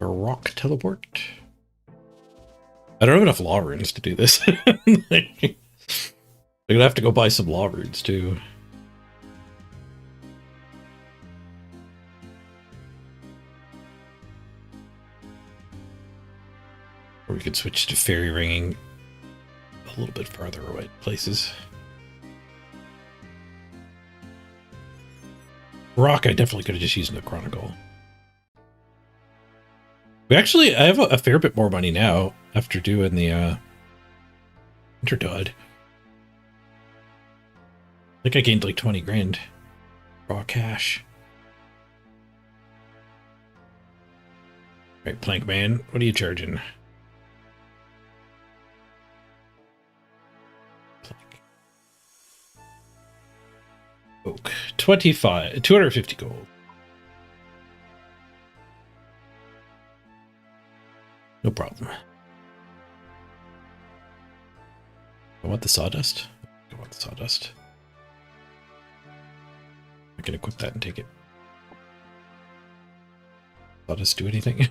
[SPEAKER 1] A rock teleport. I don't have enough law runes to do this. I'm gonna have to go buy some law runes too. Or we could switch to fairy ringing a little bit farther away places. Rock, I definitely could have just used in the Chronicle. I have a fair bit more money now after doing the Wintertod. I think I gained like 20 grand raw cash. Right, Plank Man, what are you charging? Plank. Oak, 250 gold. No problem. I want the sawdust. I want the sawdust. I can equip that and take it. Sawdust do anything?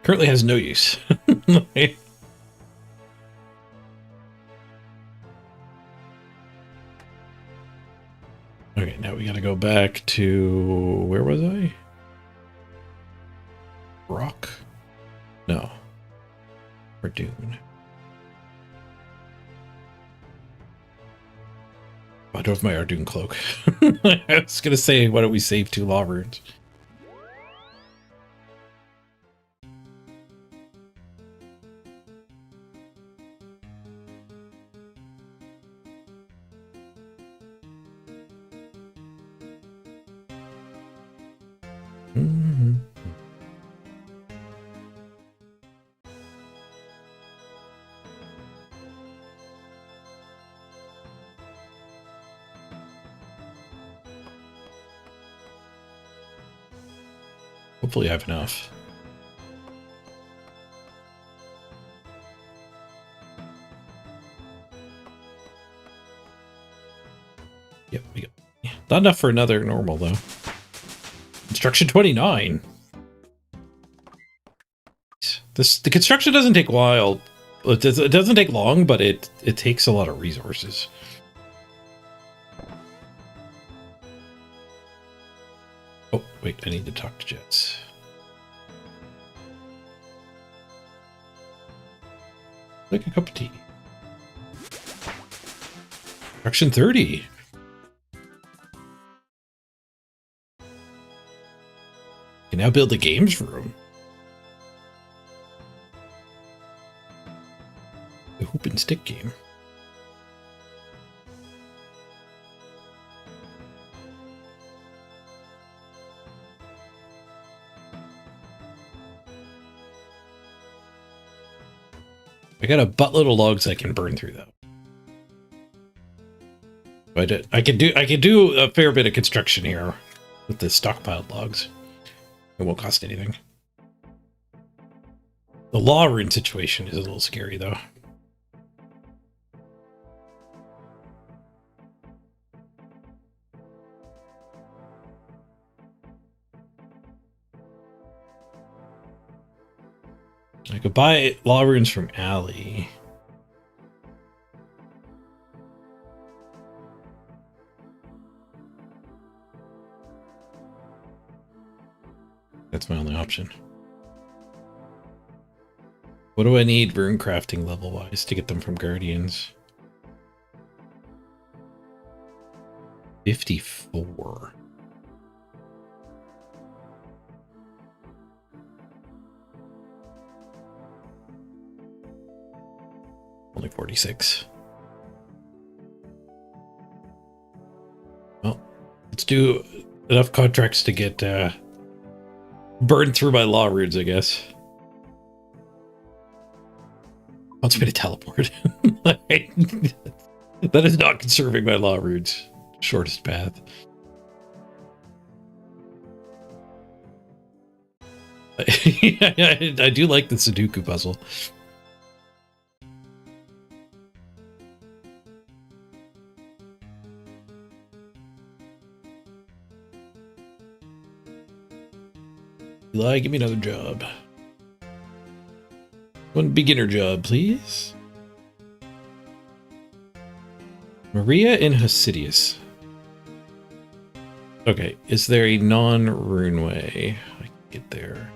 [SPEAKER 1] Currently has no use. Okay, now we gotta go back to... Where was I? Rock? No. Dune. I don't have my Ardoon cloak. I was gonna say, why don't we save 2 law runes? Hopefully I have enough. Yep, we got not enough for another normal though. Construction 29. The construction doesn't take a while. It doesn't take long, but it takes a lot of resources. Oh, wait, I need to talk to Jets. Like a cup of tea. Construction 30. Can now build a games room. The hoop and stick game. I got a buttload of logs I can burn through though. But I could do a fair bit of construction here with the stockpiled logs. It won't cost anything. The law rune situation is a little scary, though. I could buy law runes from Allie. That's my only option. What do I need rune crafting level-wise to get them from Guardians? 54. Only 46. Well, let's do enough contracts to get burned through my law runes, I guess. Wants me to teleport. That is not conserving my law runes. Shortest path. I do like the Sudoku puzzle. Eli, give me another job. One beginner job, please. Maria in Hasidius. Okay, is there a non-rune way I can get there?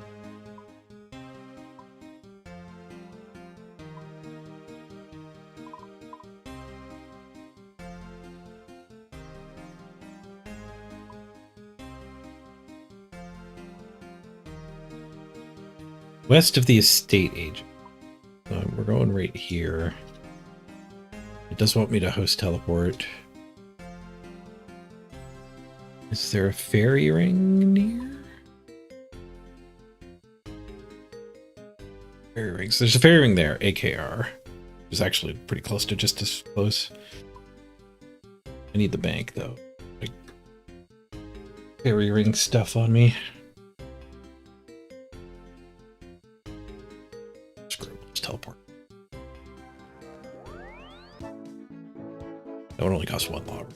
[SPEAKER 1] West of the estate agent. We're going right here. It does want me to host teleport. Is there a fairy ring near? Fairy rings. There's a fairy ring there, AKR. It's actually pretty close to just as close. I need the bank though. Like, fairy ring stuff on me. Teleport. That would only cost one log.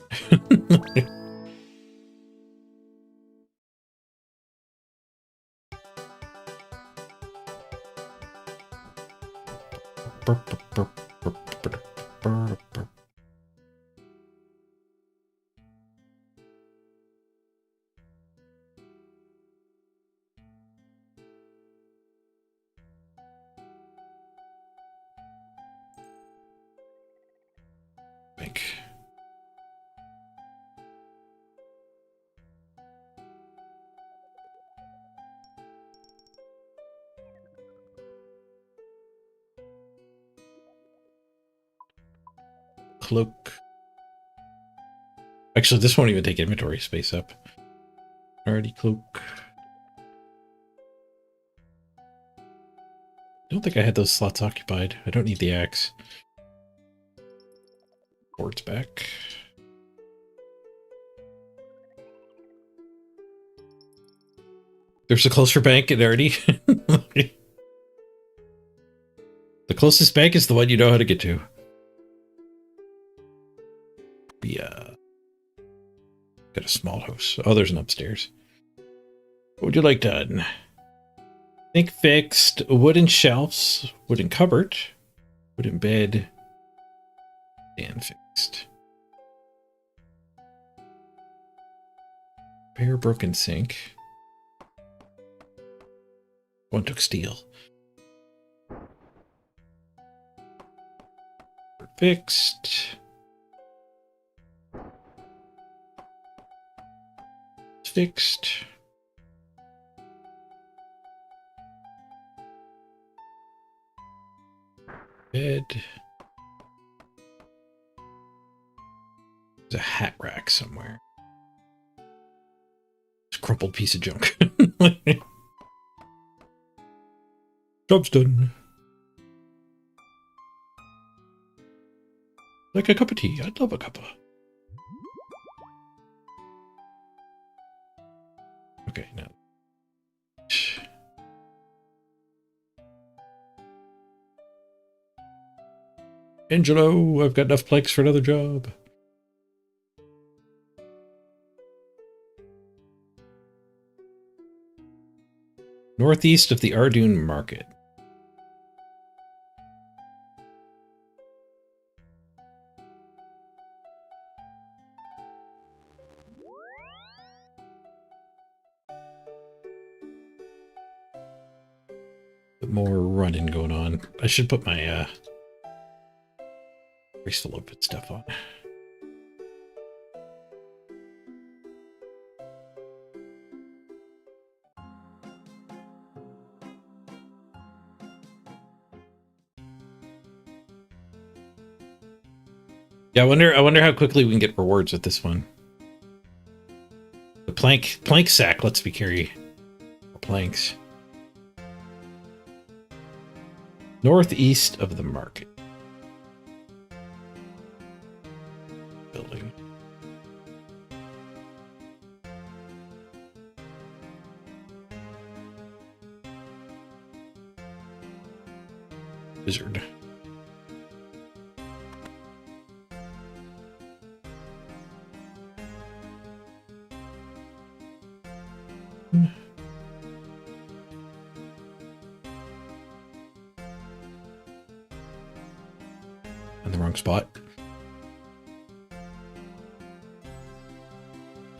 [SPEAKER 1] Cloak. Actually, this won't even take inventory space up. Already cloak. I don't think I had those slots occupied. I don't need the axe. Board's back. There's a closer bank in Artie. The closest bank is the one you know how to get to. Yeah. Got a small house. Oh, there's an upstairs. What would you like done? Think fixed. Wooden shelves. Wooden cupboard. Wooden bed. And fixed. Repair broken sink. One took steel. Fixed. Fixed. Bed. There's a hat rack somewhere. It's a crumpled piece of junk. Job's done. Like a cup of tea. I'd love a cup of. Okay, now. Angelo, I've got enough planks for another job. Northeast of the Ardoon Market. Bit more running going on. I should put my crystal open stuff on. Yeah, I wonder how quickly we can get rewards with this one. The plank sack lets me carry planks. Northeast of the market. Building. Wizard. In the wrong spot.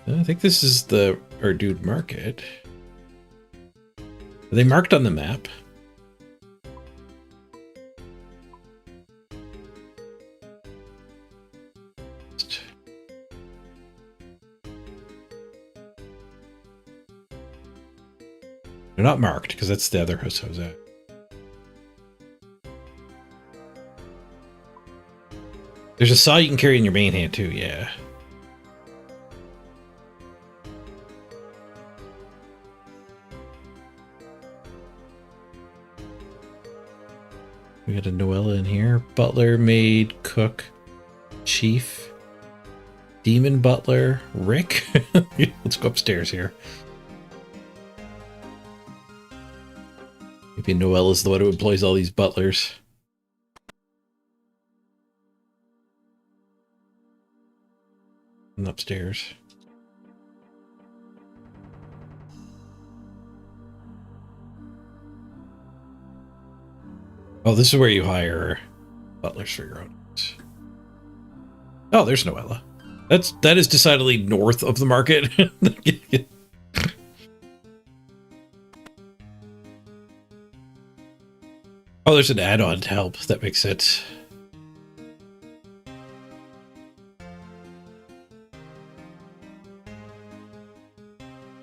[SPEAKER 1] I think this is the Ardoon Market. Are they marked on the map? They're not marked because that's the other house I was at. There's a saw you can carry in your main hand too, yeah. We got a Noella in here. Butler, maid, cook, chief, demon butler, Rick. Let's go upstairs here. Maybe Noella's the one who employs all these butlers. And upstairs. Oh, this is where you hire butlers for your own house. Oh, there's Noella. That is decidedly north of the market. Oh, there's an add-on to help. That makes sense.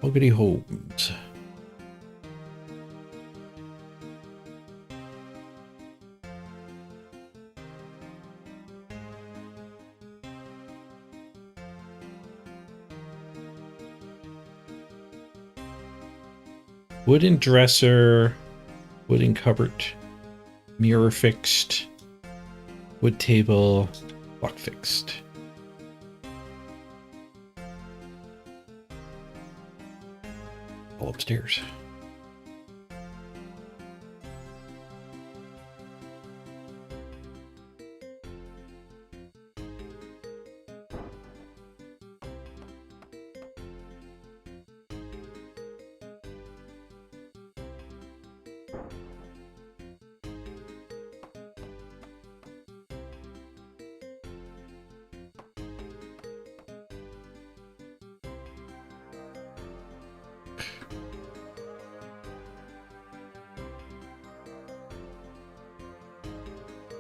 [SPEAKER 1] Hoggity Holmes. Wooden dresser, wooden cupboard, mirror fixed, wood table, block fixed. All upstairs.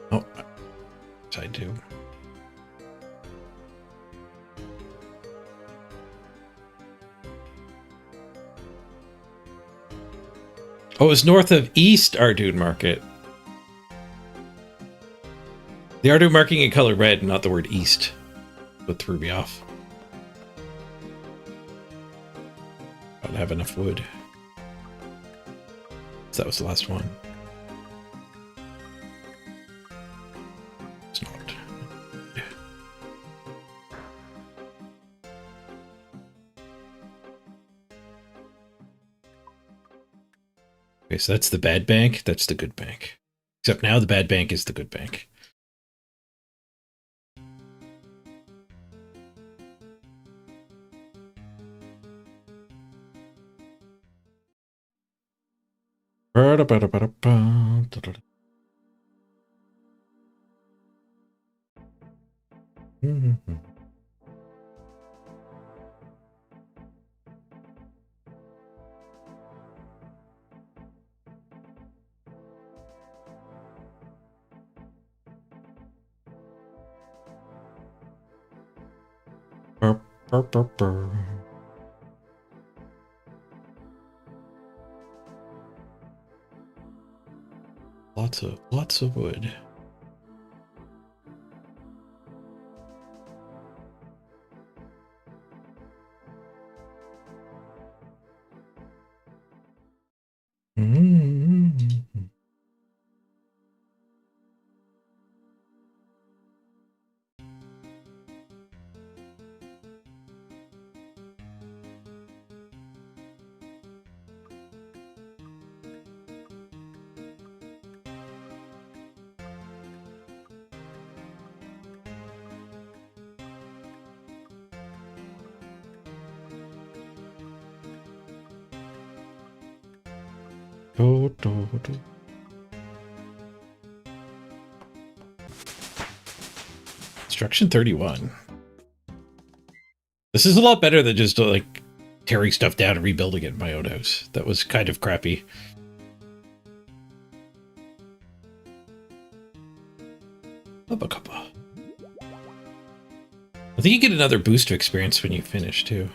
[SPEAKER 1] Oh, I do. Oh, it's north of East Ardoon Market. The Ardoon marking in color red, not the word East. What threw me off. I don't have enough wood. So that was the last one. It's not. Okay, so that's the bad bank. That's the good bank. Except now the bad bank is the good bank. Lots of wood. Instruction 31. This is a lot better than just like tearing stuff down and rebuilding it in my own house. That was kind of crappy. I think you get another boost of experience when you finish too.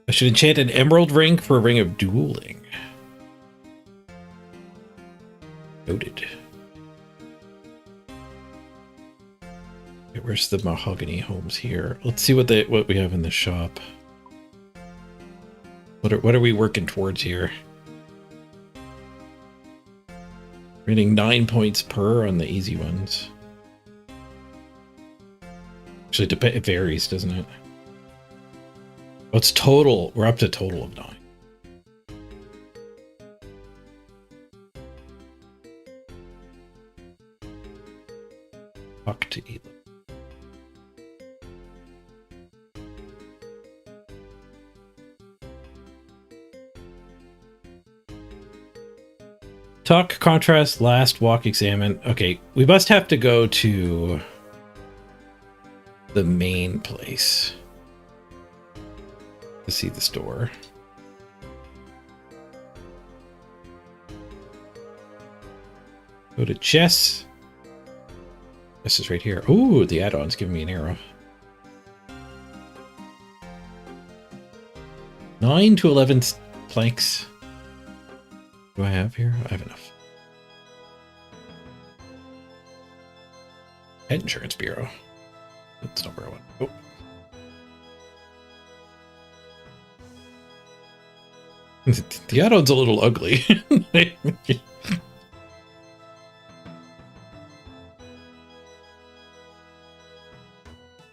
[SPEAKER 1] I should enchant an emerald ring for a ring of dueling. Noted. Okay, where's the mahogany homes here? Let's see what we have in the shop. What are we working towards here? We're getting 9 points per on the easy ones. Actually, it varies, doesn't it? Oh, it's total. We're up to a total of 9. Talk to Ela. Talk, contrast, last, walk, examine. Okay, we must have to go to the main place to see the store. Go to chess. This is right here. Ooh, the add-on's giving me an arrow. 9 to 11 planks. Do I have here? I have enough. Pet Insurance Bureau. That's not where I want. Oh. The add-on's a little ugly.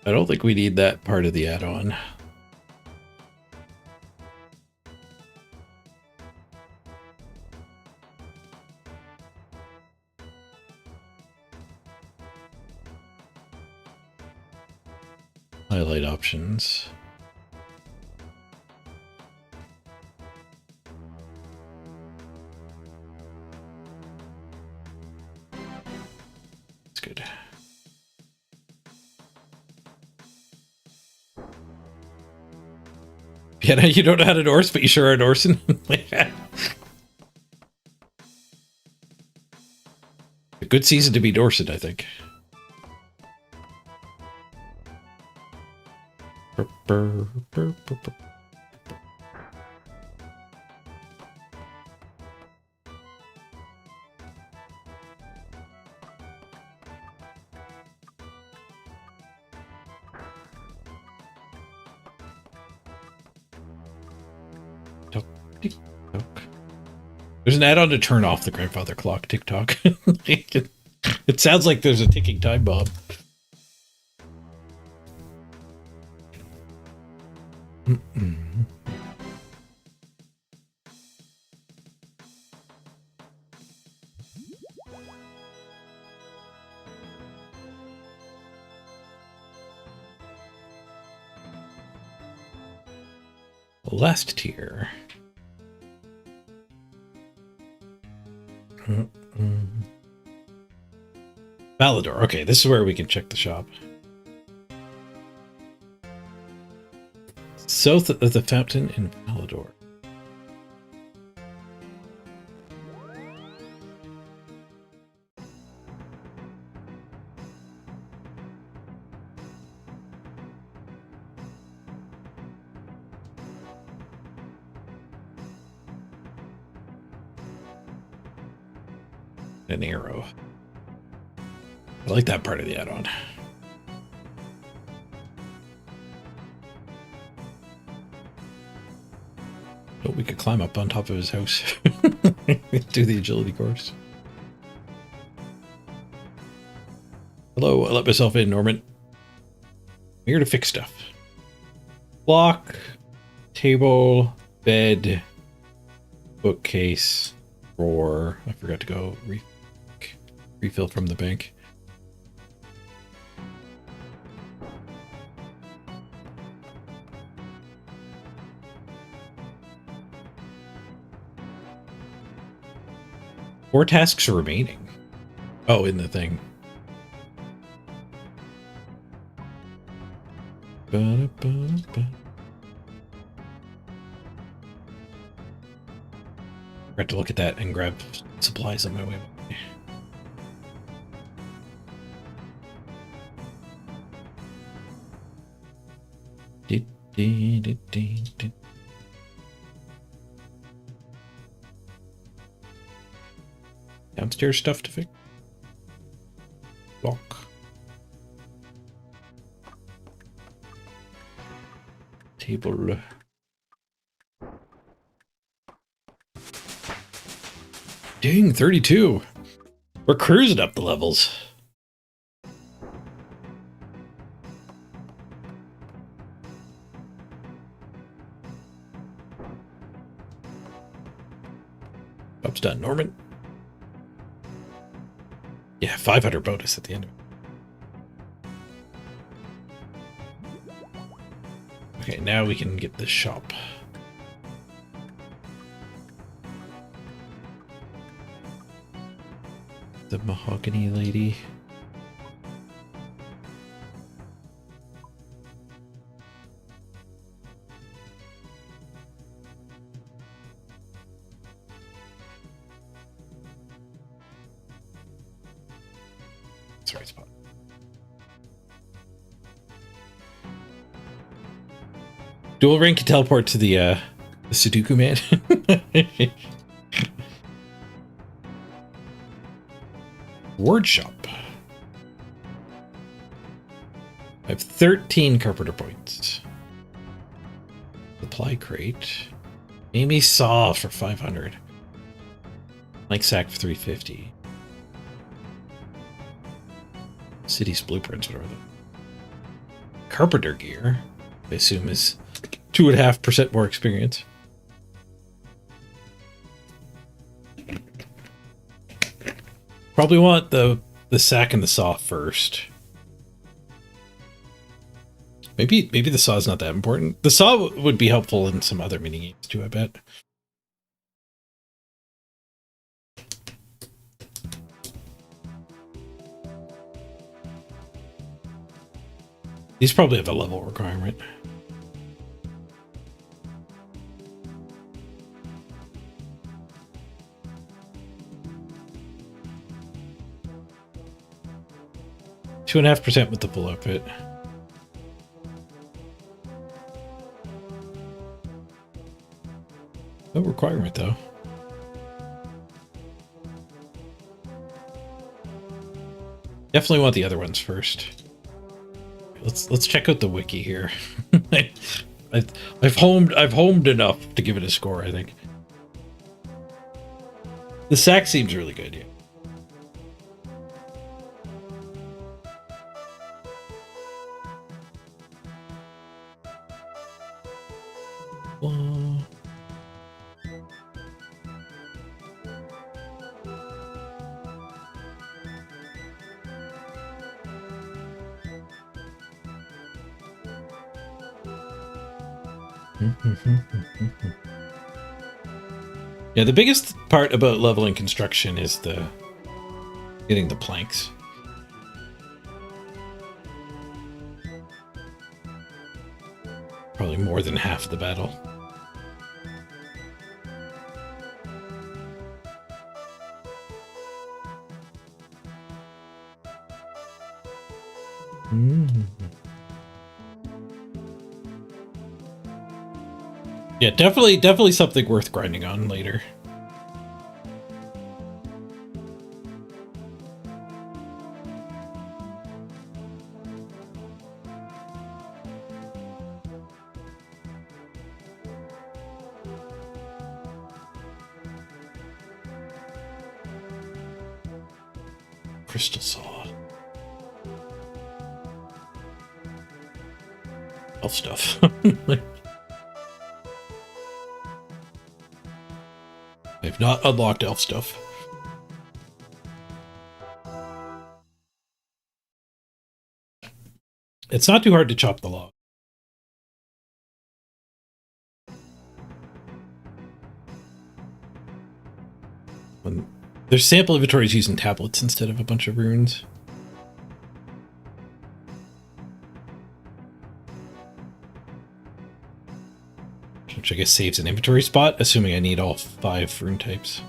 [SPEAKER 1] I don't think we need that part of the add-on. Highlight options. That's good. Yeah, you don't know how to Norse, but you sure are Norsen. A good season to be Norsen, I think. There's an add-on to turn off the grandfather clock. Tick-tock. It sounds like there's a ticking time bomb. Last tier. Valador. Okay, this is where we can check the shop. South of the fountain in Valador. An arrow. I like that part of the add-on. Oh, we could climb up on top of his house. Do the agility course. Hello, I let myself in, Norman. I'm here to fix stuff. Clock, table, bed, bookcase, drawer. I forgot to go refill from the bank. Four tasks remaining. Oh, in the thing. Forgot to look at that and grab supplies on my way. Downstairs stuff to fix. Lock. Table. Dang, 32. We're cruising up the levels. Job's done, Norman. Yeah, 500 bonus at the end of it. Okay, now we can get the shop. The mahogany lady. That's the right spot. Dual rank can teleport to the Sudoku man. Word shop. I have 13 carpenter points. Supply crate. Amy saw for 500. Like sack for 350. City's blueprints, whatever. Carpenter gear, I assume, is 2.5% more experience. Probably want the sack and the saw first. Maybe the saw is not that important. The saw would be helpful in some other mini games too, I bet. These probably have a level requirement. Two and a half % with the full outfit. No requirement though. Definitely want the other ones first. Let's check out the wiki here. I've homed enough to give it a score, I think. The sack seems really good, yeah. Yeah, the biggest part about leveling construction is getting the planks. Probably more than half of the battle. Yeah, definitely something worth grinding on later. Crystal saw. Elf stuff. I've not unlocked elf stuff. It's not too hard to chop the log. There's sample inventories using tablets instead of a bunch of runes. Which I guess saves an inventory spot, assuming I need all 5 rune types.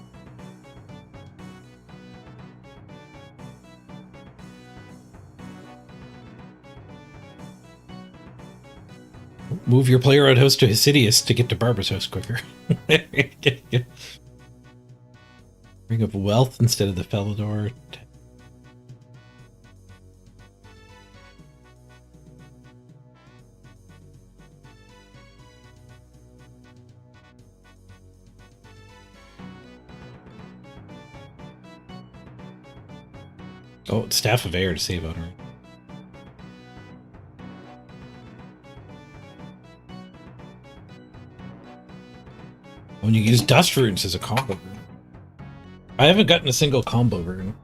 [SPEAKER 1] Move your player out host to Hesidius to get to Barbara's house quicker. Ring of Wealth instead of the Felidor. Oh, Staff of Air to save on her. When you use Dust Runes as a combo rune. I haven't gotten a single combo rune.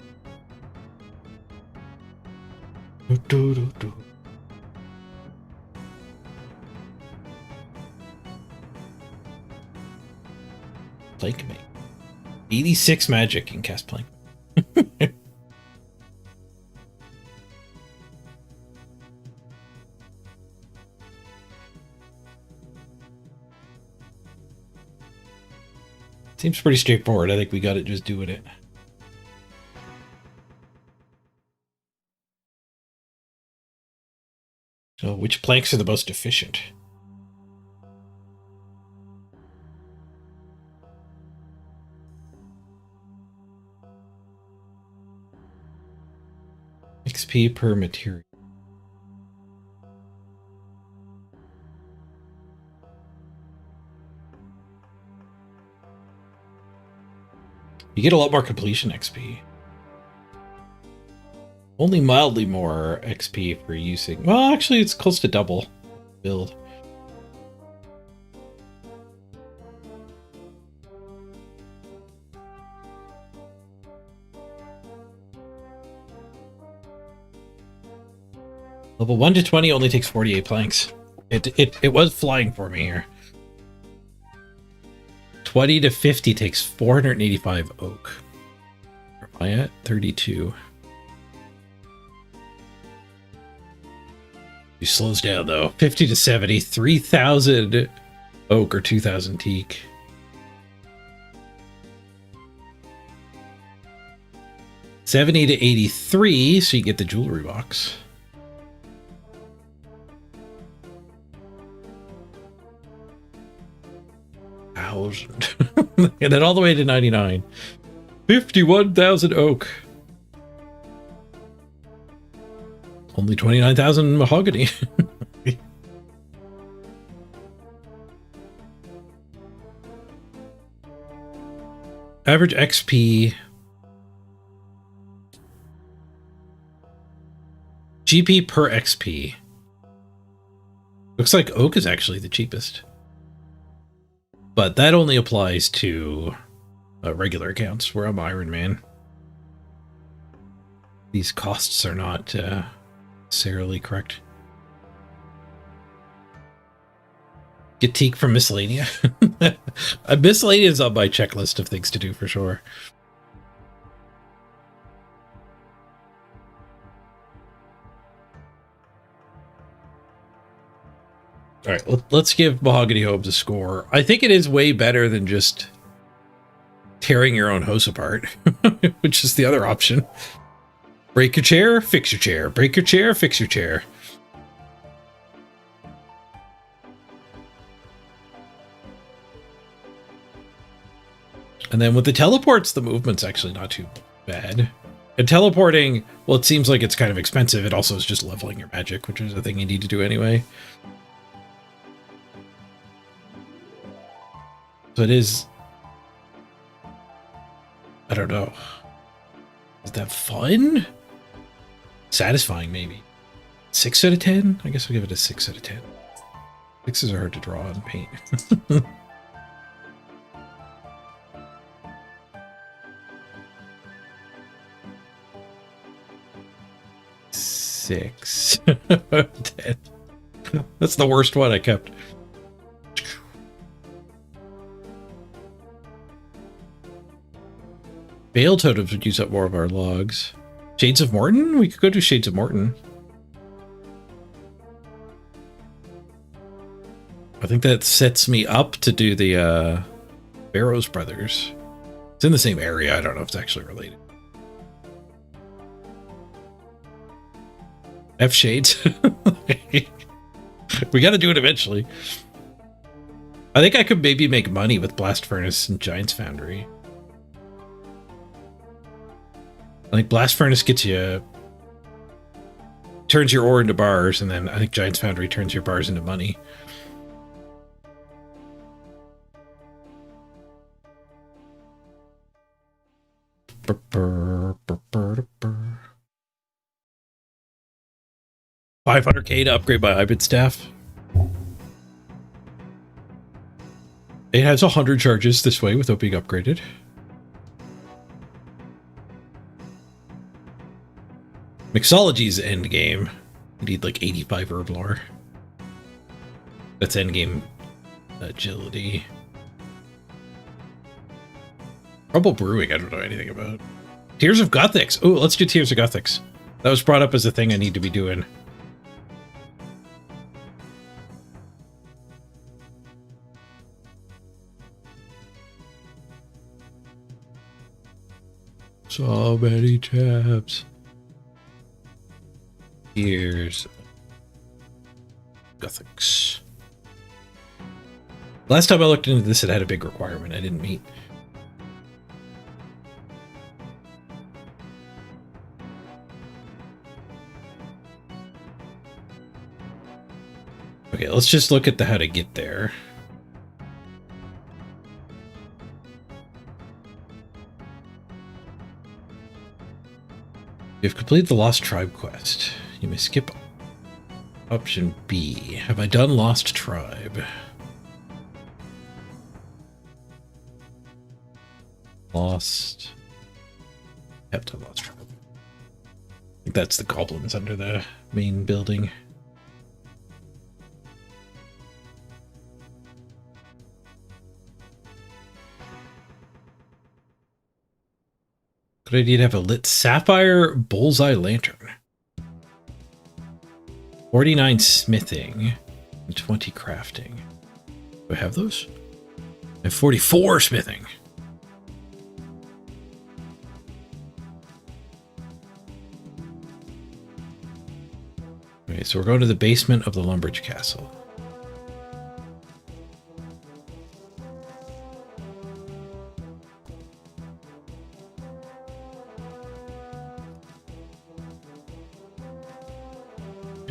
[SPEAKER 1] Plank Mate. 86 magic and cast Plank. Seems pretty straightforward. I think we got it just doing it. So, which planks are the most efficient? XP per material. You get a lot more completion XP. Only mildly more XP for using... Well, actually, it's close to double build. Level 1 to 20 only takes 48 planks. It was flying for me here. 20 to 50 takes 485 oak. Where am I at? 32. He slows down though. 50 to 70, 3,000 oak or 2,000 teak. $70 to 83, so you get the jewelry box. And then all the way to 99. 51,000 oak. Only 29,000 mahogany. Average XP. GP per XP. Looks like oak is actually the cheapest. But that only applies to regular accounts where I'm Iron Man. These costs are not necessarily correct. Critique from Miscellanea. Miscellanea is on my checklist of things to do for sure. All right, let's give Mahogany Homes a score. I think it is way better than just tearing your own house apart, which is the other option. Break your chair, fix your chair. Break your chair, fix your chair. And then with the teleports, the movement's actually not too bad. And teleporting, well, it seems like it's kind of expensive. It also is just leveling your magic, which is a thing you need to do anyway. So it is... I don't know. Is that fun? Satisfying, maybe. 6 out of 10? I guess I'll give it a 6 out of 10. 6s are hard to draw and paint. 6. 10. That's the worst one I kept. Bale totems would use up more of our logs. Shades of Morton? We could go do Shades of Morton. I think that sets me up to do the Barrows Brothers. It's in the same area. I don't know if it's actually related. F Shades. We got to do it eventually. I think I could maybe make money with Blast Furnace and Giant's Foundry. I think Blast Furnace gets you... turns your ore into bars, and then I think Giant's Foundry turns your bars into money. $500K to upgrade my Ibid staff. It has 100 charges this way without being upgraded. Mixology's endgame. You need like 85 herb lore. That's endgame agility. Trouble brewing, I don't know anything about. Tears of Gothics. Oh, let's do Tears of Gothics. That was brought up as a thing I need to be doing. So many tabs. Tears. Gothics. Last time I looked into this, it had a big requirement I didn't meet. Okay, let's just look at the how to get there. You've completed the Lost Tribe quest. You may skip option B. Have I done Lost Tribe? Lost. Have done Lost Tribe. I think that's the goblins under the main building. Good idea to have a lit sapphire bullseye lantern. 49 smithing and 20 crafting. Do I have those? I have 44 smithing. Okay, so we're going to the basement of the Lumbridge Castle.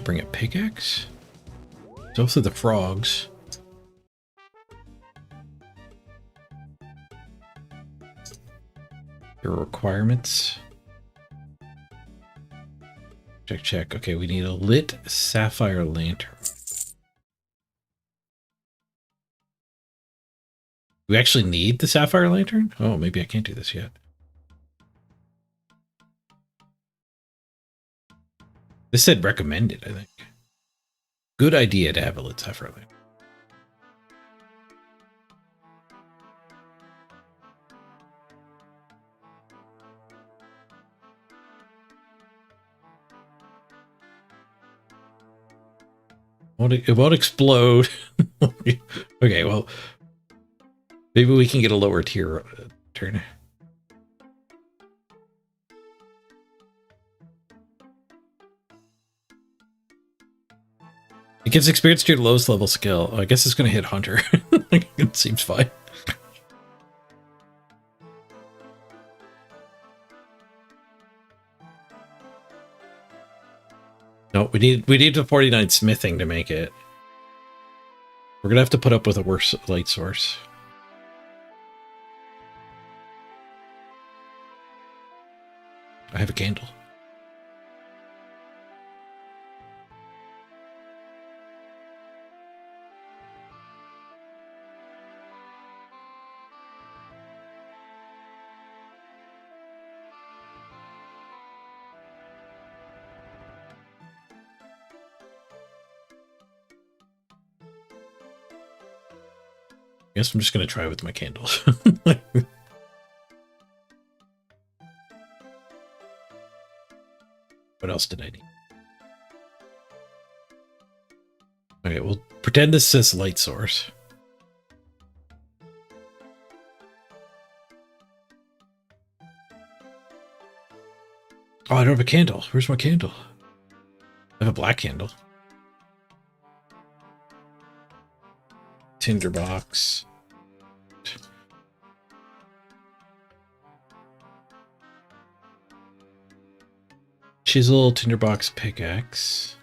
[SPEAKER 1] Bring a pickaxe. Those are the frogs. Your requirements. Check, check. Okay, we need a lit sapphire lantern. We actually need the sapphire lantern? Oh, maybe I can't do this yet. This said recommended, I think. Good idea to have a lit sapphire lantern. It won't explode. Okay, well, maybe we can get a lower tier turn. It gives experience to your lowest level skill. Oh, I guess it's going to hit Hunter. It seems fine. No, we need the 49 smithing to make it. We're going to have to put up with a worse light source. I have a candle. I guess I'm just going to try with my candles. What else did I need? Okay, we'll pretend this says light source. Oh, I don't have a candle. Where's my candle? I have a black candle. Tinderbox. Chisel, tinderbox, pickaxe.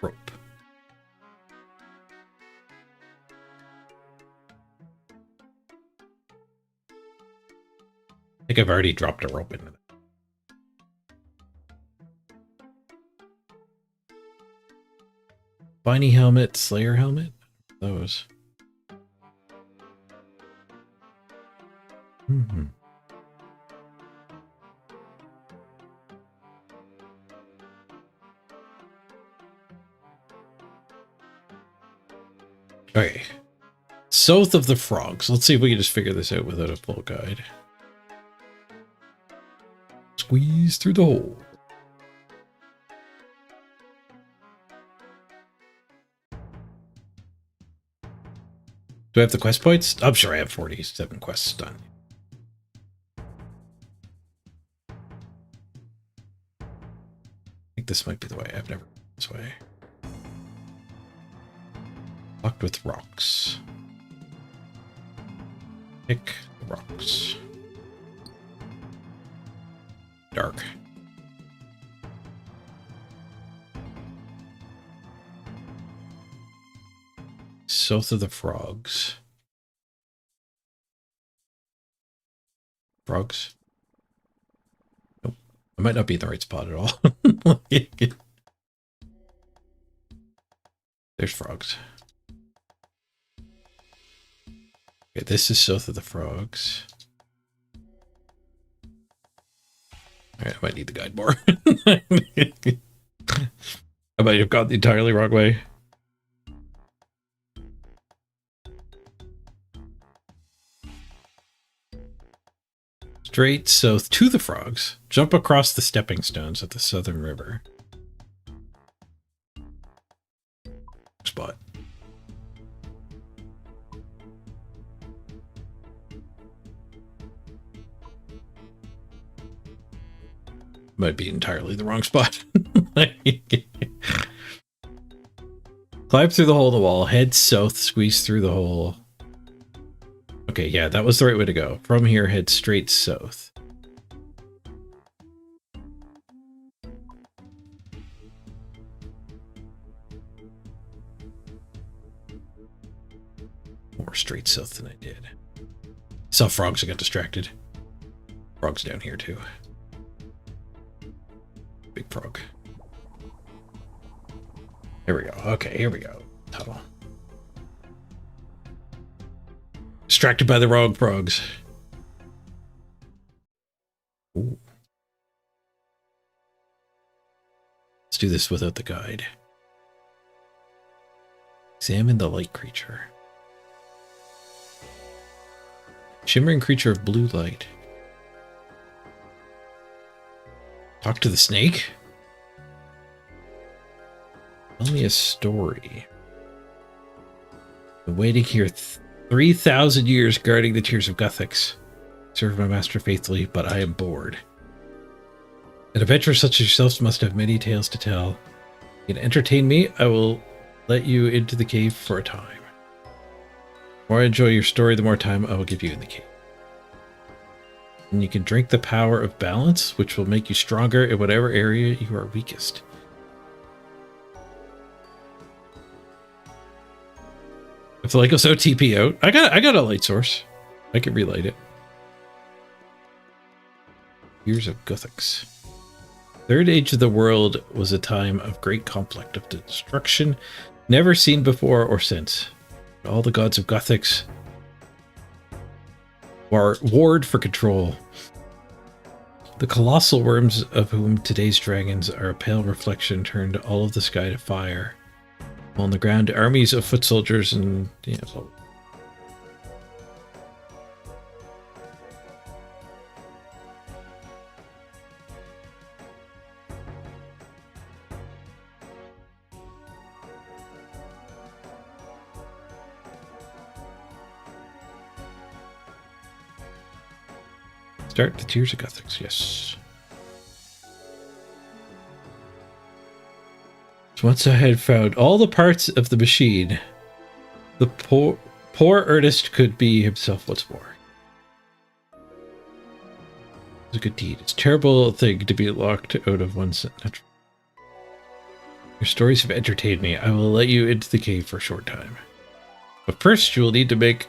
[SPEAKER 1] Rope. I think I've already dropped a rope into that. Spiny helmet, Slayer helmet? Those. Mm-hmm. Okay. South of the frogs. Let's see if we can just figure this out without a full guide. Squeeze through the hole. Do I have the quest points? I'm sure I have 47 quests done. I think this might be the way. I've never been this way. Locked with rocks. Pick the rocks. Dark. South of the frogs. Frogs? Nope. I might not be in the right spot at all. There's frogs. Okay, this is south of the frogs. Alright, I might need the guide more. I might have gone the entirely wrong way. Straight south to the frogs. Jump across the stepping stones at the southern river. Spot. Might be entirely the wrong spot. Climb through the hole in the wall, head south, squeeze through the hole. Okay, yeah, that was the right way to go. From here, head straight south. More straight south than I did. Saw frogs, I got distracted. Frogs down here too. Big frog. Here we go. Okay, here we go. Tunnel. Distracted by the wrong frogs. Ooh. Let's do this without the guide. Examine the light creature. Shimmering creature of blue light. Talk to the snake? Tell me a story. Been waiting here 3,000 years guarding the tears of Guthix. Serve my master faithfully, but I am bored. An adventurer such as yourselves must have many tales to tell. You can entertain me, I will let you into the cave for a time. The more I enjoy your story, the more time I will give you in the cave. And you can drink the power of balance, which will make you stronger in whatever area you are weakest. If the light goes out, TP out. I got a light source. I can relight it. Years of Guthix. Third age of the world was a time of great conflict, of destruction, never seen before or since. All the gods of Guthix warred for control. The colossal worms of whom today's dragons are a pale reflection turned all of the sky to fire. While on the ground, armies of foot soldiers and start the Tears of Guthix, yes. So once I had found all the parts of the machine, the poor Ernest could be himself once more. It's a good deed. It's a terrible thing to be locked out of one's natural. Your stories have entertained me. I will let you into the cave for a short time. But first you will need to make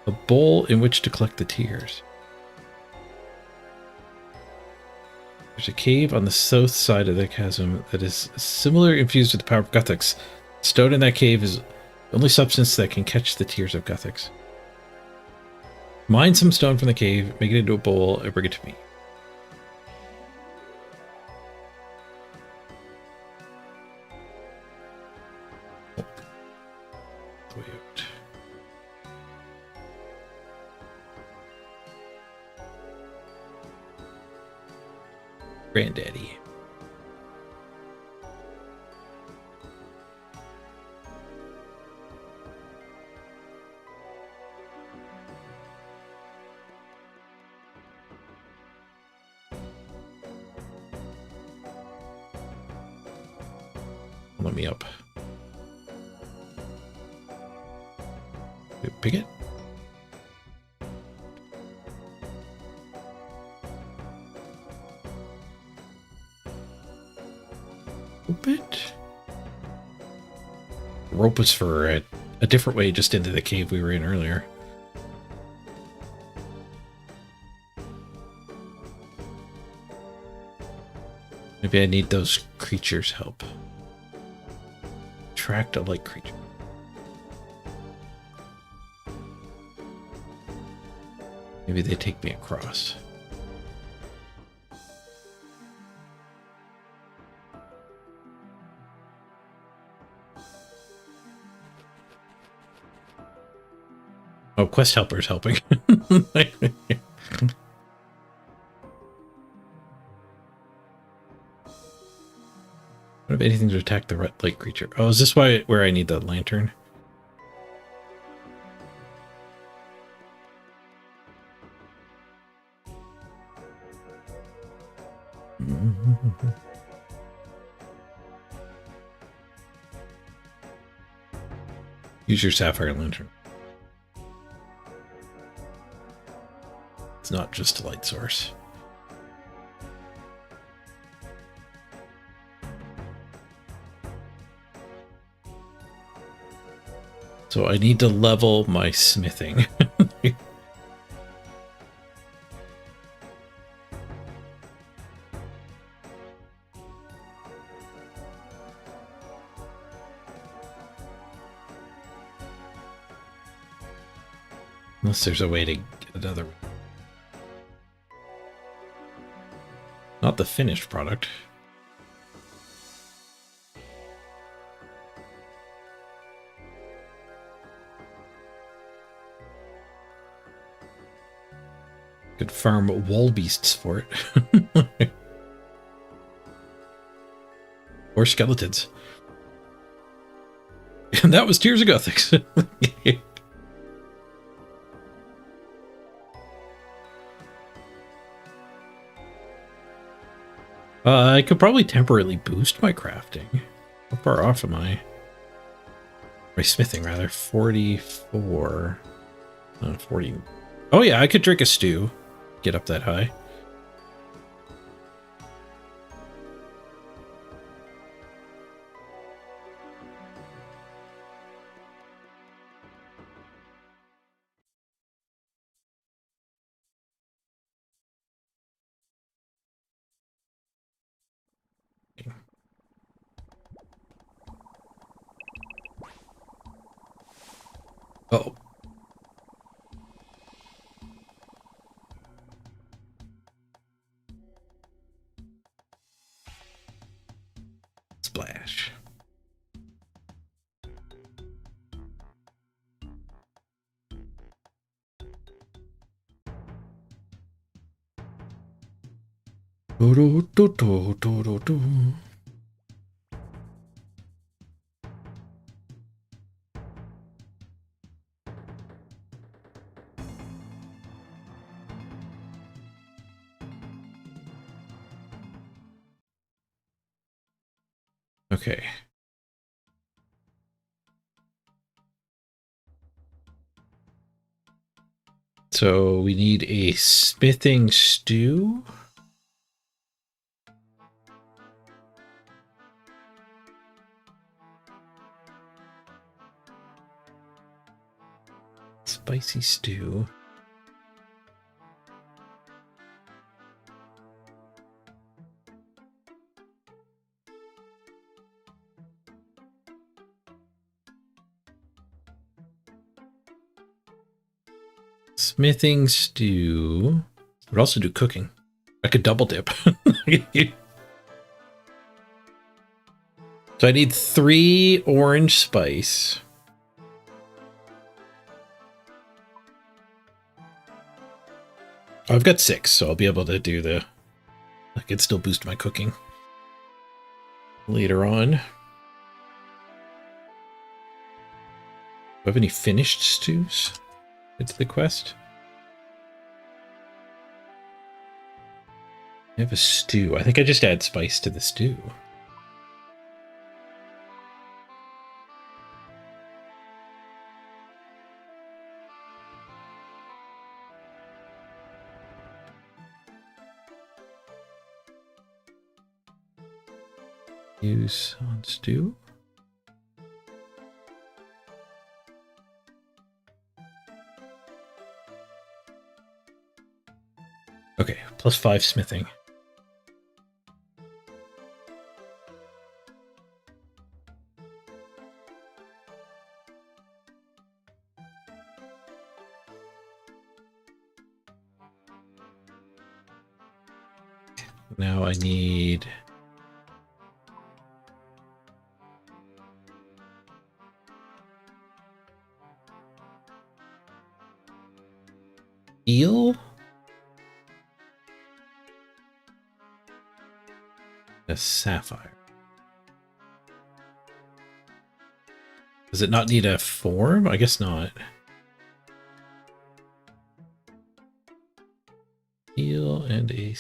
[SPEAKER 1] a bowl in which to collect the tears. There's a cave on the south side of the chasm that is similarly infused with the power of Guthix. Stone in that cave is the only substance that can catch the tears of Guthix. Mine some stone from the cave, make it into a bowl, and bring it to me. Oh. The way out. Granddaddy. Let me up. Pick it. Bit. Rope was for a different way just into the cave we were in earlier. Maybe I need those creatures' help. Attract a light creature. Maybe they take me across. Oh, quest helper's helping. What if anything to attack the red light creature? Oh, is this where I need the lantern? Use your sapphire lantern. It's not just a light source. So I need to level my smithing. Unless there's a way to get another. Not the finished product. Could farm wall beasts for it. Or skeletons. And that was Tears of Gothics. I could probably temporarily boost my crafting. How far off am I? My smithing, rather. 44. 40. Oh, yeah, I could drink a stew. Get up that high. Oh. Splash. Do, do, do, do, do, do. Okay. So we need a smithing stew. Spicy stew. Smithing stew. Would also do cooking. I could double dip. So I need 3 orange spice. Oh, I've got 6, so I'll be able to do the... I could still boost my cooking later on. Do I have any finished stews? It's the quest. I have a stew. I think I just add spice to the stew. Use on stew. Okay, plus 5 smithing. Now I need... eel? A sapphire. Does it not need a form? I guess not. Eel and a...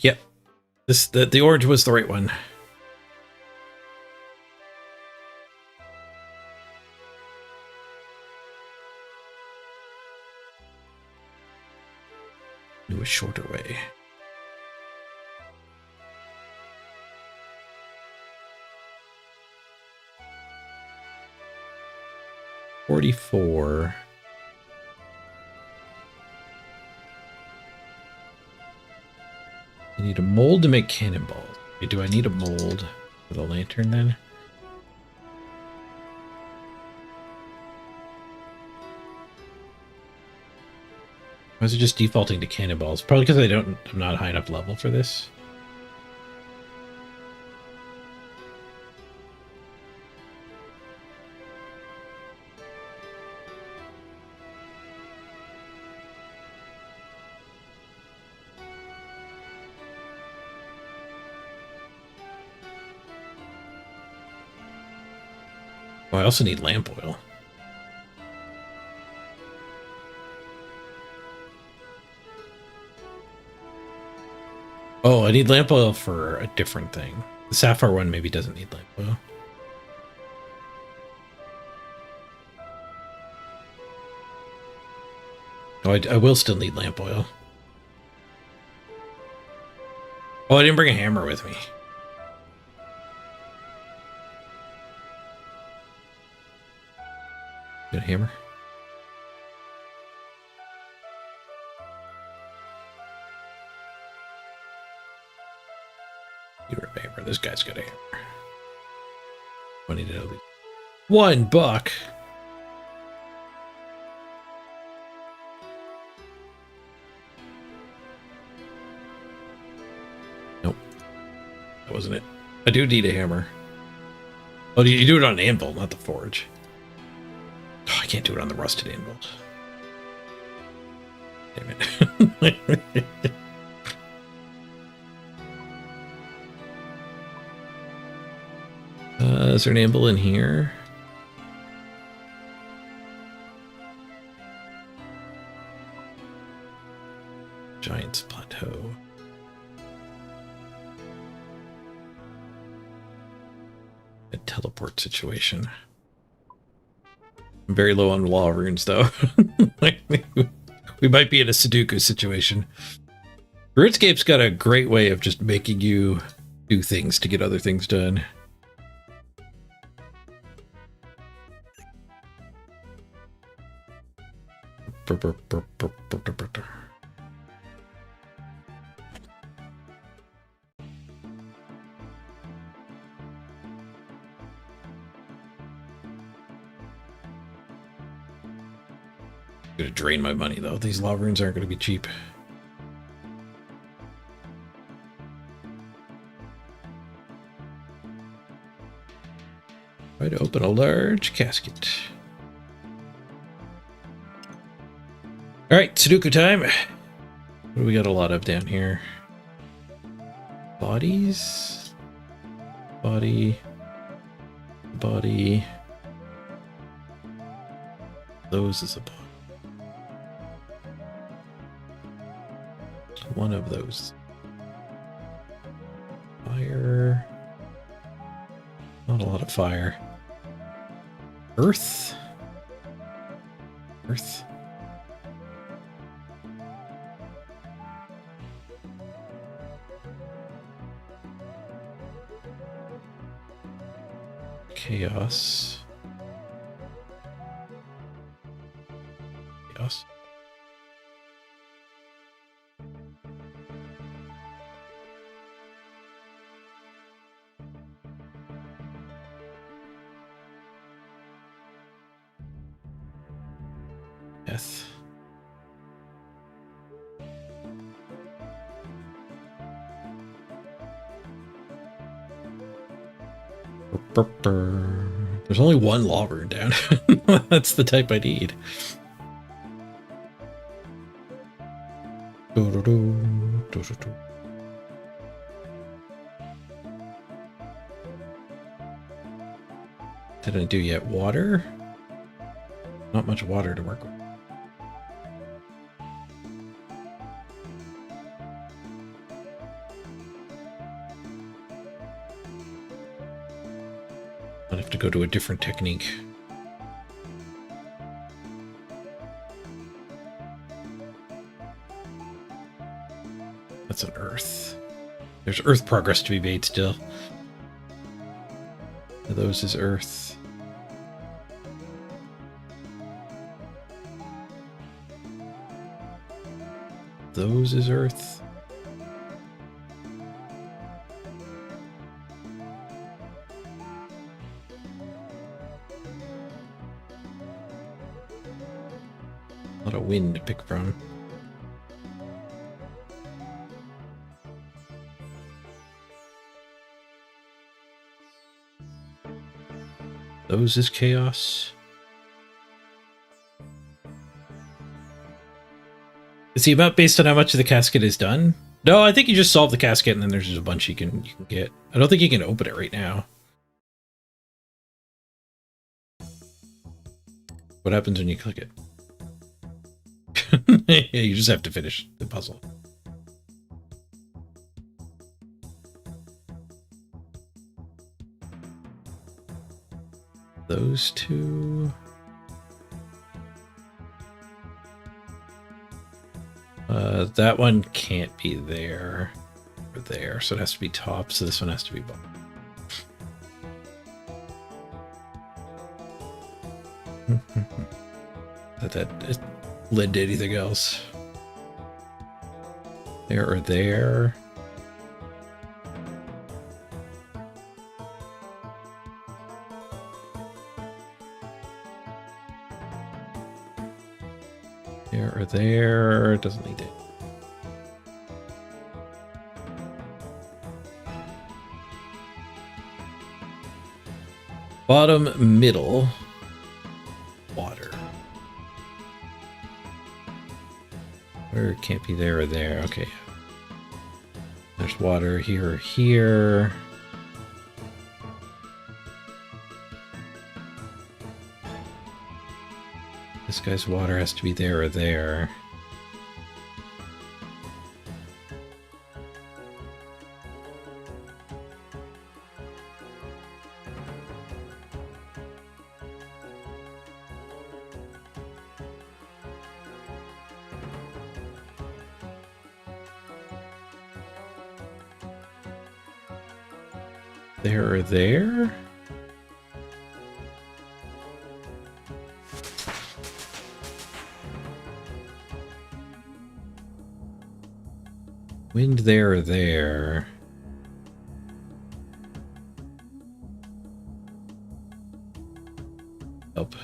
[SPEAKER 1] Yep. The orange was the right one. Do a shorter way. $44. I need a mold to make cannonballs. Okay, do I need a mold for the lantern then? Why is it just defaulting to cannonballs? Probably because I'm not high enough level for this. Oh, I also need lamp oil. Oh, I need lamp oil for a different thing. The sapphire one maybe doesn't need lamp oil. Oh, I will still need lamp oil. Oh, I didn't bring a hammer with me. Good hammer. You're a hammer. This guy's got a hammer. I need at least $1. Nope. That wasn't it. I do need a hammer. Oh, you do it on an anvil, not the forge. Oh, I can't do it on the rusted anvil. Damn it. Is there an anvil in here? Giant's Plateau. A teleport situation. I'm very low on law runes, though. We might be in a Sudoku situation. Runescape's got a great way of just making you do things to get other things done. Gonna drain my money though. These law runes aren't gonna be cheap. Try to open a large casket. All right, Sudoku time. What do we got a lot of down here? Bodies, body, body. Those is a body. One of those. Fire. Not a lot of fire. Earth. Earth. Chaos. Chaos. Death. There's only one law rune down. That's the type I need. Didn't do yet. Water? Not much water to work with. I'd have to go to a different technique. That's an earth. There's earth progress to be made still. Those is earth. Those is earth. A lot of wind to pick from. Those is chaos. Is the amount based on how much of the casket is done? No, I think you just solve the casket and then there's just a bunch you can get. I don't think you can open it right now. What happens when you click it? Yeah, you just have to finish the puzzle. Those two. That one can't be there or there, so it has to be top, so this one has to be bottom. that it led to anything else. There or there. There or there. Doesn't need it. Bottom, middle, water. Where it can't be there or there. Okay. There's water here or here. This guy's water has to be there or there. There or there? Wind there or there? Up.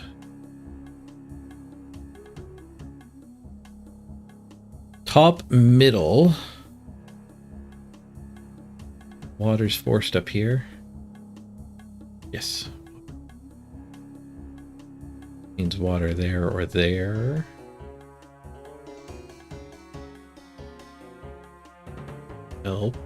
[SPEAKER 1] Top, middle. Water's forced up here. Yes. Means water there or there. Help.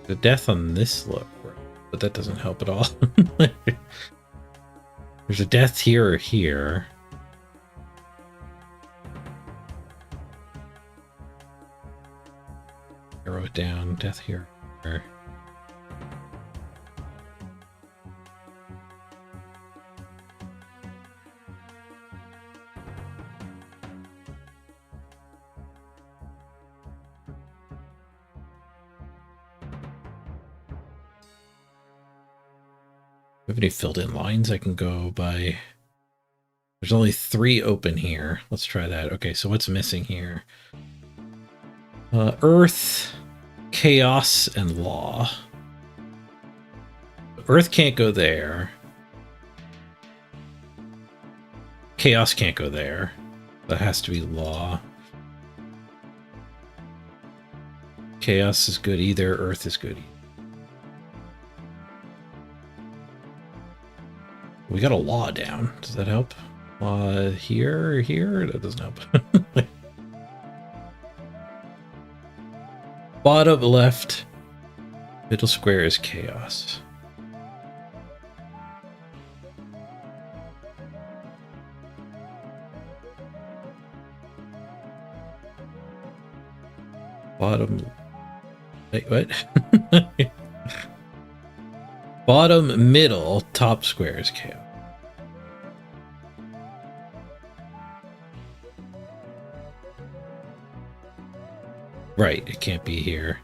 [SPEAKER 1] The death on this look, but that doesn't help at all. There's a death here or here. Arrow it down, death here. Have any filled in lines I can go by? There's only 3 open here. Let's try that. Okay, so what's missing here? Earth, chaos, and law. Earth can't go there. Chaos can't go there. That has to be law. Chaos is good either. Earth is good either. We got a law down. Does that help? Here or here? That doesn't help. Bottom left. Middle square is chaos. Bottom. Wait, what? Bottom, middle, top square is chaos. Right, it can't be here.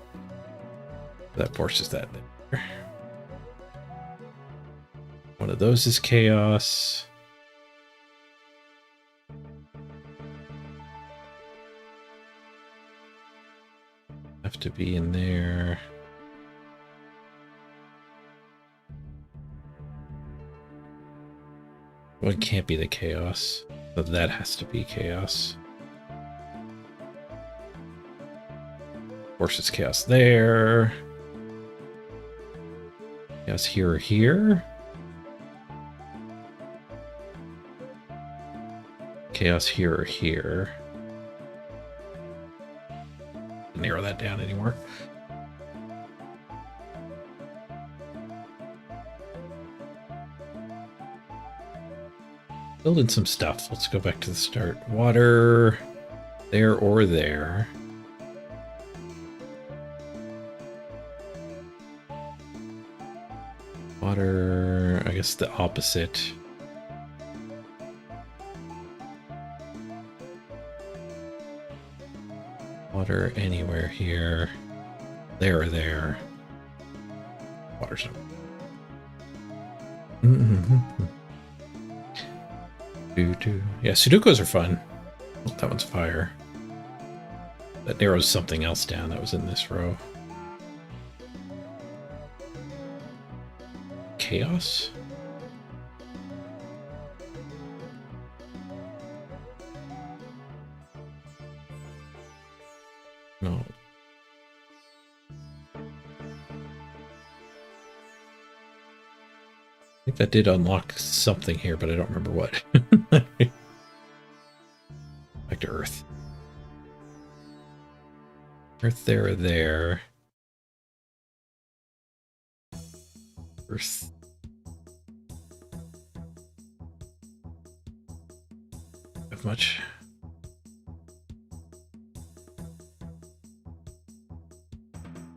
[SPEAKER 1] That forces that there. One of those is chaos. Have to be in there. One can't be the chaos, but that has to be chaos. Forces chaos there. Chaos here or here. Chaos here or here. Narrow that down anymore. Building some stuff. Let's go back to the start. Water there or there. Water, I guess the opposite. Water anywhere here. There or there. Water's Yeah, Sudokus are fun. Oh, that one's fire. That narrows something else down that was in this row. Chaos? No. I think that did unlock something here, but I don't remember what. Back to Earth. Earth there or there. Earth. Have much.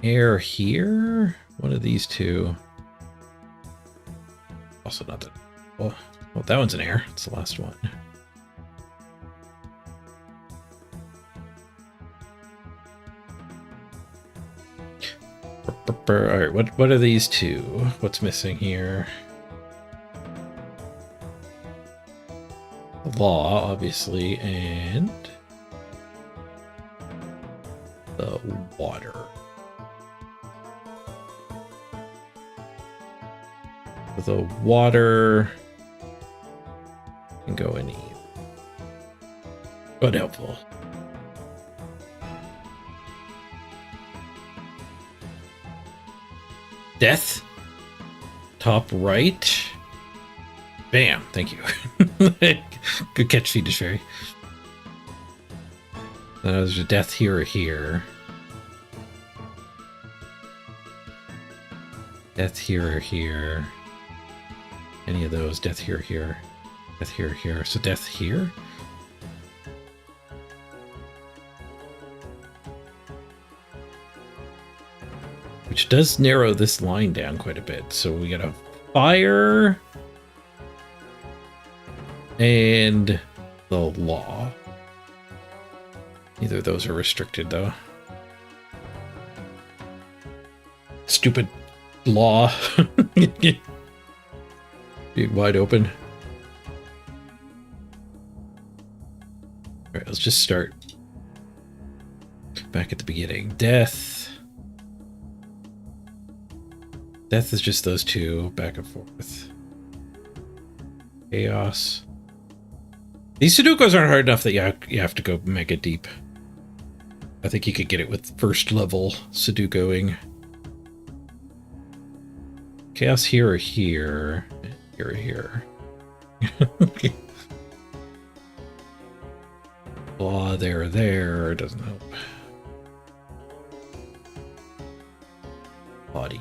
[SPEAKER 1] Air here? One of these two. Also not that. Well, that one's an air. It's the last one. Alright, what are these two? What's missing here? The law, obviously, and the water. The water can go in either. But helpful. Death. Top right. Bam. Thank you. Good catch, Fiendish Fairy. There's a death here or here. Death here or here. Any of those. Death here or here. Death here or here. So death here? Which does narrow this line down quite a bit. So we got a fire and the law. Neither of those are restricted, though. Stupid law. Being wide open. Alright, let's just start back at the beginning. Death. Death is just those two, back and forth. Chaos. These Sudokus aren't hard enough that you have to go mega deep. I think you could get it with first level Sudokuing. Chaos here or here. Here or here. Blah, there or there. Doesn't help. Body.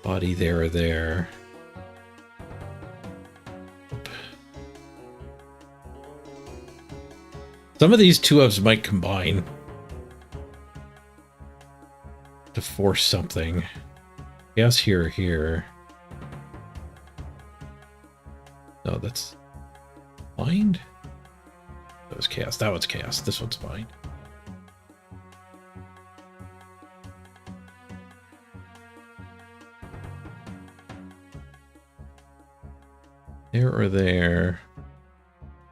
[SPEAKER 1] Body there or there. Some of these two-ofs might combine to force something. Chaos here or here. No, that's bind? That was chaos. That one's chaos. This one's bind. There or there.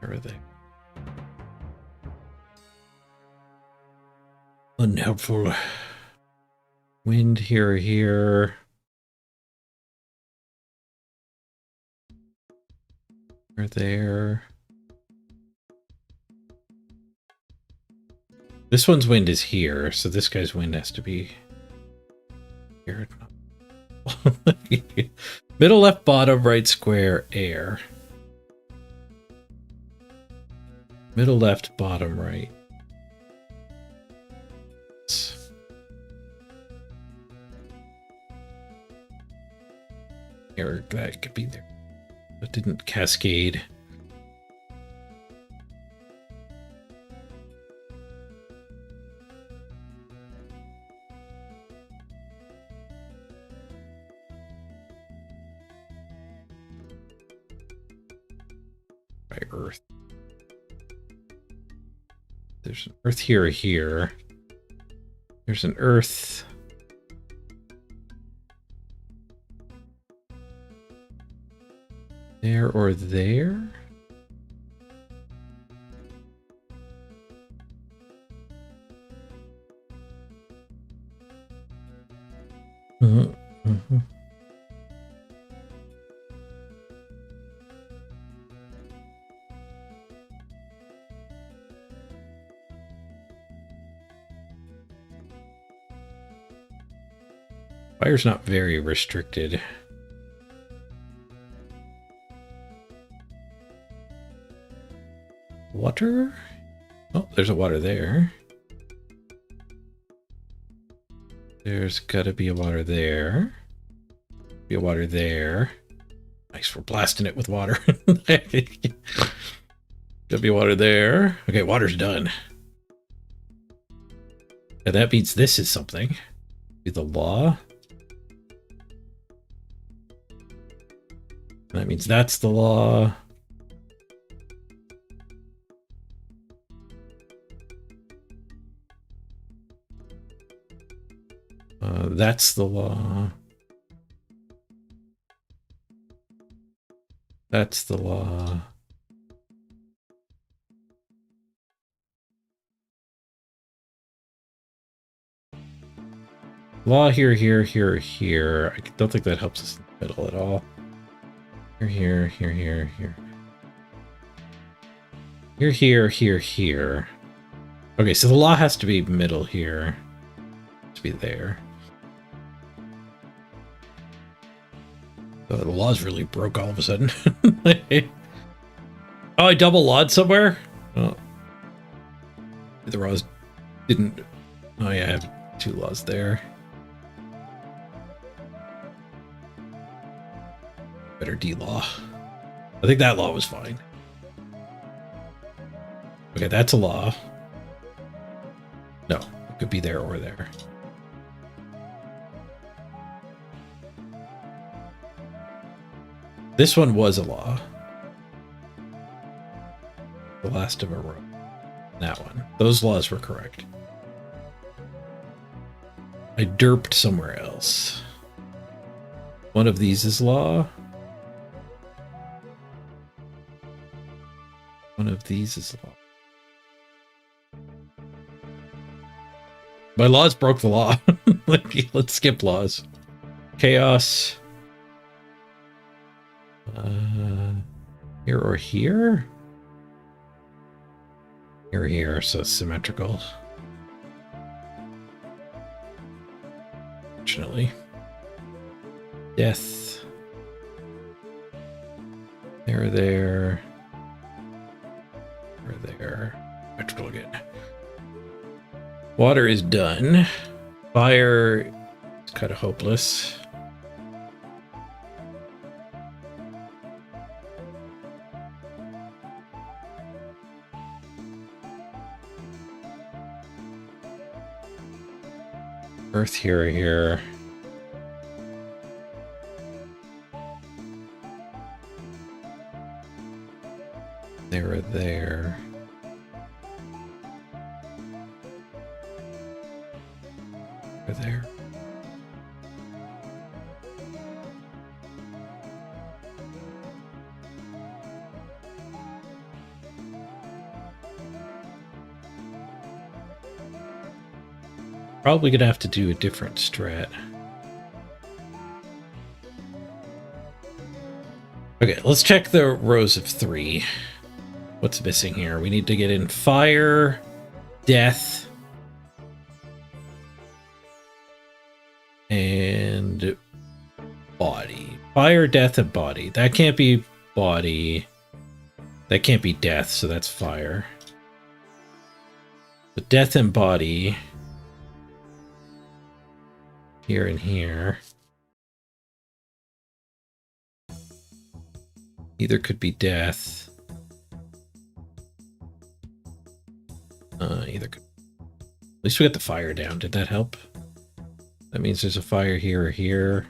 [SPEAKER 1] There or there. Unhelpful. Wind here or here. Or there. This one's wind is here, so this guy's wind has to be here. Middle, left, bottom, right, square, air. Middle, left, bottom, right. Air, that could be there. That didn't cascade. By Earth. There's an Earth here. There's an Earth. There or there? Mm-hmm. Fire's not very restricted. Water? Oh, there's a water there. There's gotta be a water there. Be a water there. Nice, we're blasting it with water. Gotta be a water there. Okay, water's done. And that means this is something. Be the law. That means that's the law. That's the law. That's the law. Law here. I don't think that helps us in the middle at all. Here. Here. Okay, so the law has to be middle here. To be there. Oh, the laws really broke all of a sudden. Oh, I double lawed somewhere? Oh. The laws didn't... Oh yeah, I have 2 laws there. Better D-law. I think that law was fine. Okay, that's a law. No, it could be there or there. This one was a law. The last of a row. That one. Those laws were correct. I derped somewhere else. One of these is law. One of these is law. My laws broke the law. Let's skip laws. Chaos. Here or here? Here, so symmetrical. Fortunately. Death. There. Symmetrical again. Water is done. Fire is kind of hopeless. Earth here. There. There. Probably gonna have to do a different strat. Okay, let's check the rows of 3. What's missing here? We need to get in fire, death, and body. Fire, death, and body. That can't be body. That can't be death, so that's fire. But death and body. Here and here. Either could be death. Either could. At least we got the fire down. Did that help? That means there's a fire here or here.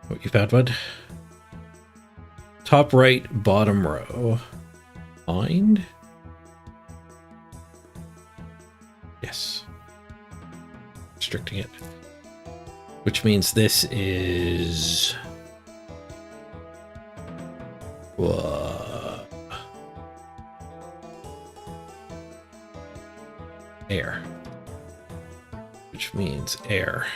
[SPEAKER 1] What you found, bud? Top right, bottom row. Find? Yes. Restricting it. Which means this is... air. Which means air.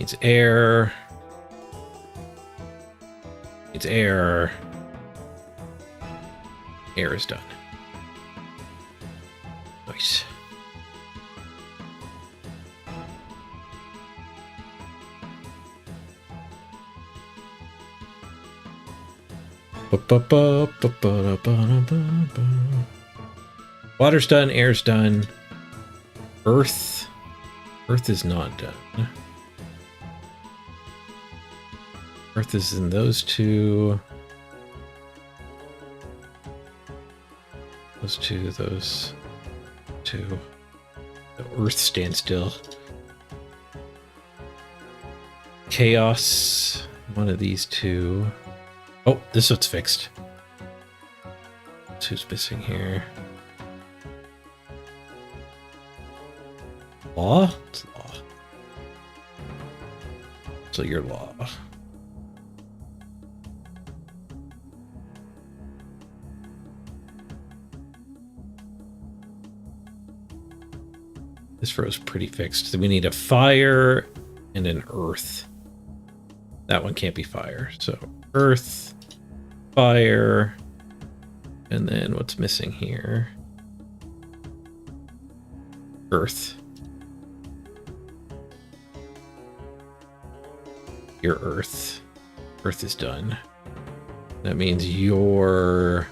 [SPEAKER 1] It's air. It's air. Air is done. Nice. Water's done, air's done. Earth. Earth is not done. Earth is in those two. Those two, those two. The Earth stands still. Chaos. One of these two. Oh, this one's fixed. Who's missing here? Law? It's law. So you're law. This row's pretty fixed. So we need a fire and an earth. That one can't be fire. So earth, fire, and then what's missing here? Earth. Your earth. Earth is done. That means your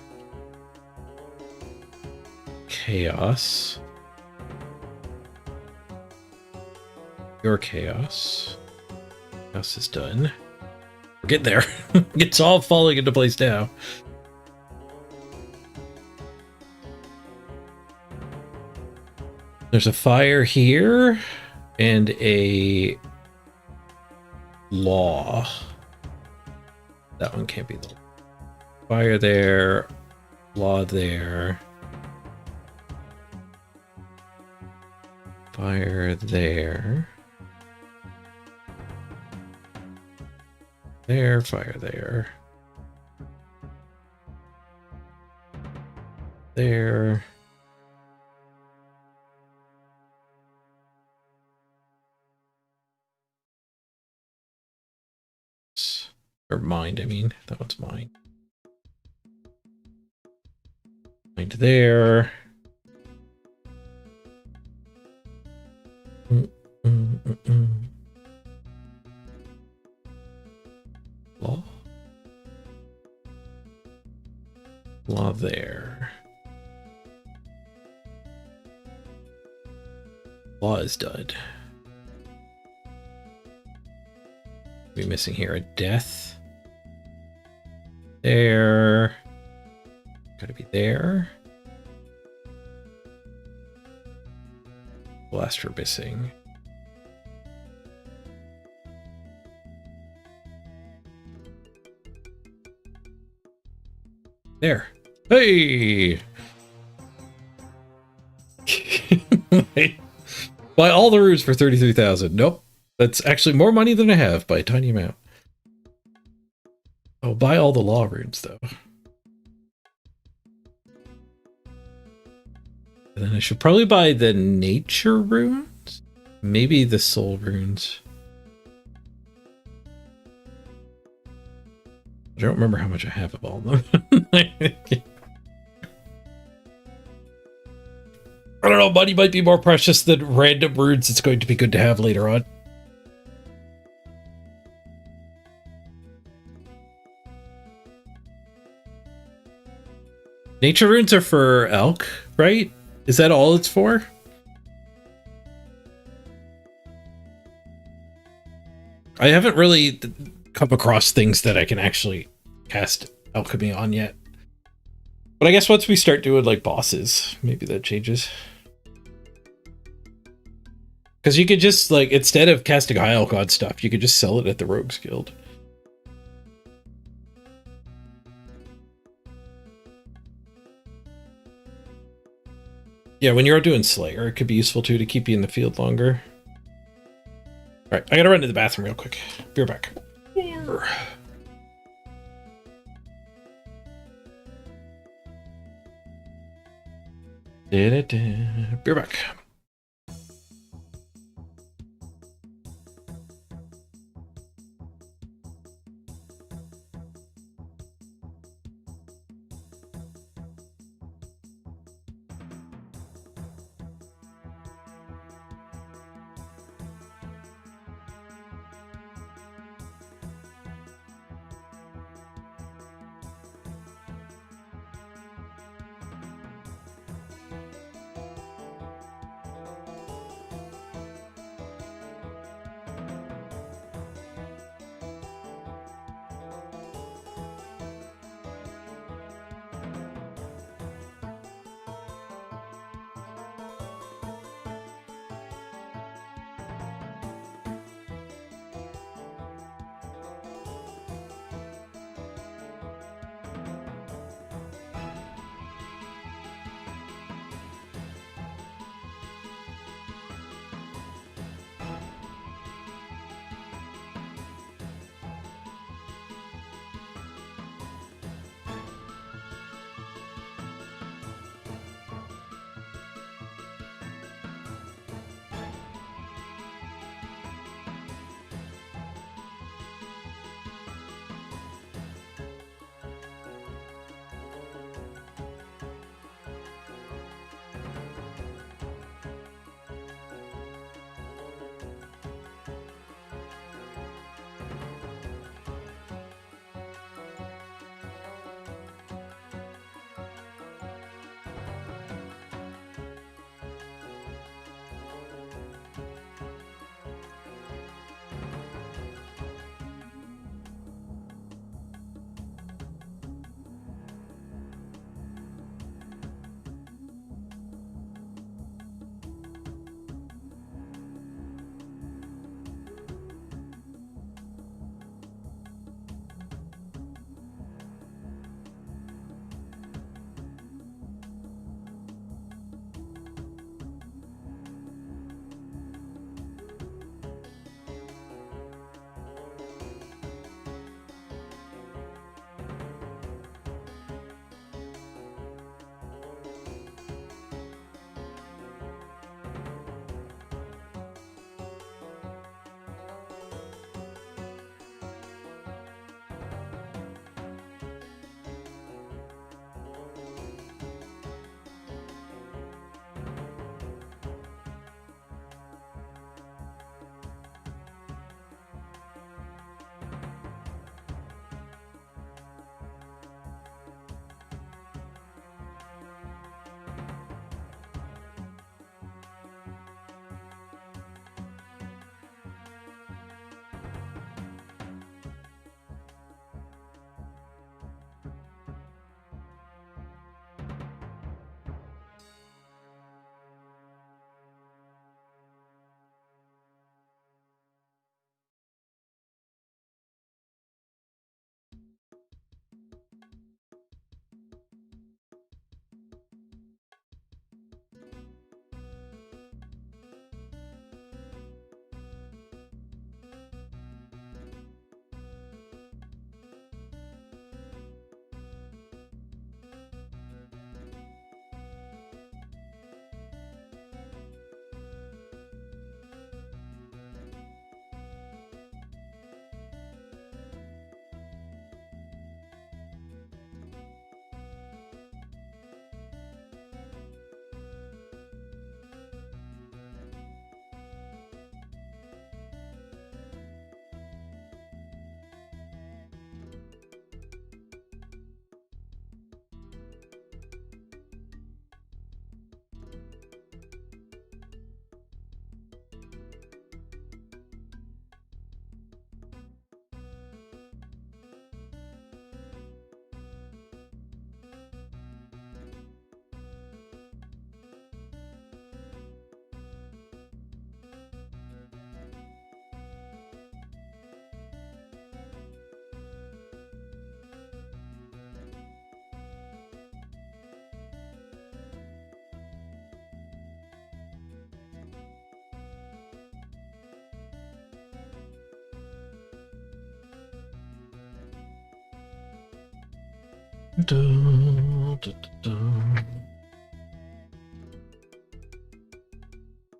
[SPEAKER 1] chaos. Your chaos. Chaos is done. We're getting there. It's all falling into place now. There's a fire here and a law. That one can't be the fire there. Law there. Fire there. There, fire there. There. Or mind, I mean. That one's mine. Mind there. Law. Law there. Law is done. We're missing here a death. There. Gotta be there. Blaster missing. There. Hey! Buy all the runes for 33,000. Nope. That's actually more money than I have by a tiny amount. Oh, buy all the law runes, though. And then I should probably buy the nature runes? Maybe the soul runes. I don't remember how much I have of all of them. I don't don't know, money might be more precious than random runes. It's going to be good to have later on. Nature runes are for elk, right? Is that all it's for? I haven't really come across things that I can actually cast alchemy on yet. But I guess once we start doing like bosses, maybe that changes. Because you could just like, instead of casting high elk on stuff, you could just sell it at the Rogues Guild. Yeah, when you're doing Slayer, it could be useful too to keep you in the field longer. All right, I gotta run to the bathroom real quick. Be right back. Be right back.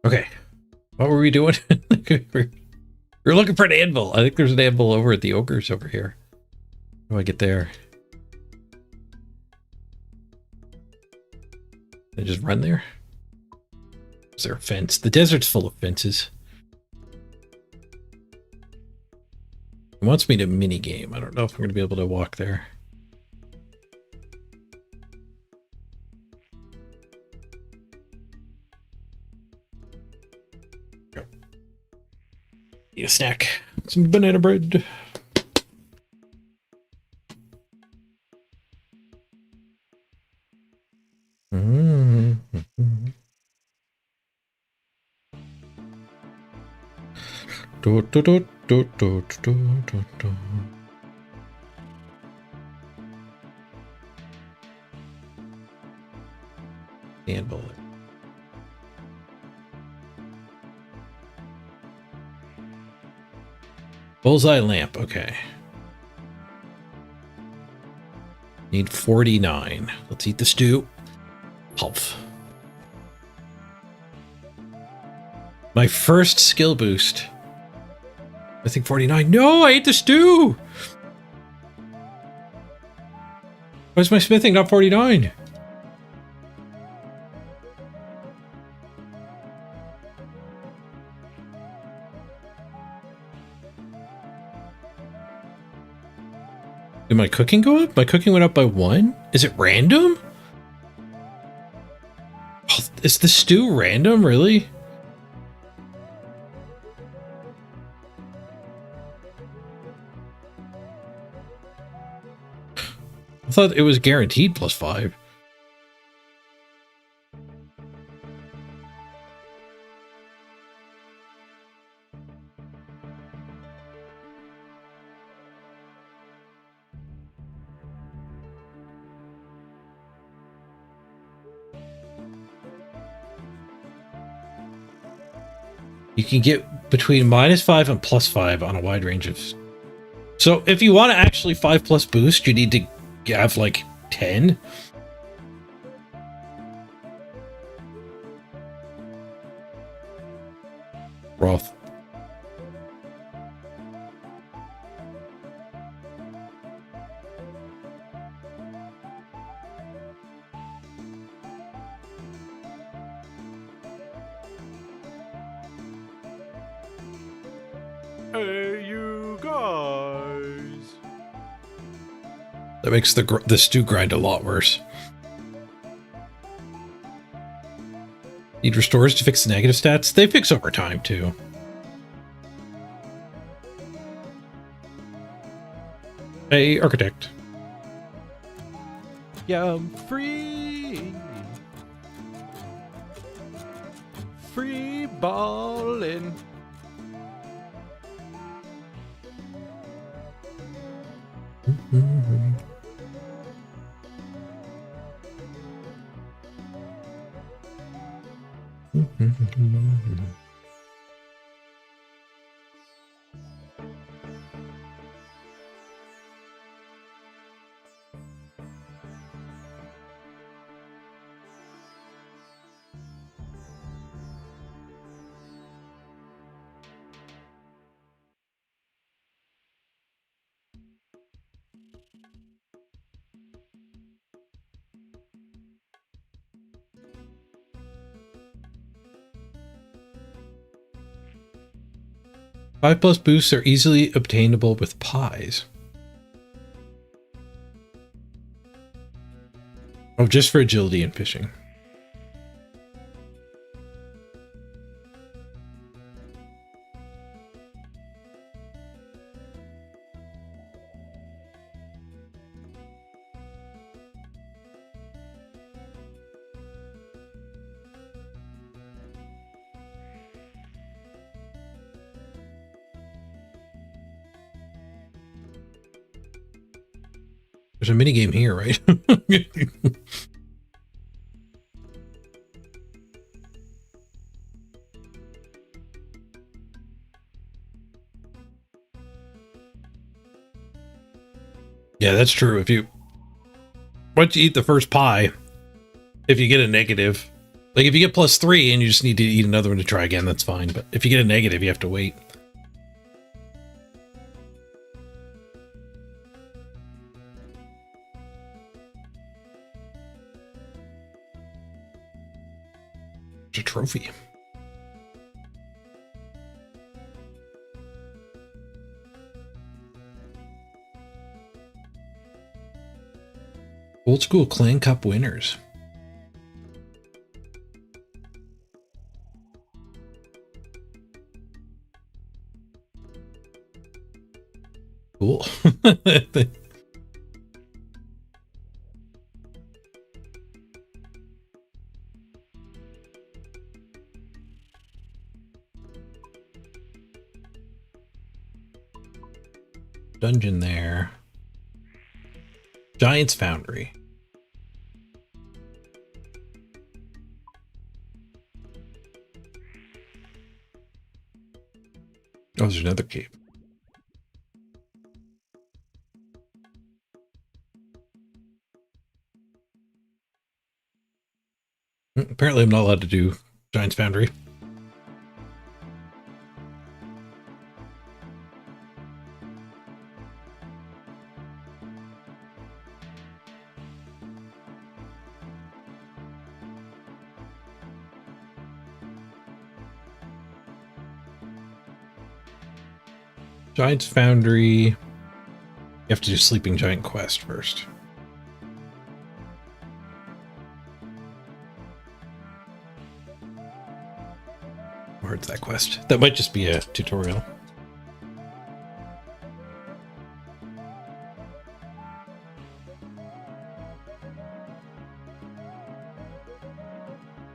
[SPEAKER 1] Okay, what were we doing? We're looking for an anvil. I think there's an anvil over at the ogres over here. How do I get there? Can I just run there? Is there a fence? The desert's full of fences. It wants me to minigame. I don't know if I'm going to be able to walk there. Eat a snack. Some banana bread. Anvil. Bullseye lamp, okay. Need 49. Let's eat the stew. Half. My first skill boost. I think 49. No, I ate the stew! Why is my smithing not 49? Did my cooking go up? My cooking went up by 1? Is it random? Oh, is the stew random, really? I thought it was guaranteed +5. You can get between -5 and +5 on a wide range of... So if you want to actually 5+ boost, you need to have like 10. Roth.
[SPEAKER 2] Hey, you guys.
[SPEAKER 1] That makes the stew grind a lot worse. Need restores to fix the negative stats? They fix over time, too. Hey, architect.
[SPEAKER 2] Yeah, I'm free. Free ballin'.
[SPEAKER 1] Five plus boosts are easily obtainable with pies. Oh, just for agility and fishing. There's a minigame here, right? Yeah, that's true. If you once you eat the first pie, if you get a negative, like if you get +3 and you just need to eat another one to try again, that's fine. But if you get a negative, you have to wait. It's a trophy. Old school Clan Cup winners. Cool. Dungeon there. Giant's Foundry. Oh, there's another cave. Apparently I'm not allowed to do Giant's Foundry. Giant's Foundry. You have to do Sleeping Giant Quest first. How hard's that quest? That might just be a tutorial.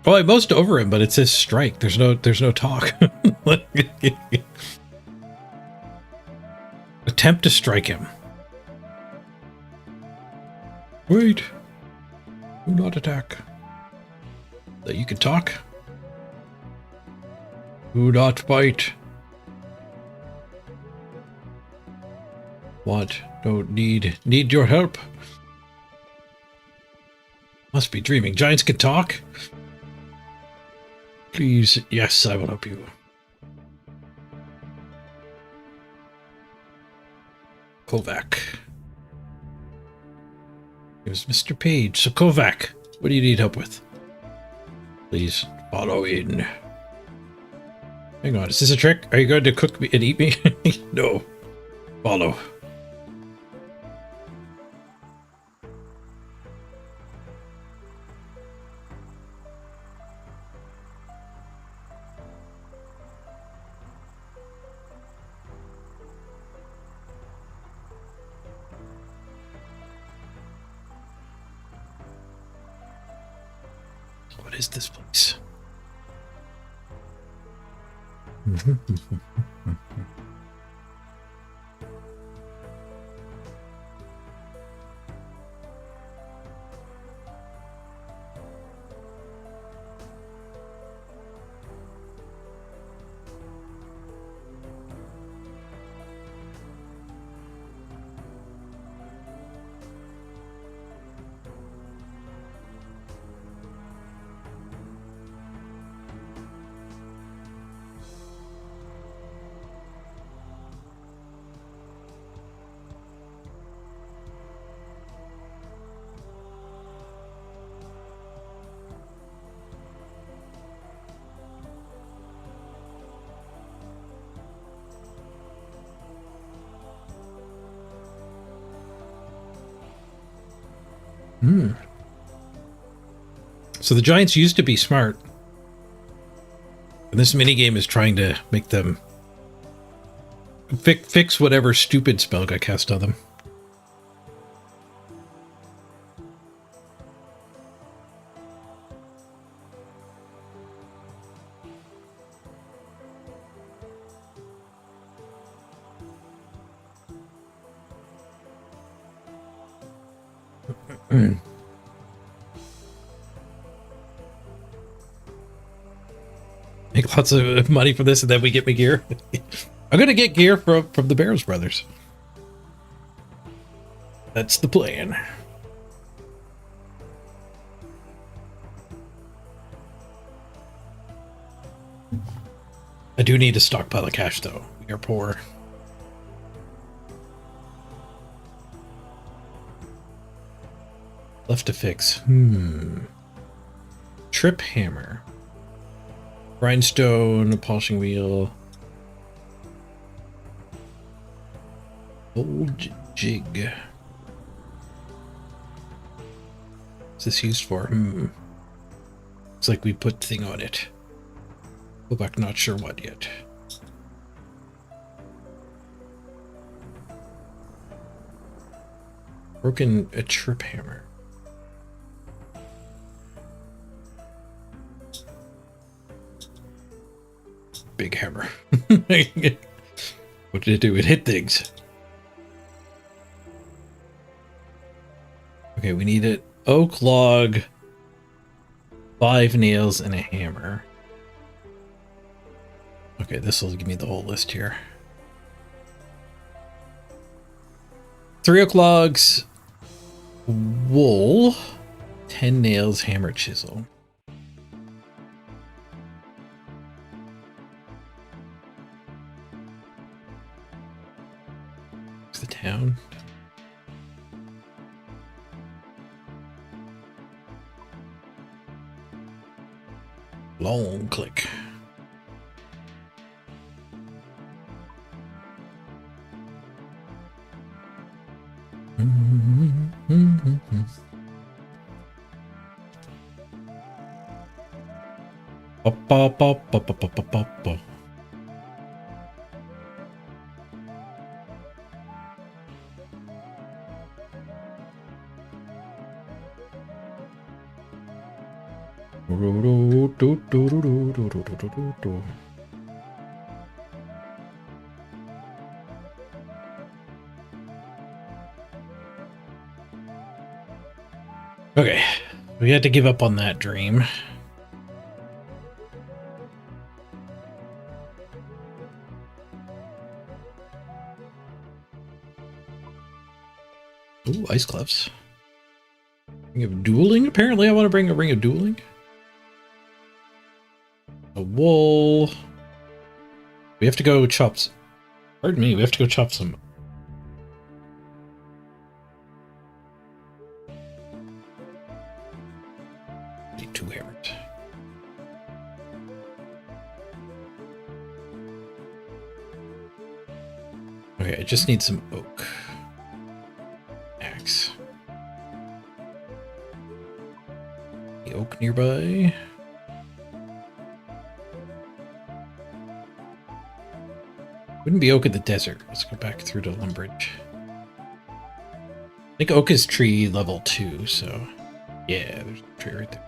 [SPEAKER 1] Well, I'm most over him, but it says strike. There's no talk. Attempt to strike him. Wait. Do not attack. That you can talk. Do not bite. What? Don't need your help. Must be dreaming. Giants can talk? Please, yes, I will help you. Kovac. Here's Mr. Page. So Kovac, what do you need help with? Please follow in. Hang on, is this a trick? Are you going to cook me and eat me? No. Follow. What is this place? So the giants used to be smart. And this minigame is trying to make them fix whatever stupid spell got cast on them. Make lots of money from this and then we get me gear. I'm gonna get gear from the Barrows brothers. That's the plan. I do need a stockpile of cash, though. We are poor. Left to fix. Trip hammer. Grindstone, polishing wheel. Old jig. What's this used for? Looks like we put thing on it. Go back, not sure what yet. Broken a trip hammer. Big hammer. What did it do? It hit things. Okay, we need an oak log, 5 nails, and a hammer. Okay, this will give me the whole list here. 3 oak logs, wool, 10 nails, hammer, chisel. It's the town. Long click. Okay, we had to give up on that dream. Ooh, ice gloves. Ring of dueling, apparently. I want to bring a ring of dueling. A wool. We have to go chop. Pardon me, we have to go chop some. Need 2 hammers. Okay, I just need some oak. Axe. The oak nearby. Wouldn't be oak in the desert. Let's go back through to Lumbridge. I think oak is tree level 2, so yeah, there's a tree right there.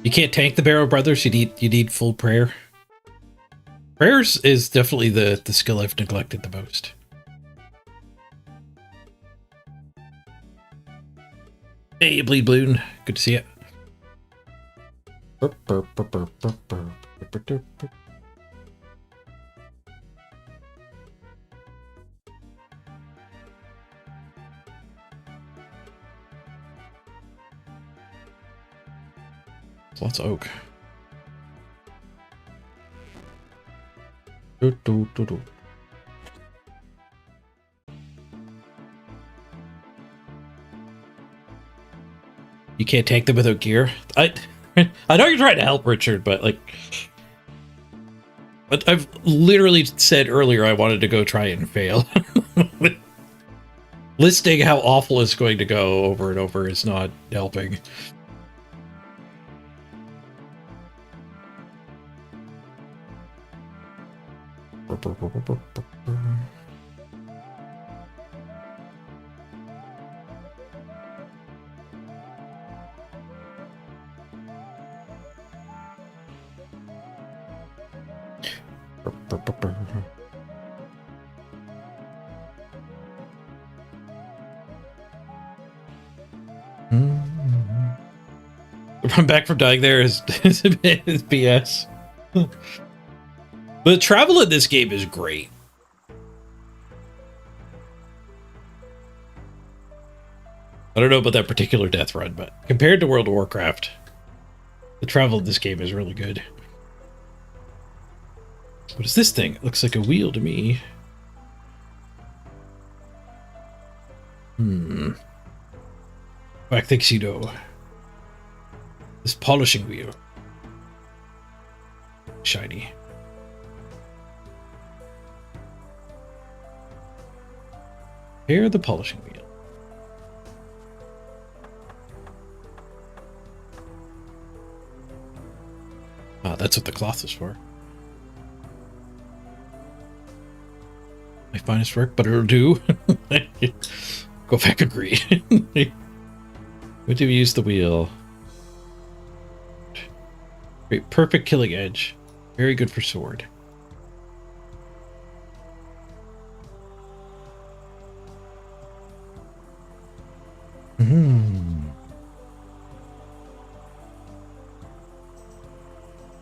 [SPEAKER 1] You can't tank the Barrow Brothers. You need full prayer. Prayers is definitely the skill I've neglected the most. Hey, Bleed Balloon. Good to see you. Lots of oak. You can't tank them without gear. I know you're trying to help, Richard, but like, but I've literally said earlier I wanted to go try it and fail. Listing how awful it's going to go over and over is not helping. I'm back from dying there is BS. The travel in this game is great. I don't know about that particular death run, but compared to World of Warcraft, the travel in this game is really good. What is this thing? It looks like a wheel to me. Back thinks you know. This polishing wheel. Shiny. Here, the polishing wheel. Ah, that's what the cloth is for. My finest work, but it'll do. Go back, agree. When do we use the wheel? Great, perfect killing edge. Very good for sword.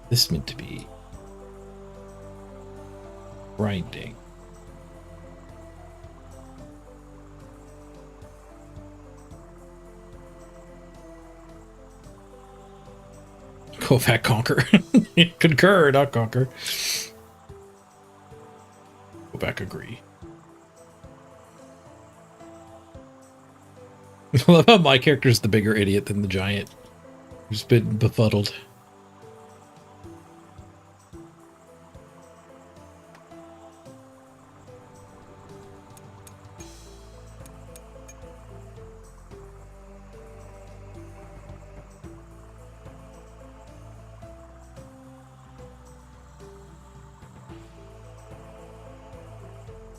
[SPEAKER 1] This meant to be grinding. Go back, conquer. Concur, not conquer. Go back, agree. I love how my character's the bigger idiot than the giant, who's been befuddled.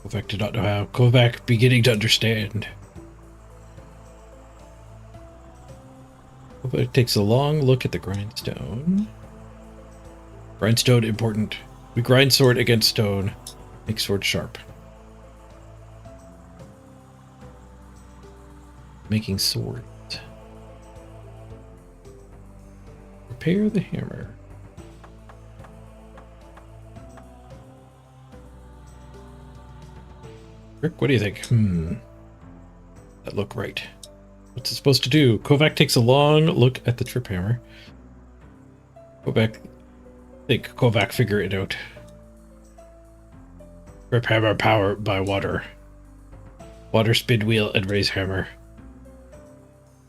[SPEAKER 1] Kovac did not know how. Kovac beginning to understand. Kovac takes a long look at the grindstone. Grindstone important. We grind sword against stone. Make sword sharp. Making sword. Repair the hammer. Rick, what do you think? That look right. What's it supposed to do? Kovac takes a long look at the trip hammer. Kovac figure it out. Trip hammer powered by water. Water spin wheel and raise hammer.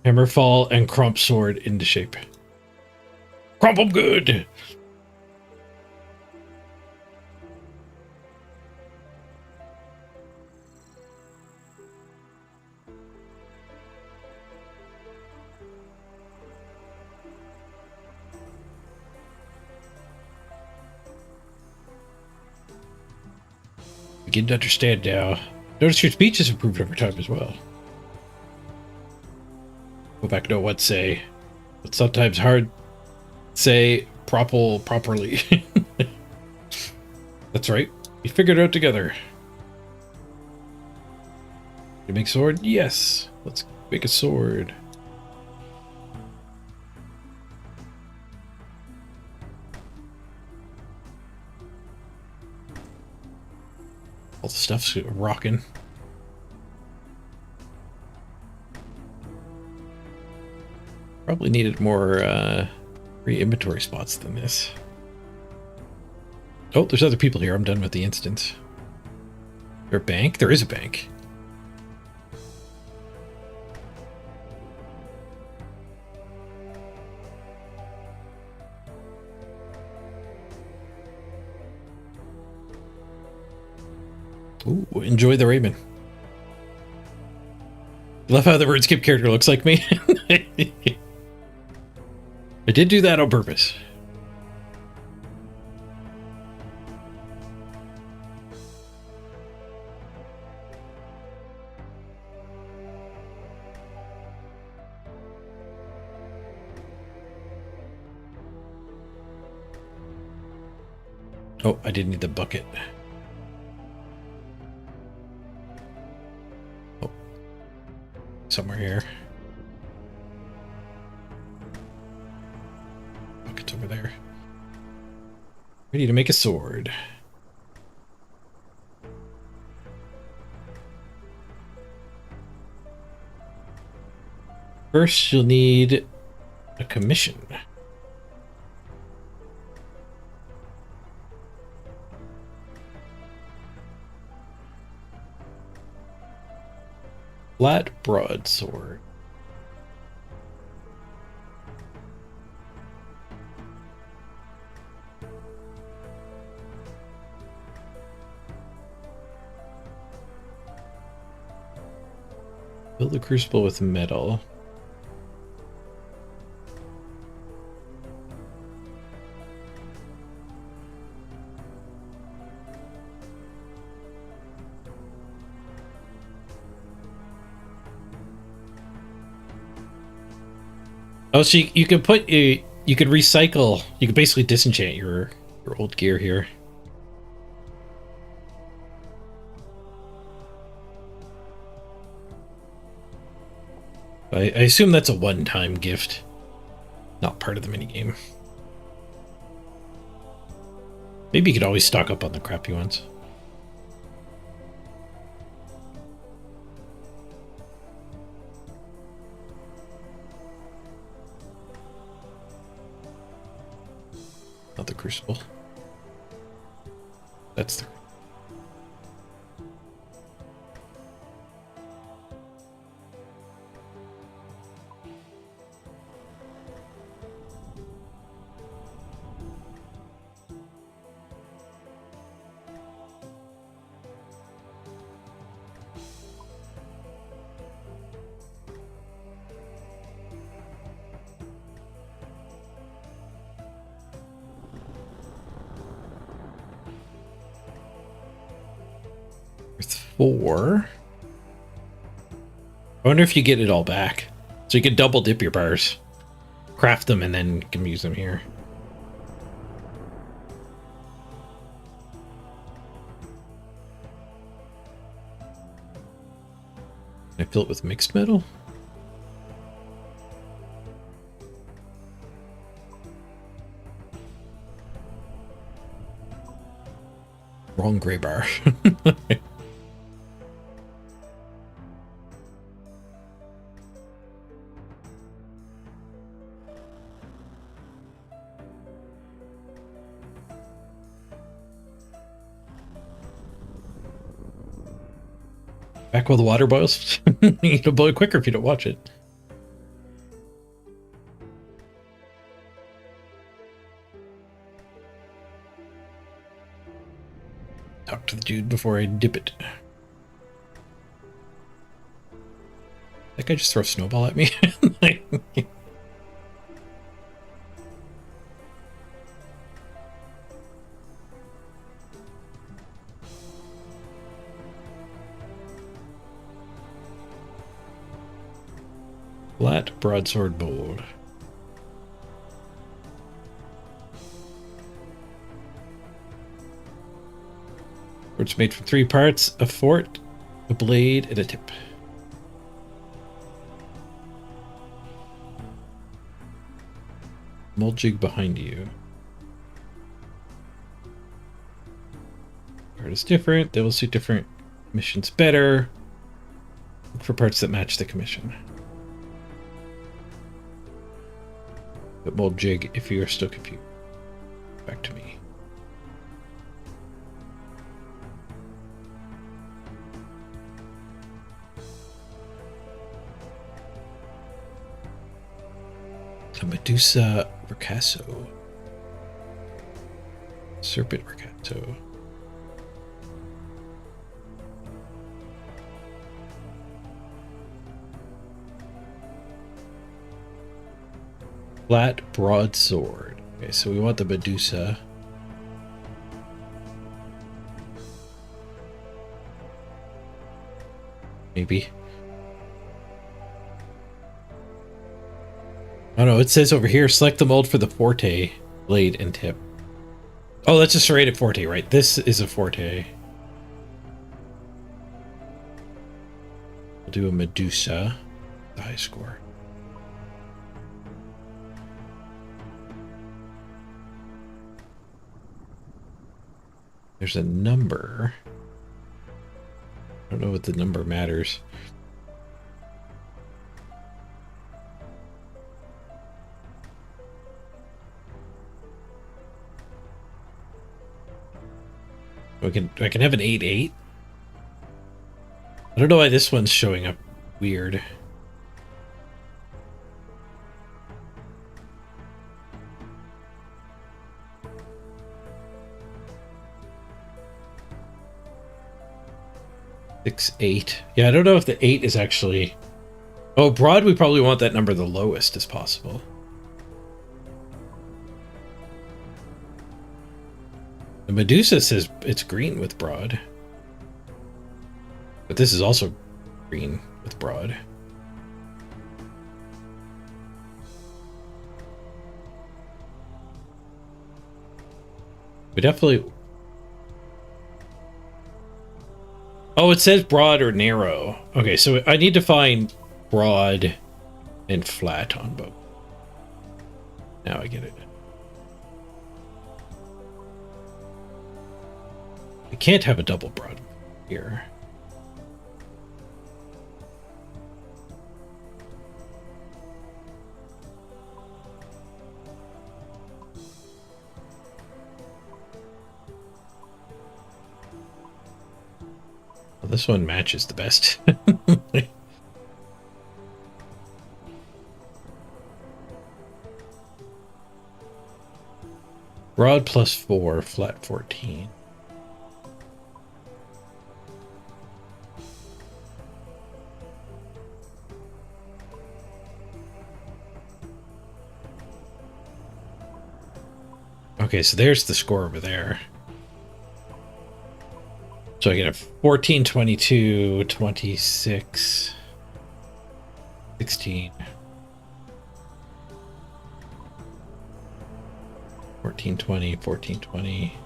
[SPEAKER 1] Hammer fall and crump sword into shape. Crump 'em good! Begin to understand now. Notice your speech has improved over time as well. Go back to what say. But sometimes hard say properly. That's right. We figured it out together. You make sword? Yes. Let's make a sword. All the stuff's rocking. Probably needed more free inventory spots than this. Oh, there's other people here. I'm done with the instance. Is there a bank? There is a bank. Ooh, enjoy the Raven. Love how the Runescape character looks like me. I did do that on purpose. Oh, I didn't need the bucket. Oh, somewhere here. Bucket's over there. Ready to make a sword. First, you'll need a commission. Flat broadsword. Fill the crucible with metal. Oh, so you could put you could recycle. You could basically disenchant your old gear here. I assume that's a one-time gift, not part of the minigame. Maybe you could always stock up on the crappy ones. Not the crucible. That's the... Four. I wonder if you get it all back. So you can double dip your bars. Craft them and then you can use them here. Can I fill it with mixed metal? Wrong gray bar. Back while the water boils. It'll boil quicker if you don't watch it. Talk to the dude before I dip it. That guy just throw a snowball at me. Flat broadsword bold. It's made from 3 parts: a fort, a blade, and a tip. Mold jig behind you. Part is different. They will suit different missions better. Look for parts that match the commission. But mold jig if you are still confused. Back to me. The Medusa Ricasso. Serpent Ricasso. Flat broadsword. Okay, so we want the Medusa. Maybe. Oh no, it says over here, select the mold for the Forte, blade, and tip. Oh, that's a serrated Forte, right? This is a Forte. We'll do a Medusa. The high score. There's a number. I don't know what the number matters. I can have an 8-8. I don't know why this one's showing up weird. Six, 8. Yeah, I don't know if the 8 is actually... Oh, broad, we probably want that number the lowest as possible. The Medusa says it's green with broad. But this is also green with broad. We definitely... Oh, it says broad or narrow. Okay, so I need to find broad and flat on both. Now I get it. I can't have a double broad here. Well, this one matches the best. Broad +4, flat 14. Okay, so there's the score over there. So I get a 14, 22, 26, 16, 14, 20, 14, 20,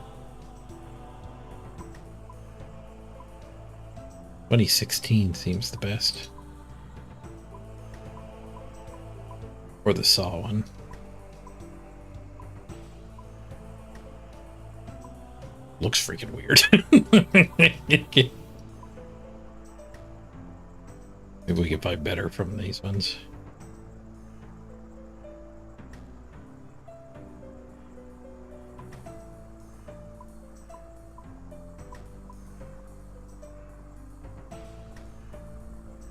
[SPEAKER 1] 2016 seems the best. Or the saw one. Looks freaking weird. Maybe we can find better from these ones.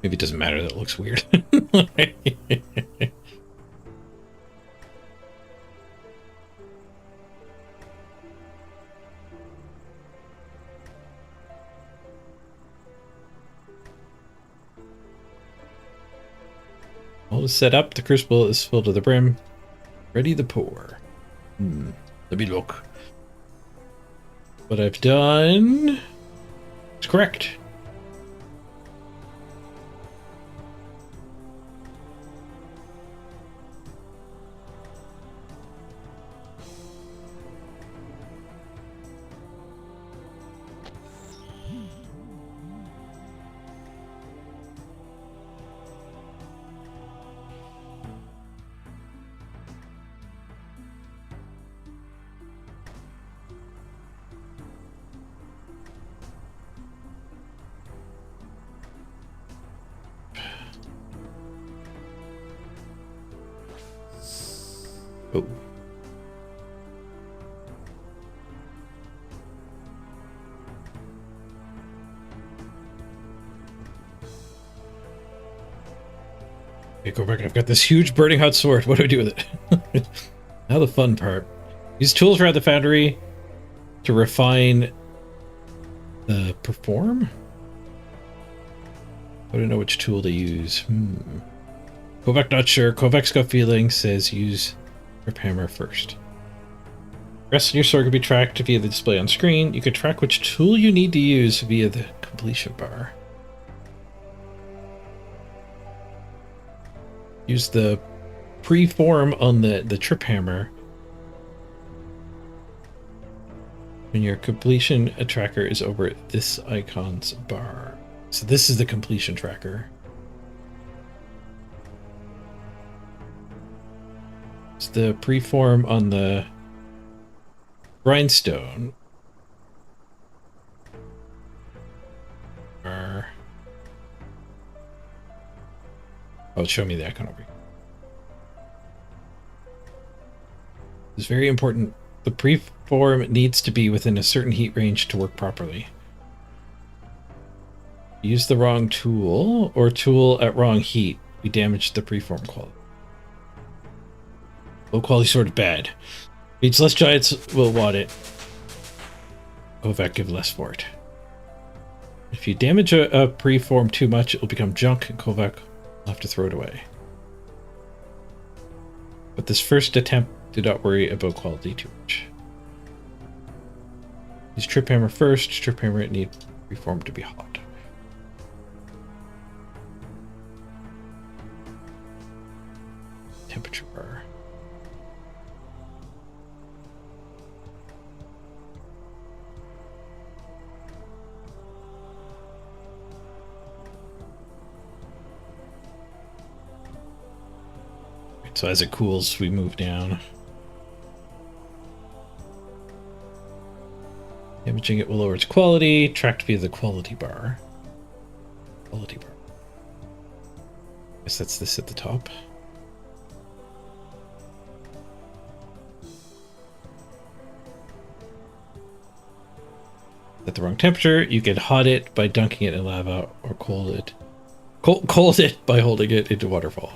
[SPEAKER 1] Maybe it doesn't matter that it looks weird. All is set up. The crucible is filled to the brim. Ready to pour. Let me look. What I've done is correct. Oh. Okay, go back. I've got this huge burning hot sword. What do I do with it? Now the fun part. Use tools around the foundry to refine the perform? I don't know which tool to use. Kovac not sure. Kovac's gut feeling says use Rip hammer first. Rest in your sword can be tracked via the display on screen. You can track which tool you need to use via the completion bar. Use the preform on the trip hammer when your completion tracker is over this icon's bar. So this is the completion tracker. It's the preform on the grindstone. Oh, show me the icon over here. It's very important The preform needs to be within a certain heat range to work properly. Use the wrong tool or tool at wrong heat. We damage the preform quality. Low quality sort of bad. Means less giants will want it. Kovac give less for it. If you damage a preform too much, it will become junk and Kovac will have to throw it away. But this first attempt, do not worry about quality too much. Use Trip Hammer first. Trip Hammer need preform to be hot. Temperature bar. Right, so as it cools, we move down. Damaging it will lower its quality, tracked via the quality bar. Quality bar. Guess that's this at the top. At the wrong temperature, you can hot it by dunking it in lava or cold it. Cold it by holding it into waterfall.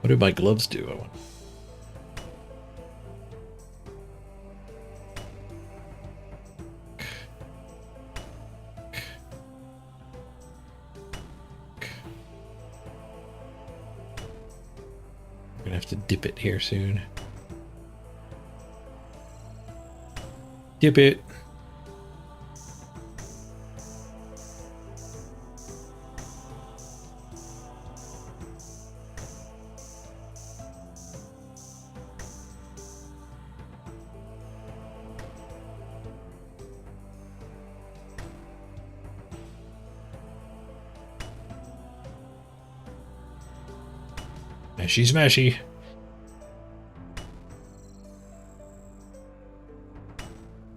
[SPEAKER 1] What do my gloves do? I want. I'm gonna have to dip it here soon. Dip it. Mashy smashy.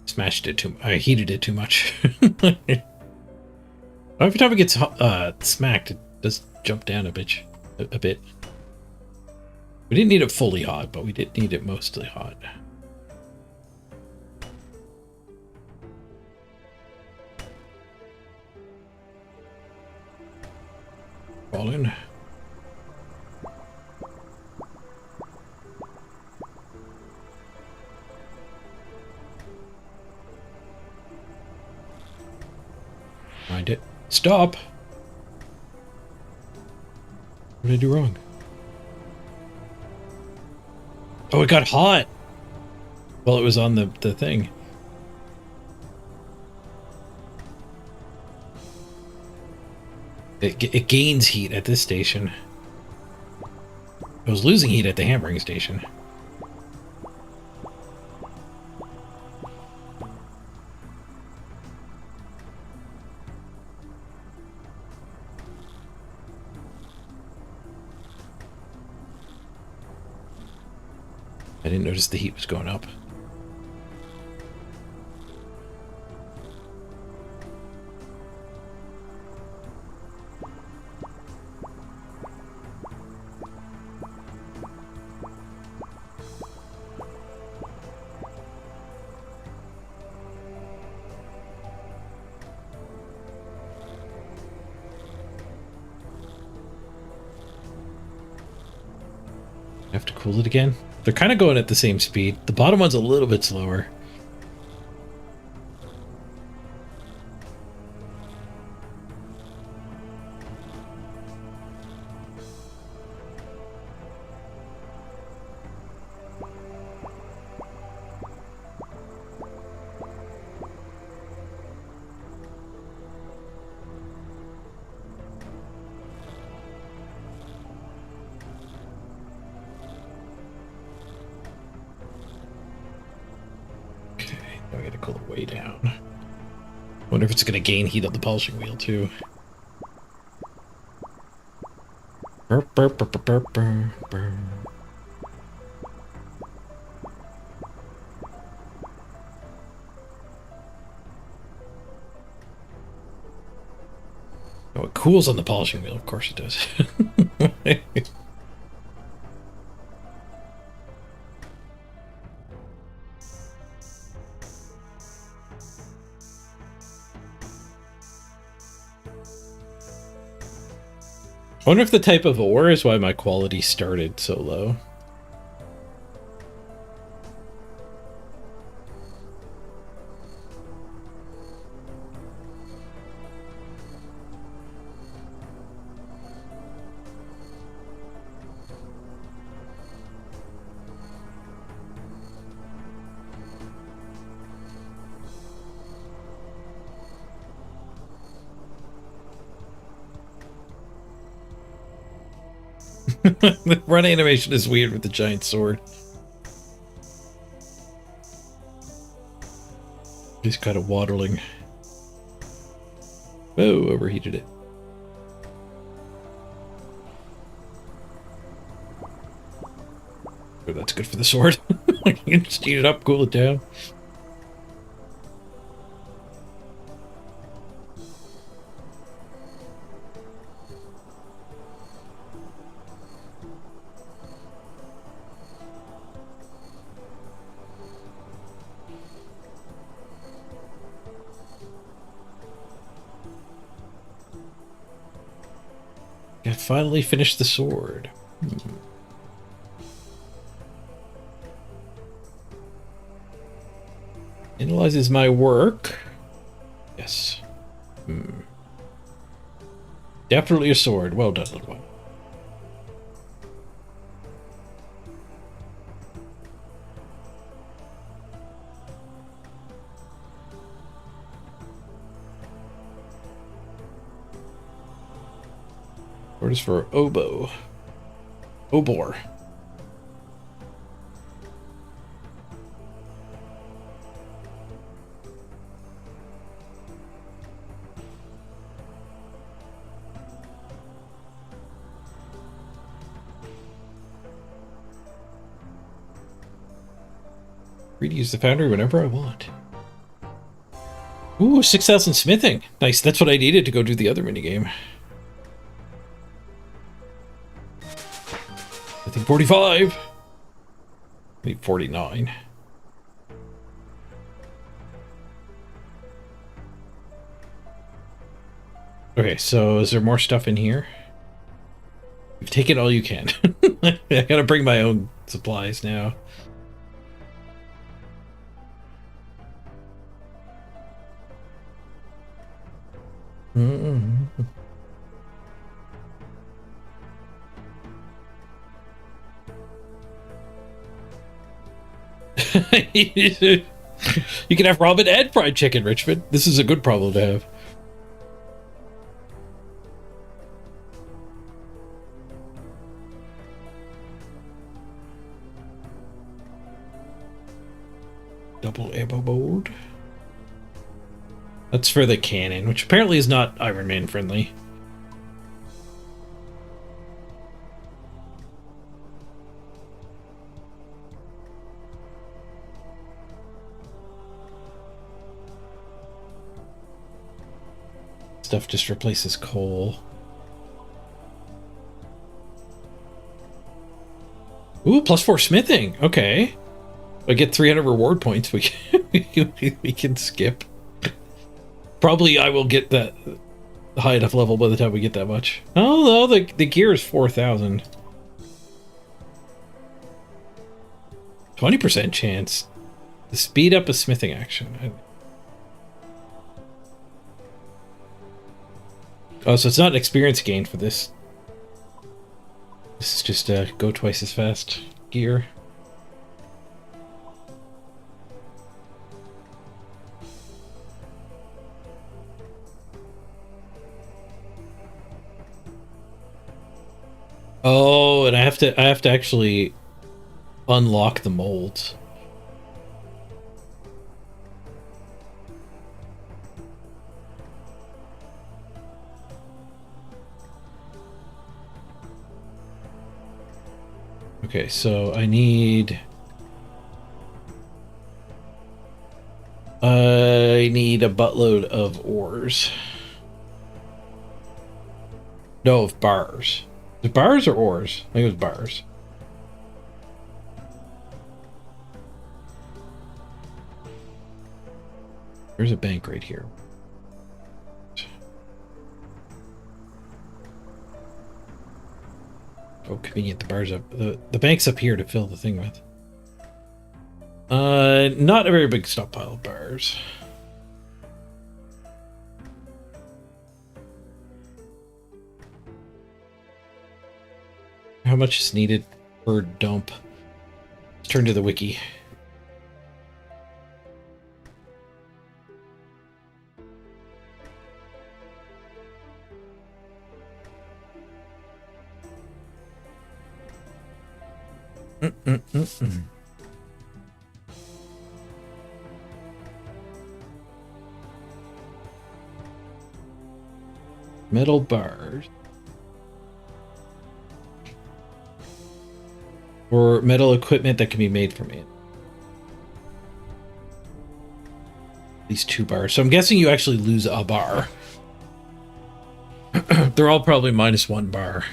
[SPEAKER 1] Smashed it too. I heated it too much. Every time it gets smacked, it does jump down a bit. A bit. We didn't need it fully hot, but we did need it mostly hot. Fall in. Find it. Stop! What did I do wrong? Oh, it got hot! Well, it was on the thing. It gains heat at this station. It was losing heat at the hammering station. I didn't notice the heat was going up. I have to cool it again. They're kind of going at the same speed. The bottom one's a little bit slower. I gotta cool it way down. Wonder if it's gonna gain heat on the polishing wheel too. Burp, burp, burp, burp, burp, burp, burp. Oh, it cools on the polishing wheel. Of course it does. I wonder if the type of ore is why my quality started so low. The run animation is weird with the giant sword. He's kind of waddling. Oh, overheated it. Oh, that's good for the sword. You can just heat it up, cool it down. I finally finished the sword. Analyzes my work. Yes. Definitely a sword. Well done, little one. Orders for oboe. Obor. Free to use the foundry whenever I want. Ooh, 6,000 smithing. Nice, that's what I needed to go do the other minigame. I think 45. I need 49. Okay, so is there more stuff in here? You've taken all you can. I gotta bring my own supplies now. You can have ramen and fried chicken, Richmond. This is a good problem to have. Double ammo mode. That's for the cannon, which apparently is not Iron Man friendly. Stuff just replaces coal. Ooh, +4 smithing. Okay. I get 300 reward points. We can skip. Probably I will get that high enough level by the time we get that much. Oh no, the gear is 4,000. 20% chance to speed up a smithing action. Oh, so it's not an experience gain for this. This is just go twice as fast gear. Oh, and I have to actually unlock the molds. Okay, so I need a buttload of ores. No, of bars. Is it bars or ores? I think it was bars. There's a bank right here. Oh, convenient. The bar's up. The bank's up here to fill the thing with. Not a very big stockpile of bars. How much is needed per dump? Let's turn to the wiki. Metal bars. Or metal equipment that can be made from it. These 2 bars. So I'm guessing you actually lose a bar. They're all probably -1 bar.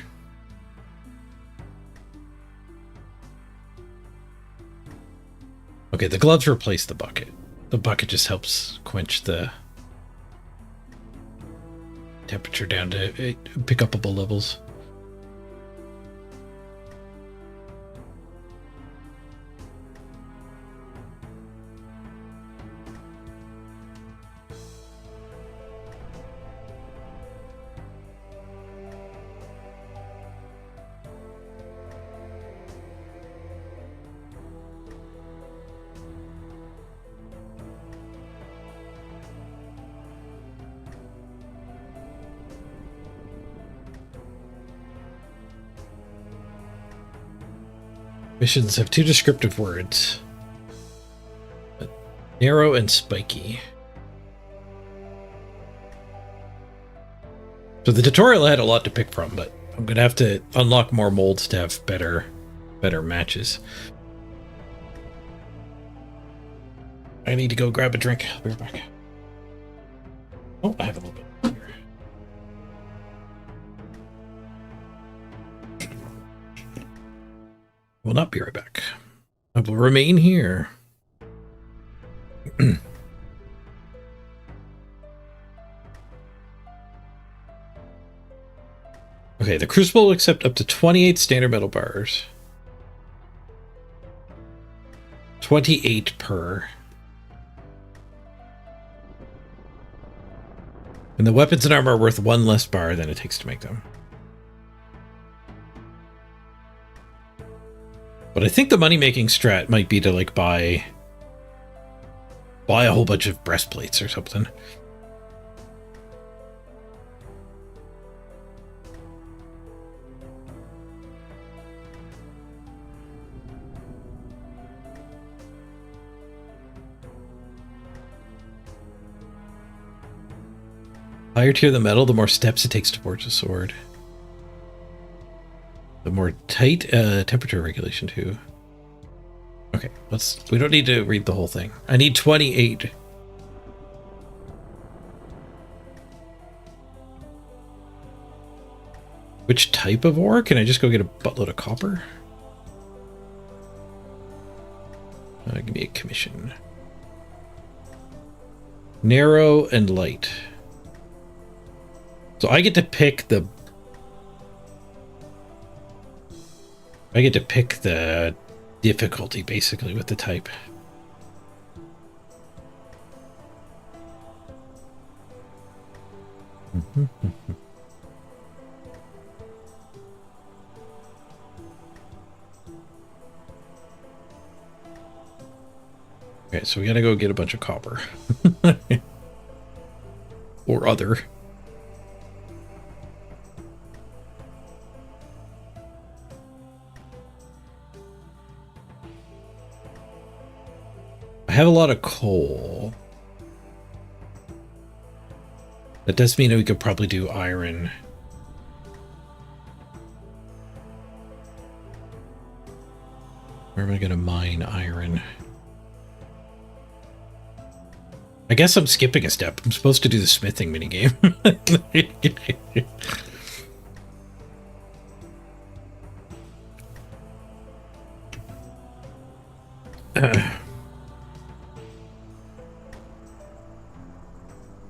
[SPEAKER 1] Okay, the gloves replace the bucket. The bucket just helps quench the temperature down to pick upable levels. Missions have 2 descriptive words. Narrow and spiky. So the tutorial had a lot to pick from, but I'm going to have to unlock more molds to have better matches. I need to go grab a drink. I'll be right back. Oh, I have a little bit. Will not be right back. I will remain here. Okay, the Crucible will accept up to 28 standard metal bars. 28 per. And the weapons and armor are worth 1 less bar than it takes to make them. But I think the money-making strat might be to, like, buy a whole bunch of breastplates or something. Higher tier the metal, the more steps it takes to forge a sword. The more tight temperature regulation too. Okay, we don't need to read the whole thing. I need 28. Which type of ore? Can I just go get a buttload of copper? Give me a commission. Narrow and light. So I get to pick the difficulty, basically, with the type. Okay, so we gotta go get a bunch of copper. Or other. I have a lot of coal. That does mean that we could probably do iron. Where am I going to mine iron? I guess I'm skipping a step. I'm supposed to do the smithing minigame.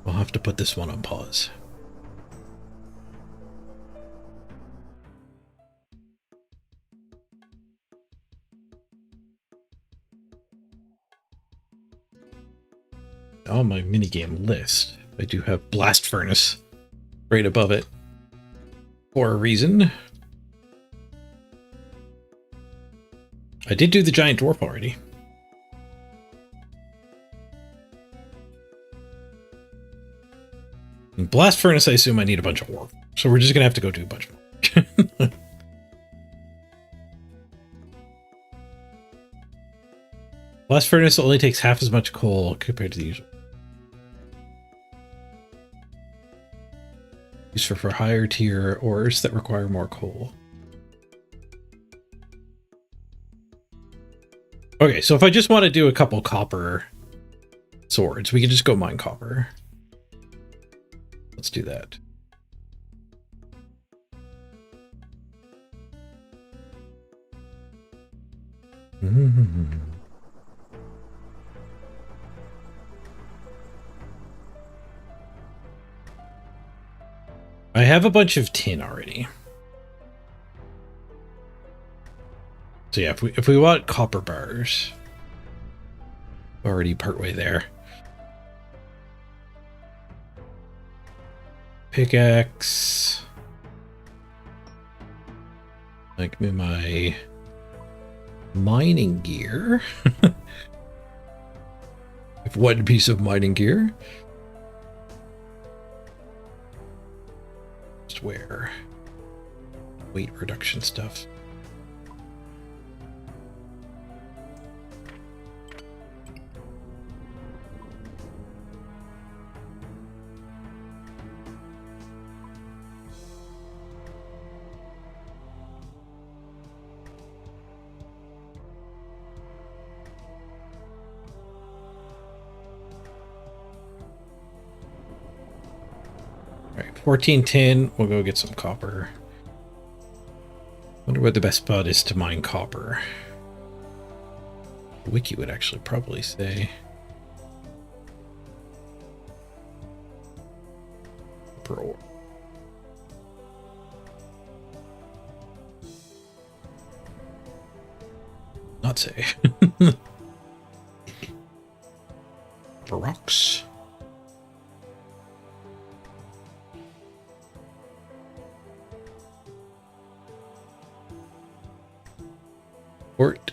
[SPEAKER 1] We'll have to put this one on pause. On my minigame list, I do have Blast Furnace right above it for a reason. I did do the Giant Dwarf already. And Blast Furnace, I assume I need a bunch of warp. So we're just going to have to go do a bunch more. Blast Furnace only takes half as much coal compared to the usual. Used for higher tier ores that require more coal. Okay, so if I just want to do a couple copper swords, we can just go mine copper. Let's do that. I have a bunch of tin already. So yeah, if we want copper bars, already partway there. Pickaxe. Like my mining gear. If one piece of mining gear. Just where weight reduction stuff. Alright, 14 tin. We'll go get some copper. Wonder what the best spot is to mine copper. The wiki would actually probably say. Copper ore. Not say. Copper rocks. Port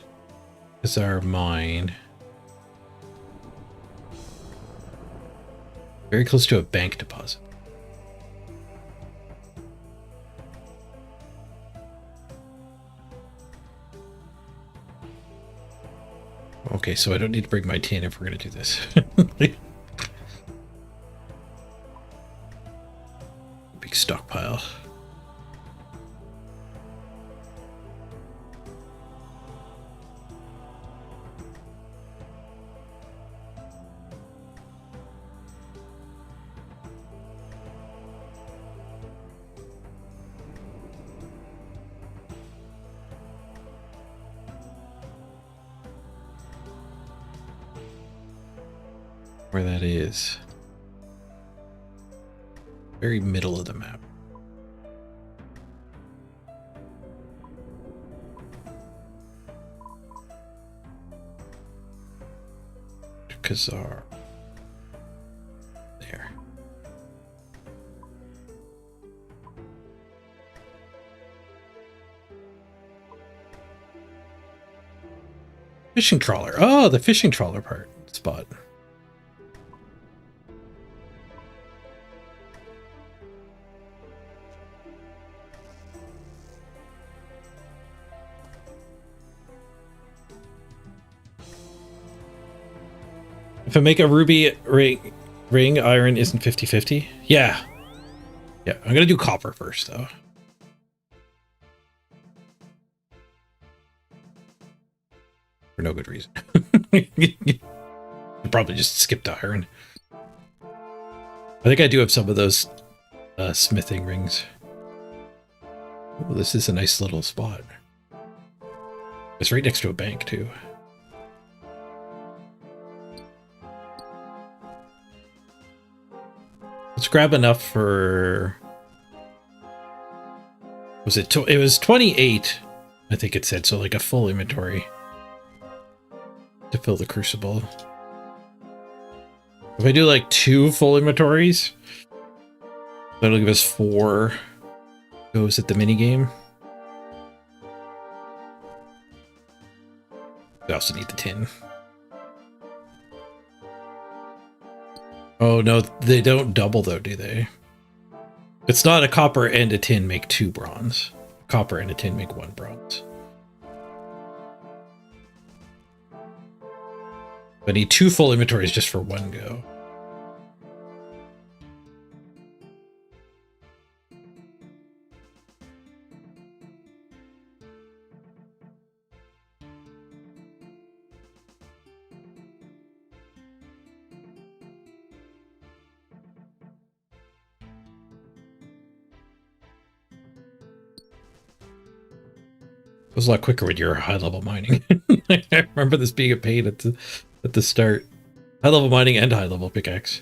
[SPEAKER 1] is our mine. Very close to a bank deposit. Okay, so I don't need to bring my tin if we're going to do this. Big stockpile. Where that is. Very middle of the map. Kazar. There. Fishing trawler. Oh, the fishing trawler part spot. If I make a ruby ring, iron isn't 50-50? Yeah. Yeah, I'm going to do copper first, though. For no good reason. Probably just skipped iron. I think I do have some of those smithing rings. Ooh, this is a nice little spot. It's right next to a bank, too. Let's grab enough for... Was it... It was 28, I think it said. So like a full inventory to fill the crucible. If I do like 2 full inventories, that'll give us 4 goes at the minigame. We also need the tin. Oh no, they don't double though, do they? It's not a copper and a tin make 2 bronze. A copper and a tin make 1 bronze. I need 2 full inventories just for 1 go. It was a lot quicker when you're high level mining. I remember this being a pain at the start. High level mining and high level pickaxe.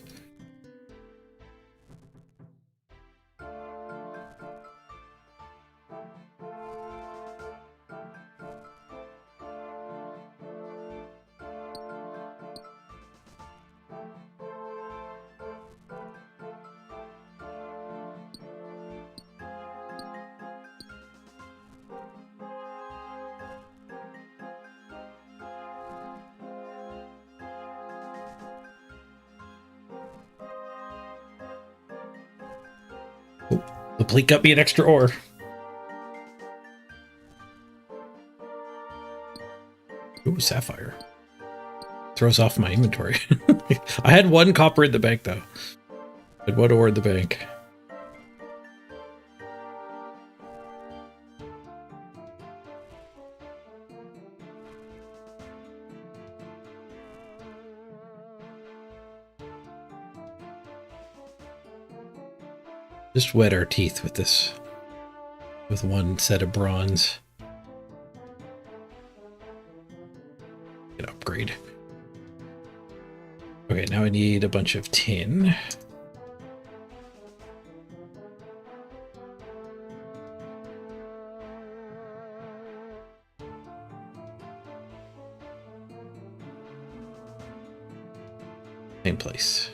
[SPEAKER 1] The plate got me an extra ore. Ooh, sapphire. Throws off my inventory. I had 1 copper in the bank, though. I had 1 ore in the bank. Just wet our teeth with this. With 1 set of bronze. Get upgrade. Okay, now I need a bunch of tin. Same place.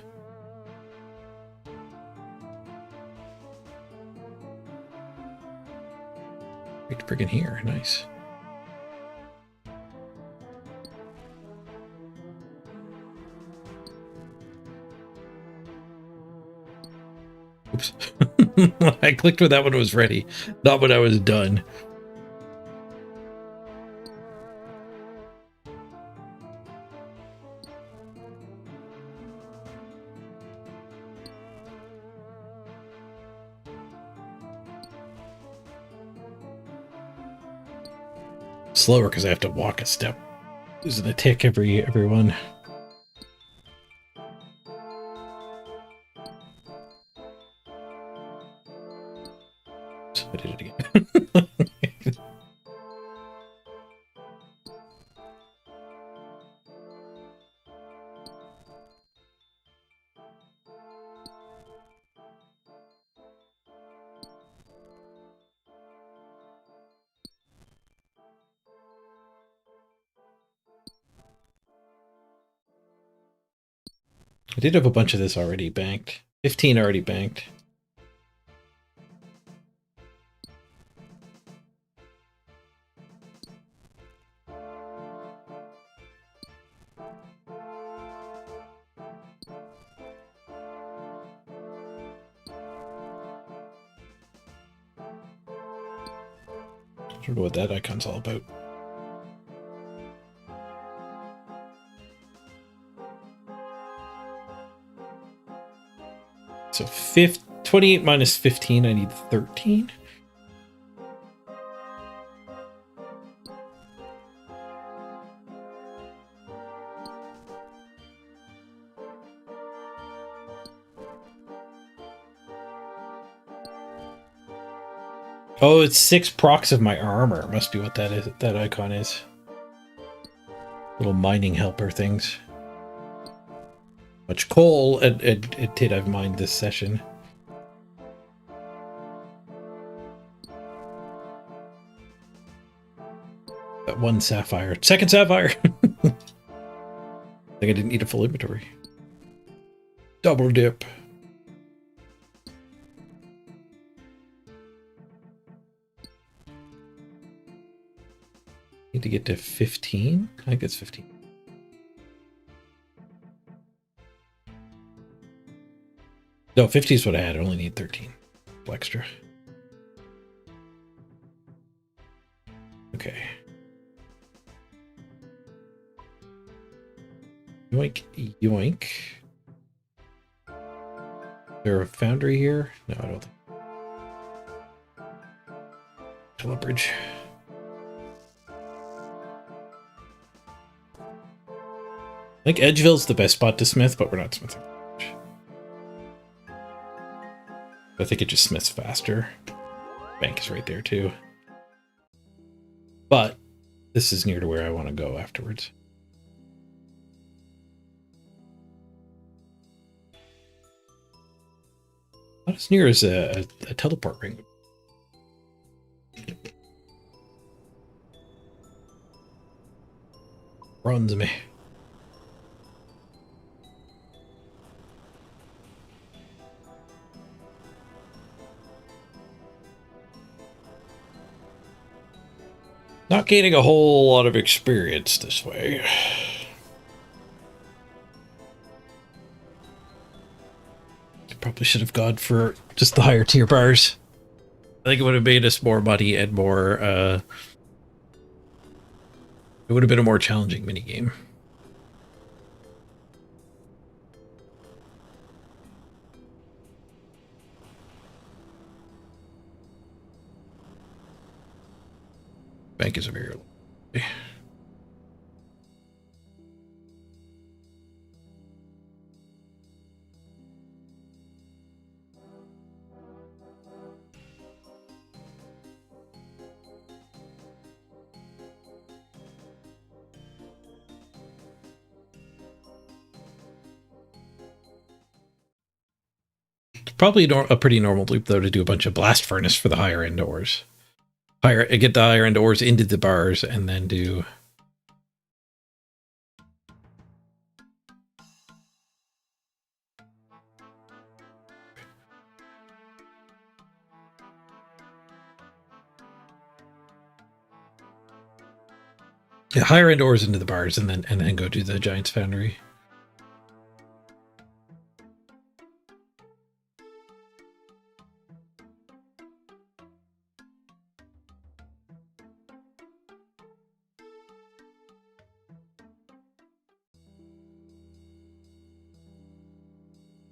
[SPEAKER 1] Right friggin' here, nice. Oops. I clicked when that one was ready, not when I was done. Slower because I have to walk a step. Losing a tick everyone. I did it again. I did have a bunch of this already banked. 15 already banked. I don't know what that icon's all about. So 28 minus 15, I need 13. Oh, it's 6 procs of my armor. Must be what that is. That icon is. Little mining helper things. much coal it did I've mined this session. Got one sapphire. Second sapphire! I think I didn't need a full inventory. Double dip. Need to get to 15? I think it's 15. No, 50 is what I had. I only need 13 extra. Okay. Yoink, yoink. Is there a foundry here? No, I don't think. Telebridge. I think Edgeville's the best spot to smith, but we're not smithing. I think it just smiths faster. Bank is right there too. But this is near to where I want to go afterwards. Not as near as a teleport ring. Runs me. Not gaining a whole lot of experience this way. Probably should have gone for just the higher tier bars. I think it would have made us more money and more, it would have been a more challenging minigame. Bank is a very low. Probably a pretty normal loop, though, to do a bunch of blast furnace for the higher end ores. Get the higher end ores into the bars and then do... Yeah, higher end ores into the bars and then go do the Giant's Foundry.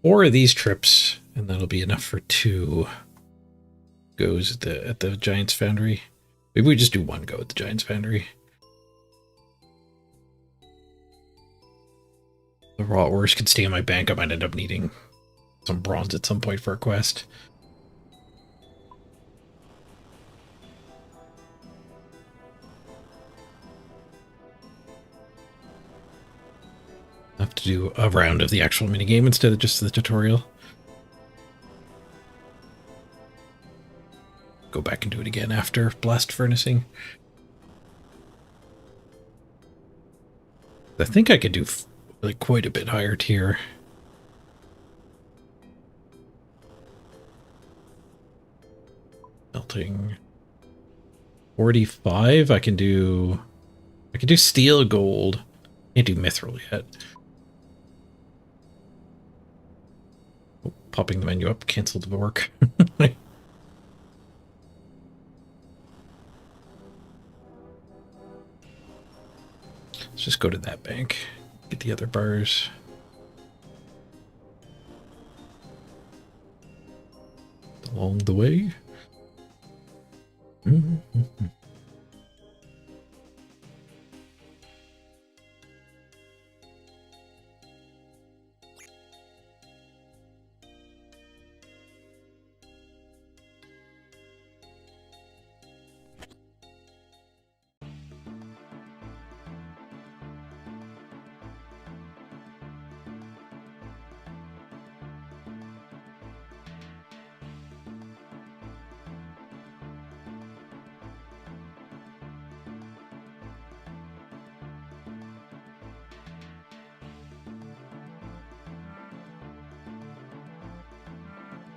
[SPEAKER 1] Four of these trips, and that'll be enough for 2 goes at the Giant's Foundry. Maybe we just do 1 go at the Giant's Foundry. The raw ores could stay in my bank. I might end up needing some bronze at some point for a quest. I have to do a round of the actual minigame instead of just the tutorial. Go back and do it again after blast furnacing. I think I could do like quite a bit higher tier. Melting 45. I can do steel, gold. Can't do mithril yet. Oh, popping the menu up canceled the work. Let's just go to that bank. Get the other bars. Along the way. Mm-hmm.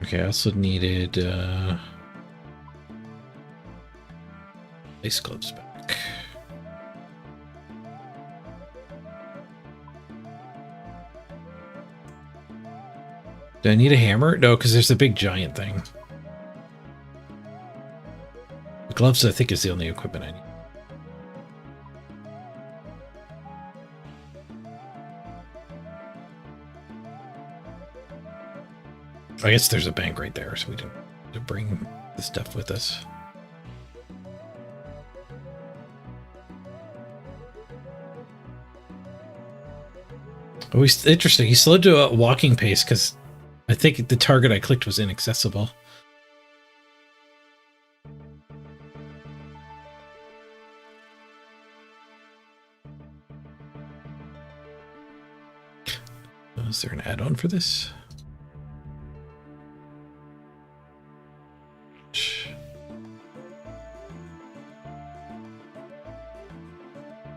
[SPEAKER 1] Okay, I also needed ice gloves back. Do I need a hammer? No, because there's a big giant thing. The gloves, I think, is the only equipment I need. I guess there's a bank right there, so we don't have to bring the stuff with us. Oh, he's interesting. He slowed to a walking pace because I think the target I clicked was inaccessible. Is there an add-on for this?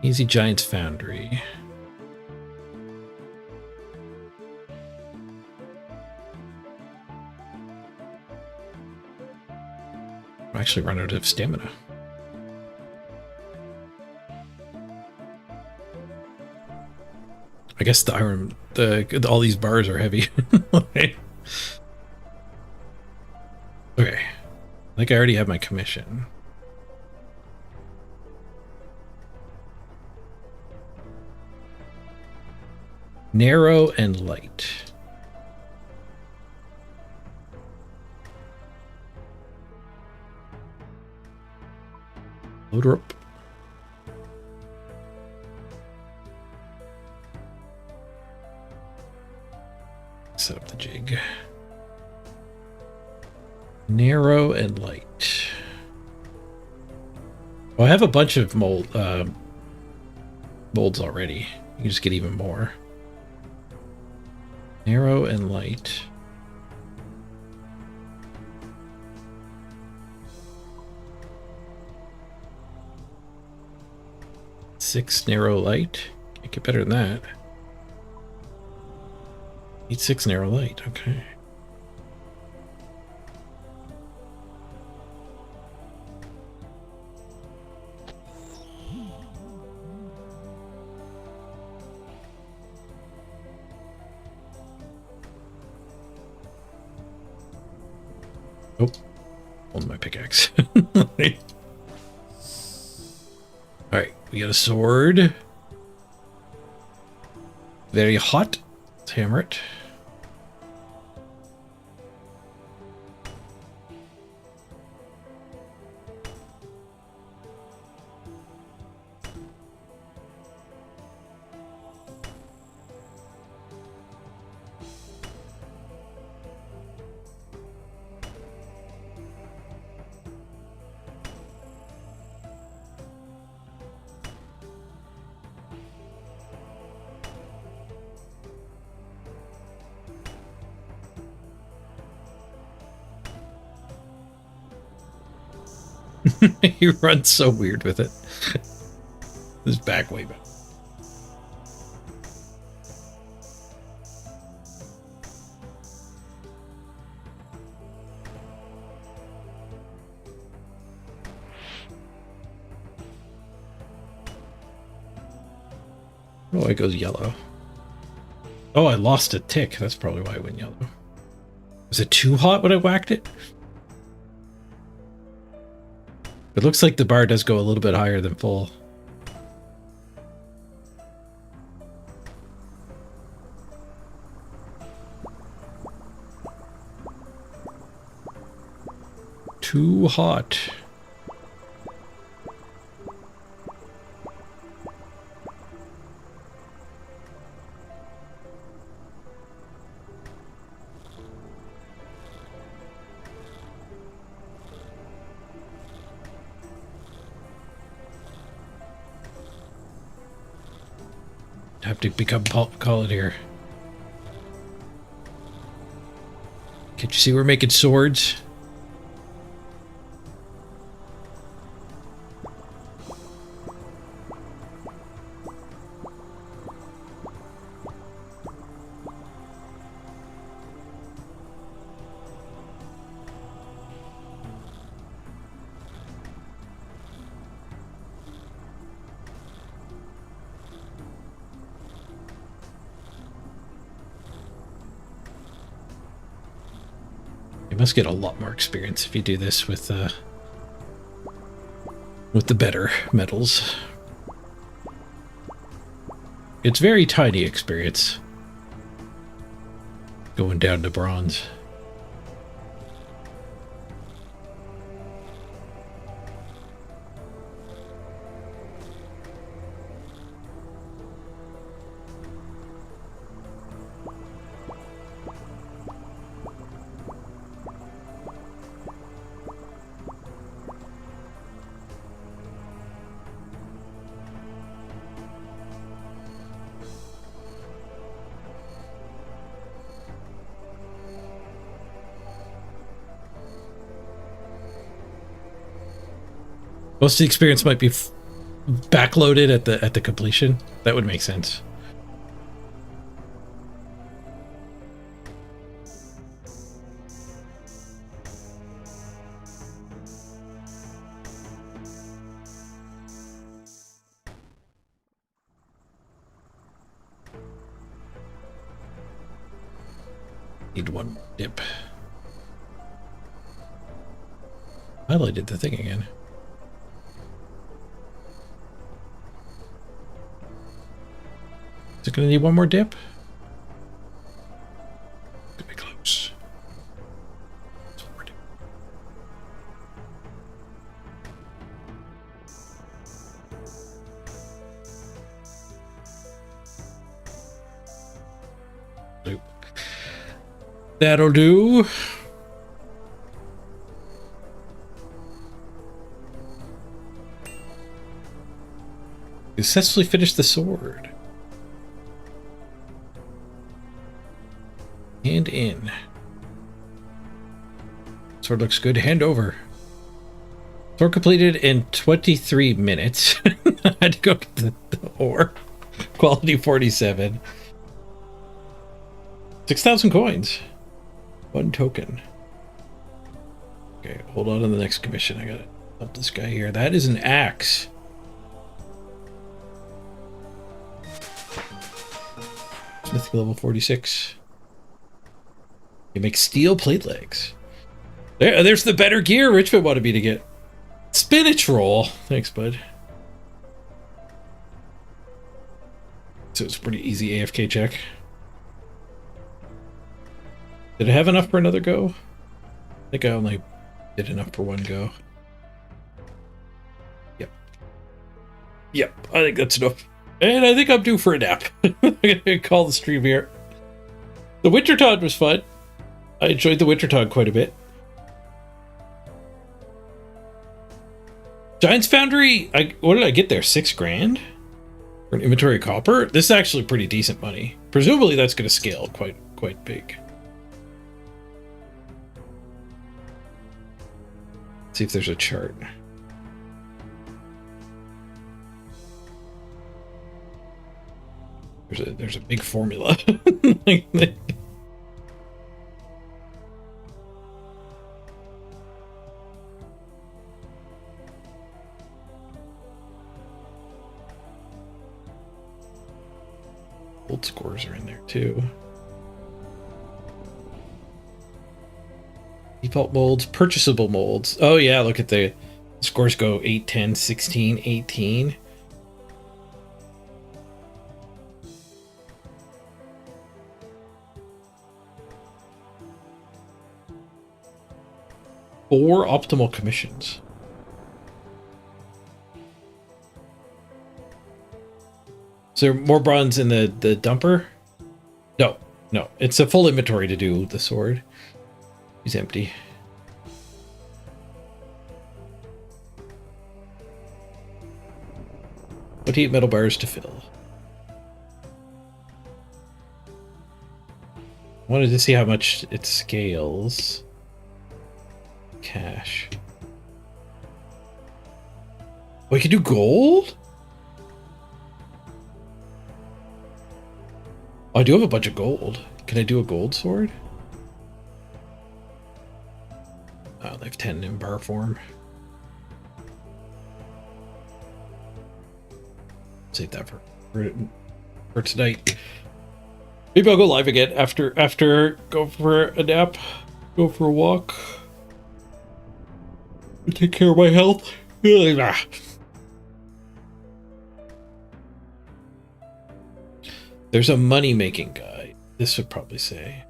[SPEAKER 1] Easy Giant's Foundry. I actually run out of stamina. I guess the iron, all these bars are heavy. Okay. I think I already have my commission. Narrow and light. Load rope. Set up the jig. Narrow and light. Well, I have a bunch of molds already. You can just get even more. Narrow and light. Six narrow light. Can't get better than that. Need 6 narrow light. Okay. Oh, hold my pickaxe. Alright, we got a sword. Very hot. Let's hammer it. He runs so weird with it. His back way back. Oh, it goes yellow. Oh, I lost a tick. That's probably why it went yellow. Was it too hot when I whacked it? It looks like the bar does go a little bit higher than full. Too hot. Have to become call it here. Can't you see we're making swords? must get a lot more experience if you do this with the better metals. It's very tiny experience going down to bronze. Most of the experience might be backloaded at the completion. That would make sense. Need one dip. Highlighted the thing again. Is it going to need one more dip? Could be close. Nope. That'll do. Successfully finished the sword. Hand in. Sword looks good. Hand over. Sword completed in 23 minutes. I had to go get the ore. Quality 47. 6,000 coins. 1 token. Okay, hold on to the next commission. I gotta help this guy here. That is an axe. Smith level 46. You make steel plate legs. There's the better gear Richmond wanted me to get. Spinach roll. Thanks, bud. So it's a pretty easy AFK check. Did I have enough for another go? I think I only did enough for one go. Yep. Yep, I think that's enough. And I think I'm due for a nap. I'm gonna call the stream here. The Wintertod was fun. I enjoyed the Wintertod quite a bit. Giant's Foundry, what did I get there? 6 grand? For an inventory of copper? This is actually pretty decent money. Presumably that's going to scale quite big. Let's see if there's a chart. There's a big formula. Old scores are in there too. Default molds, purchasable molds. Oh yeah, look at the scores go 8, 10, 16, 18. Four optimal commissions. Is there more bronze in the dumper? No. It's a full inventory to do the sword. He's empty. What 8 metal bars to fill? I wanted to see how much it scales. Cash. We can do gold? Oh, I do have a bunch of gold. Can I do a gold sword? Oh, they have 10 in bar form. Save that for tonight. Maybe I'll go live again after go for a nap. Go for a walk. Take care of my health. There's a money-making guy. This would probably say.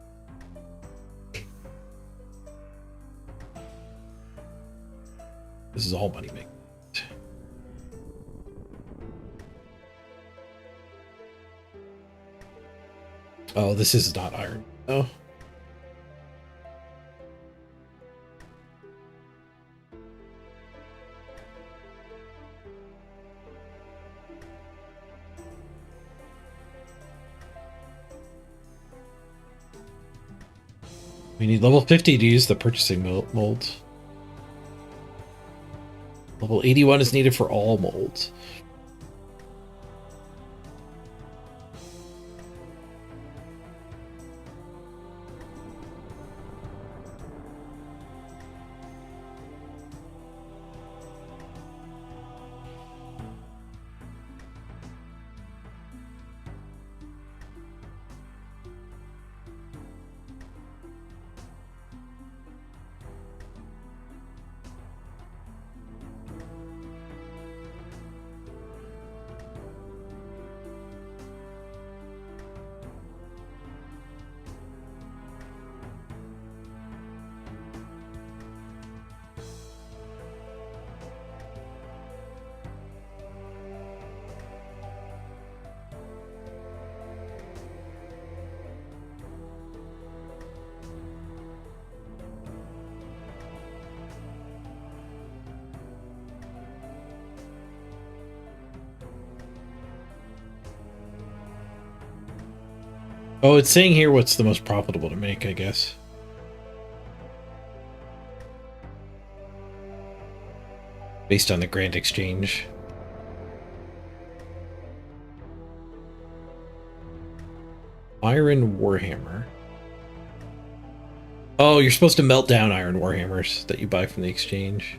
[SPEAKER 1] This is all money-making. Oh, this is not iron. Oh. We need level 50 to use the purchasing molds. Level 81 is needed for all molds. Oh, it's saying here what's the most profitable to make, I guess. Based on the Grand Exchange. Iron Warhammer. Oh, you're supposed to melt down Iron Warhammers that you buy from the exchange.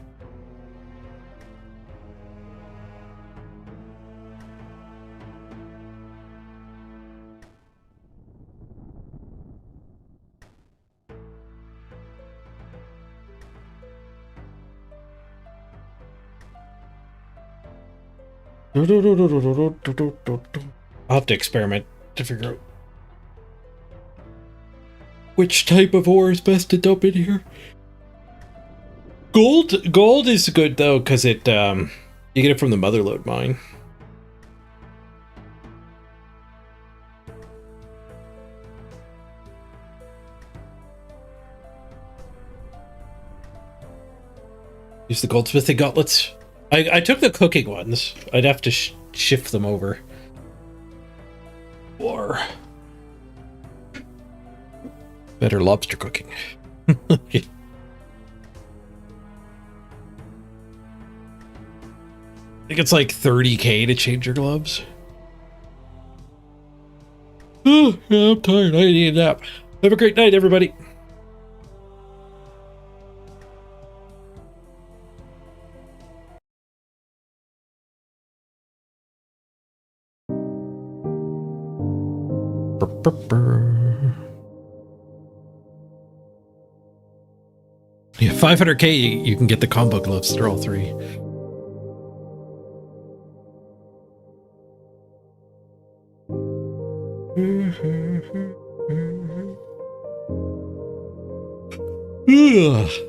[SPEAKER 1] I'll have to experiment to figure out which type of ore is best to dump in here. Gold is good though, because it you get it from the Motherlode mine. Use the goldsmithing gauntlets. I took the cooking ones. I'd have to shift them over. Or better lobster cooking. I think it's like 30k to change your gloves. Oh, yeah, I'm tired. I need a nap. Have a great night, everybody. Yeah, 500k, you can get the combo gloves. They're all three. Ugh.